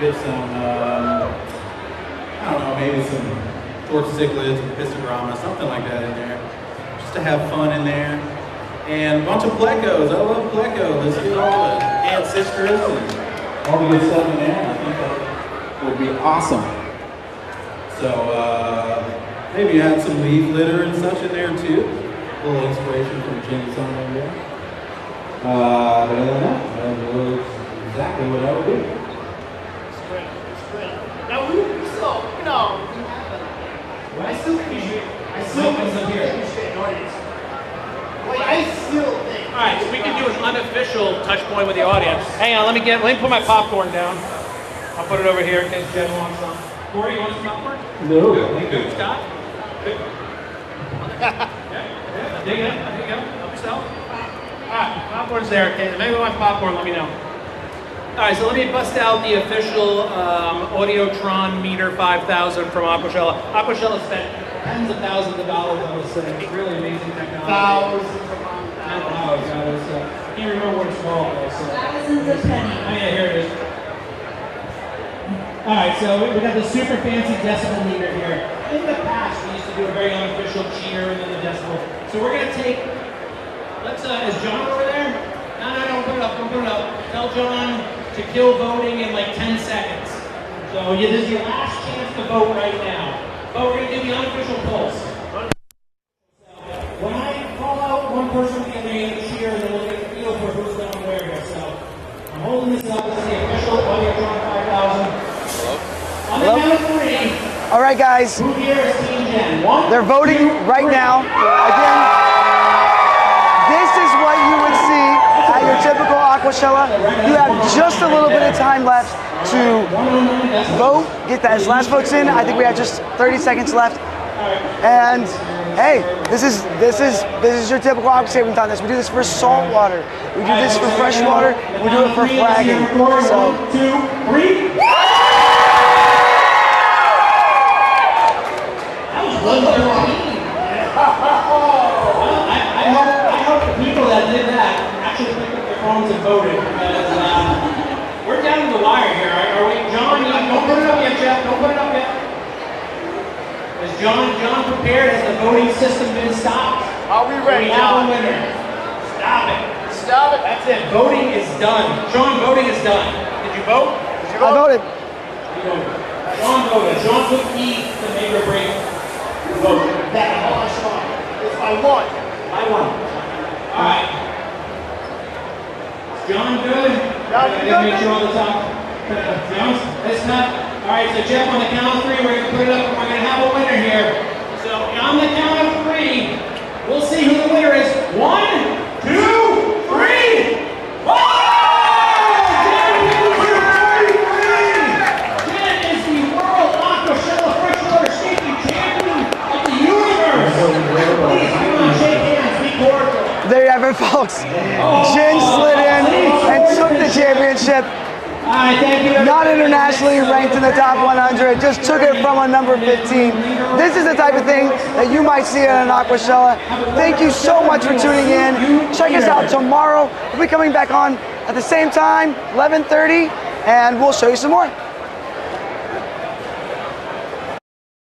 get some, I don't know, maybe some torticichlids, pistogramma, something like that in there, just to have fun in there. And a bunch of plecos. I love pleco. Let's get all the ancestors and all the good stuff in there. I think that would be awesome. So maybe add some leaf litter and such in there too. A little inspiration from Jim's on there. But other than that was exactly what I would do. It's great. Now we still, I still think we should an audience. Like, I still think. All right, so we can do an unofficial touch point with the audience. Hang on, let me put my popcorn down. I'll put it over here in case Jen wants some. Corey, you want some popcorn? No. Good, Scott? Good. Yeah. Dig it. There you go. Help yourself. All right, popcorn's there. Okay, maybe you want popcorn, let me know. All right, so let me bust out the official Audiotron Meter 5000 from Aquashella. Aquashella spent tens of thousands of dollars on this thing. It's really amazing technology. Thousands. I can't remember what it's called though. So. Thousands of pennies. Oh yeah, here it is. All right, so we got the super fancy decibel meter here. In the past, we used to do a very unofficial cheer and then the decibel. So we're gonna take. Is John over there? No, don't put it up. Don't put it up. Tell John to kill voting in like 10 seconds. So this is your last chance to vote right now. But we're gonna do the unofficial pulse. When I call out, one person will get the cheer, and then we'll get a feel for who's going where here. So I'm holding this up. This is the official Audiotron 5000. On the count of 3. All right, guys. Who here is Team Jen? 1, They're voting 2, right 3. now. Again, this is what you would see at your typical Aquashella. You have just a little bit of time left to vote, get those last votes in. I think we have just 30 seconds left. And hey, this is your typical Aquascaping contest. We do this for salt water. We do this for fresh water. We do it for flagging. So. 1, 2, 3. That was 113. Well, I hope the people that did that actually picked up their phones and voted, because we're down to the wire here. Are we, John? Don't put it up yet, Jeff. Don't put it up yet. Is John prepared? Has the voting system been stopped? Are we ready? We have a winner. Stop it. Stop it. That's it. Voting is done. Sean, voting is done. Did you vote? I voted. You voted. Sean voted. Sean took E to make or break the vote. It's by 1. By 1. All right. Is John good? John, you good, make sure all the top. John's, it's not. All right, so Jeff, on the count of 3, we're going to put it up and we're going to have a winner here. So on the count of 3, we'll see who the winner is. 1, 2, 3. Oh! Jen is the World Aquashella Freshwater Scaping Champion of the universe. Please, come on, shake hands, be cordial. There you have it, folks. championship. Not internationally ranked in the top 100, just took it from a number 15. This is the type of thing that you might see at an Aquashella. Thank you so much for tuning in. Check us out tomorrow. We'll be coming back on at the same time, 11:30, and we'll show you some more.